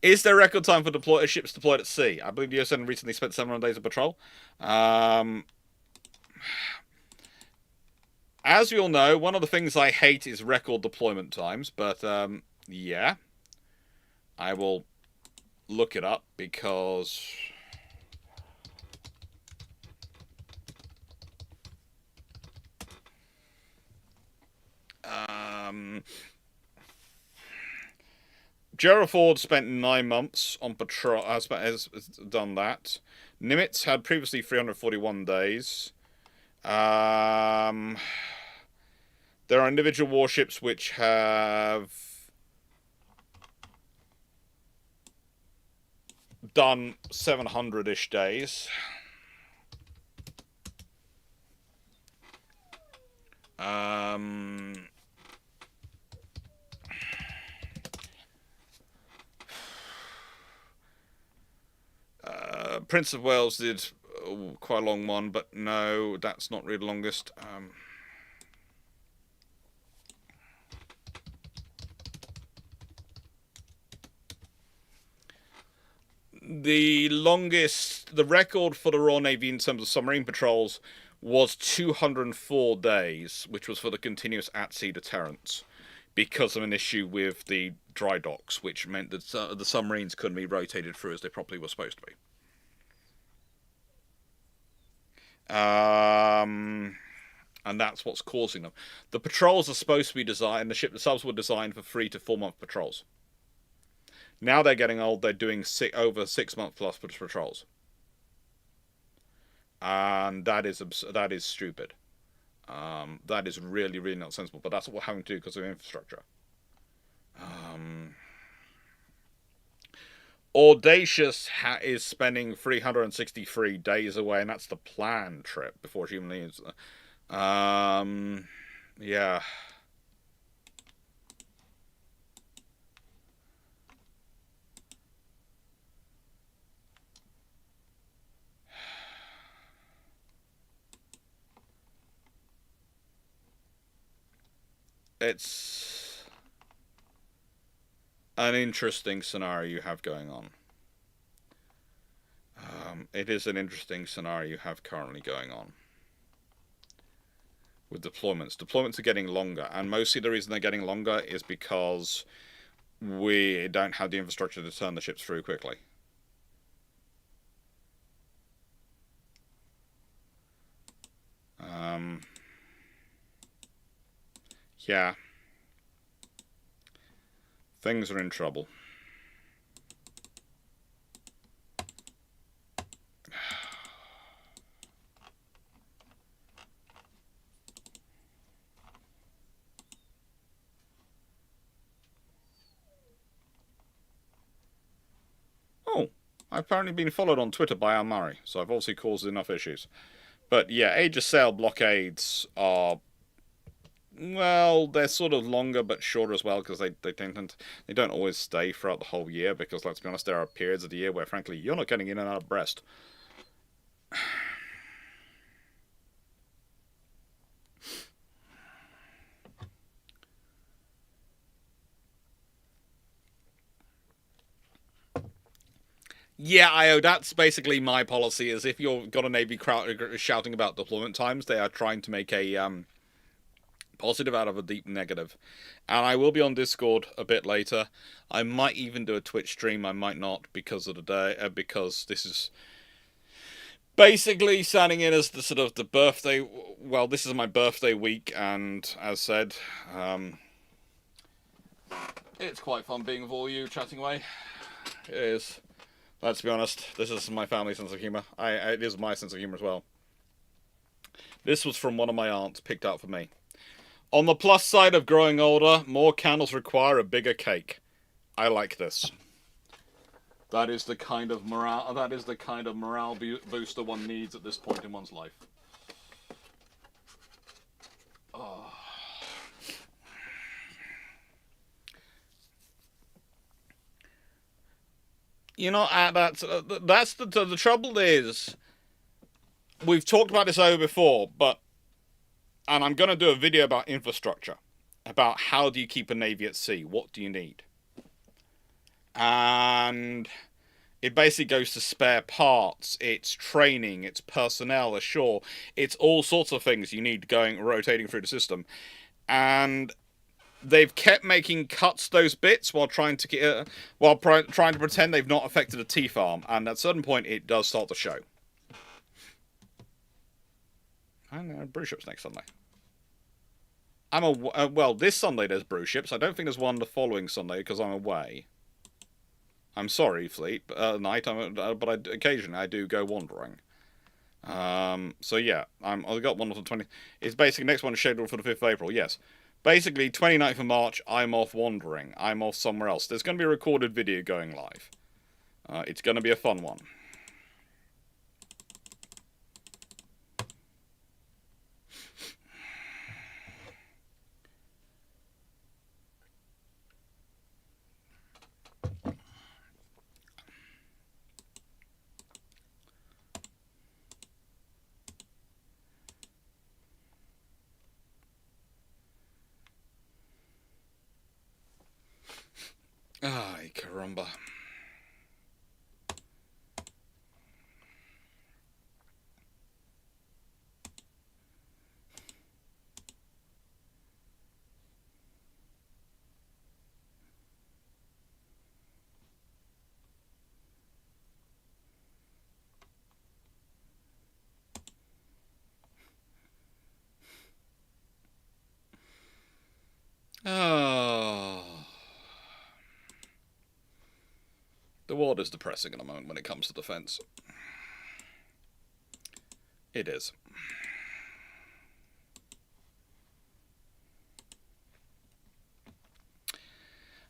[SPEAKER 2] Is there record time for ships deployed at sea? I believe the USN recently spent 700 days of patrol. As we all know, one of the things I hate is record deployment times, but yeah. I will look it up because... Gerald Ford spent 9 months on patrol, has done that. Nimitz had previously 341 days. There are individual warships which have done 700-ish days. Prince of Wales did quite a long one, but no, that's not really the longest. The record for the Royal Navy in terms of submarine patrols was 204 days, which was for the continuous at-sea deterrence, because of an issue with the dry docks, which meant that the submarines couldn't be rotated through as they probably were supposed to be. And that's what's causing them. The patrols are supposed to be designed, the subs were designed for 3 to 4 month patrols. Now they're getting old, they're doing over 6 month plus patrols. And that is stupid. That is really, really not sensible, but that's what we're having to do because of infrastructure. Audacious is spending 363 days away, and that's the planned trip before she even leaves. Yeah. It's an interesting scenario you have going on. It is an interesting scenario you have currently going on. With deployments. Deployments are getting longer, and mostly the reason they're getting longer is because we don't have the infrastructure to turn the ships through quickly. Yeah. Things are in trouble. Oh, I've apparently been followed on Twitter by Al Murray, so I've obviously caused enough issues. But yeah, Age of Sail blockades are
[SPEAKER 1] well, they're sort of longer but shorter as well, because they don't always stay throughout the whole year, because let's be honest, there are periods of the year where frankly you're not getting in and out of Brest. Yeah, that's basically my policy. Is if you've got a Navy crowd shouting about deployment times, they are trying to make a positive out of a deep negative. And I will be on Discord a bit later. I might even do a Twitch stream. I might not, because of the day, because this is basically standing in as the sort of the birthday. Well, this is my birthday week, and as said, it's quite fun being with all you chatting away. It is. Let's be honest, this is my family sense of humour. It is my sense of humour as well. This was from one of my aunts, picked out for me. On the plus side of growing older, more candles require a bigger cake. I like this. That is the kind of morale. That is the kind of morale booster one needs at this point in one's life. Oh. You know, that's the trouble is, we've talked about this over before, and I'm going to do a video about infrastructure, about how do you keep a navy at sea, what do you need, and it basically goes to spare parts, it's training, it's personnel ashore, it's all sorts of things you need rotating through the system, and they've kept making cuts those bits while trying to pretend they've not affected a T-farm, and at a certain point it does start to show. And brew ships next Sunday. Well, this Sunday there's brew ships. I don't think there's one the following Sunday because I'm away. I'm sorry, Fleet, night. But occasionally I do go wandering. So yeah, I've got one on the 20. It's basically next one is scheduled for the 5th of April. Yes. Basically, 29th of March, I'm off wandering. I'm off somewhere else. There's going to be a recorded video going live. It's going to be a fun one. Ay, caramba. Oh. The world is depressing at the moment when it comes to defence. It is.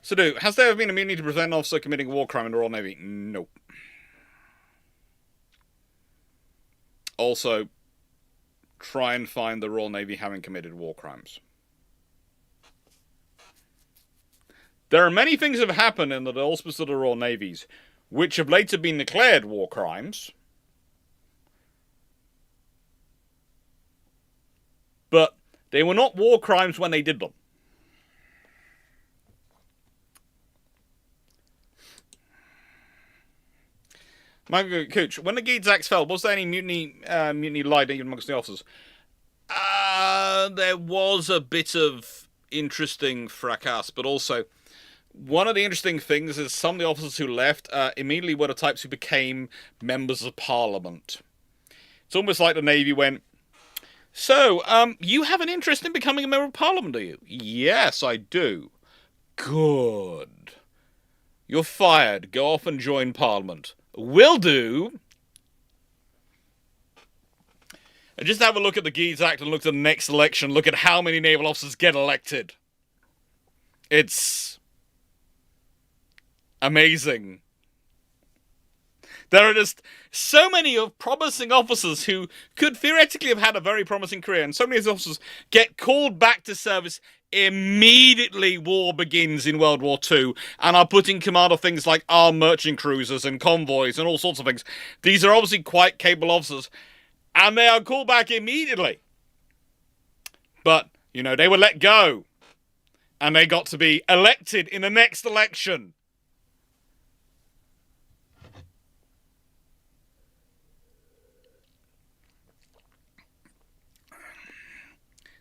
[SPEAKER 1] So, has there ever been a mutiny to prevent an officer committing a war crime in the Royal Navy? Nope. Also, try and find the Royal Navy having committed war crimes. There are many things that have happened in the auspices of the Royal Navies, which have later been declared war crimes, but they were not war crimes when they did them. Michael Cooch, when the Geeds Axe fell, was there any mutiny lied even amongst the officers? There was a bit of interesting fracas, but also one of the interesting things is some of the officers who left immediately were the types who became members of Parliament. It's almost like the Navy went, so, you have an interest in becoming a member of Parliament, do you? Yes, I do. Good. You're fired. Go off and join Parliament. Will do. And just have a look at the Geeds Act and look at the next election. Look at how many naval officers get elected. It's amazing. There are just so many of promising officers who could theoretically have had a very promising career, and so many of these officers get called back to service immediately war begins in World War II, and are put in command of things like armed merchant cruisers and convoys and all sorts of things. These are obviously quite capable officers, and they are called back immediately. But, you know, they were let go, and they got to be elected in the next election.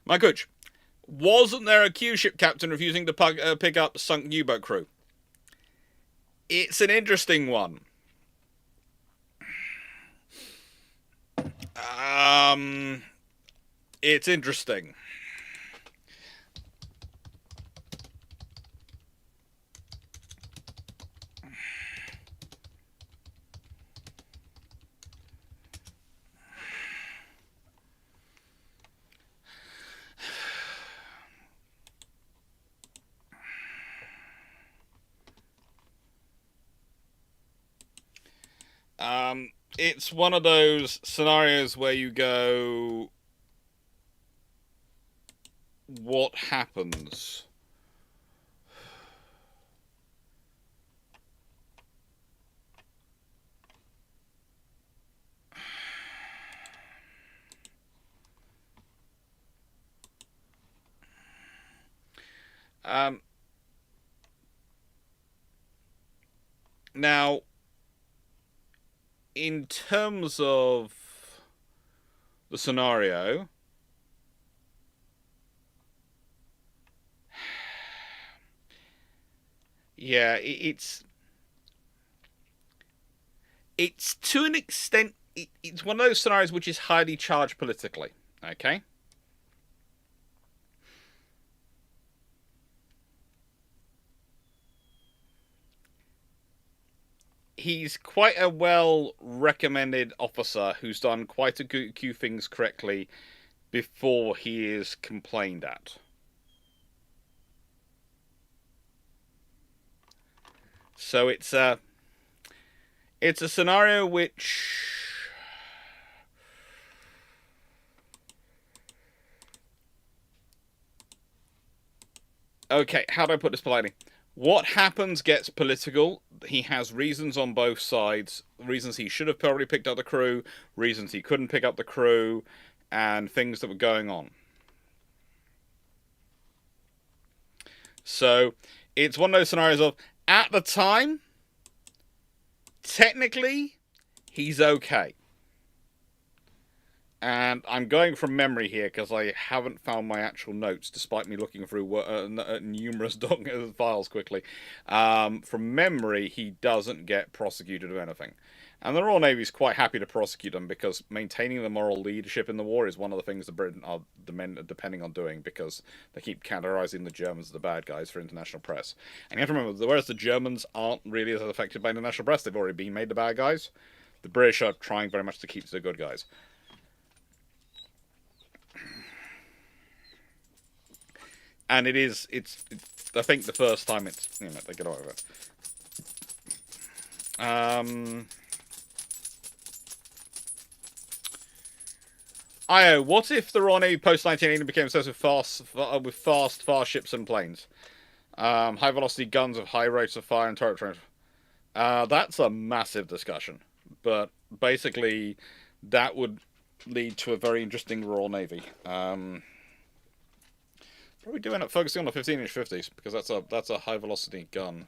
[SPEAKER 1] My coach, wasn't there a Q ship captain refusing to pick up sunk U-boat crew? It's an interesting one. It's interesting. It's one of those scenarios where you go, what happens? Now, in terms of the scenario, yeah, it's to an extent, it's one of those scenarios which is highly charged politically, okay? He's quite a well-recommended officer who's done quite a few things correctly before he is complained at. So it's a scenario which, okay, how do I put this politely? What happens gets political. He has reasons on both sides. Reasons he should have probably picked up the crew, reasons he couldn't pick up the crew, and things that were going on. So, it's one of those scenarios of, at the time, technically, he's okay. And I'm going from memory here because I haven't found my actual notes, despite me looking through numerous files quickly. From memory, he doesn't get prosecuted of anything. And the Royal Navy is quite happy to prosecute him because maintaining the moral leadership in the war is one of the things the Britain are depending on doing, because they keep categorizing the Germans as the bad guys for international press. And you have to remember, whereas the Germans aren't really as affected by international press, they've already been made the bad guys, the British are trying very much to keep the good guys. And it's I think the first time it's, you know, they get away with it. Io, what if the Royal Navy post-1980 became obsessed with fast ships and planes? High-velocity guns with high rates of fire and turret range. That's a massive discussion. But basically, that would lead to a very interesting Royal Navy. Probably do end up focusing on the 15-inch 50s, because that's a high-velocity gun.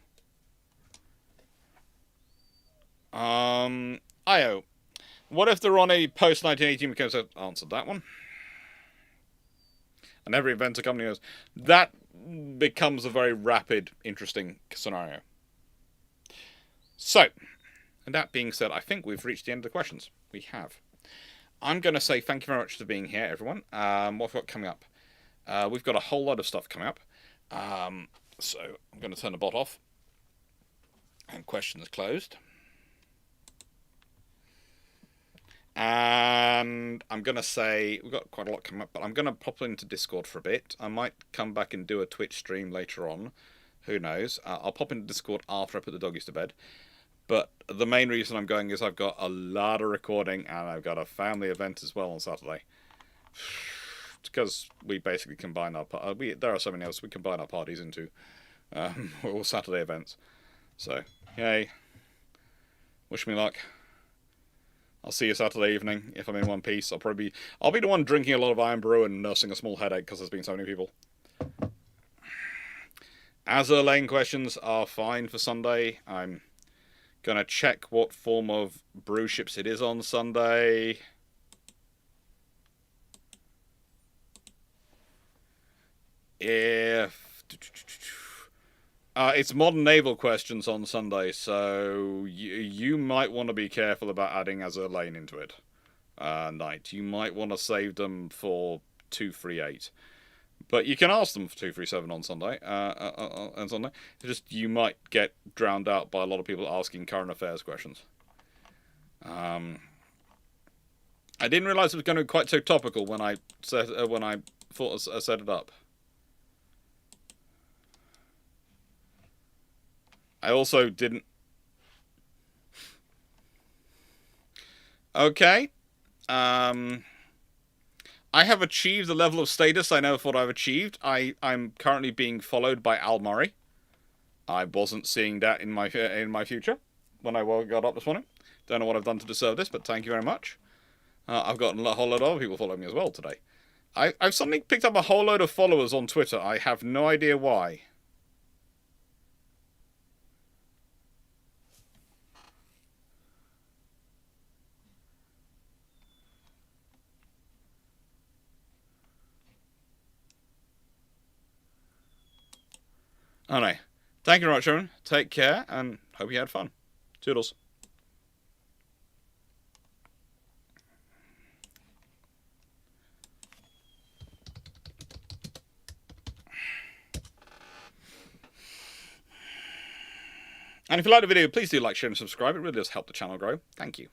[SPEAKER 1] Io, what if the Royal Navy post-1918 becomes... Answered that one. And every inventor company knows that becomes a very rapid, interesting scenario. So, and that being said, I think we've reached the end of the questions. We have. I'm going to say thank you very much for being here, everyone. What have we got coming up? We've got a whole lot of stuff coming up. So I'm going to turn the bot off. And questions closed. And I'm going to say, we've got quite a lot coming up, but I'm going to pop into Discord for a bit. I might come back and do a Twitch stream later on. Who knows? I'll pop into Discord after I put the doggies to bed. But the main reason I'm going is I've got a lot of recording and I've got a family event as well on Saturday. Because we basically combine our there are so many else we combine our parties into all Saturday events. So, yay. Wish me luck. I'll see you Saturday evening if I'm in one piece. I'll be the one drinking a lot of Iron Brew and nursing a small headache because there's been so many people. Azure lane questions are fine for Sunday. I'm gonna check what form of brew ships it is on Sunday. If it's modern naval questions on Sunday, so you might want to be careful about adding Azure lane into it. Knight, you might want to save them for 238. But you can ask them for 237 on Sunday. On Sunday, just you might get drowned out by a lot of people asking current affairs questions. I didn't realise it was going to be quite so topical when I set it up. I also didn't. Okay. I have achieved the level of status I never thought I've achieved. I'm currently being followed by Al Murray. I wasn't seeing that in my future when I got up this morning. Don't know what I've done to deserve this, but thank you very much. I've got a whole load of other people following me as well today. I've suddenly picked up a whole load of followers on Twitter. I have no idea why. Anyway, thank you very much, everyone. Take care, and hope you had fun. Toodles. And if you like the video, please do like, share, and subscribe. It really does help the channel grow. Thank you.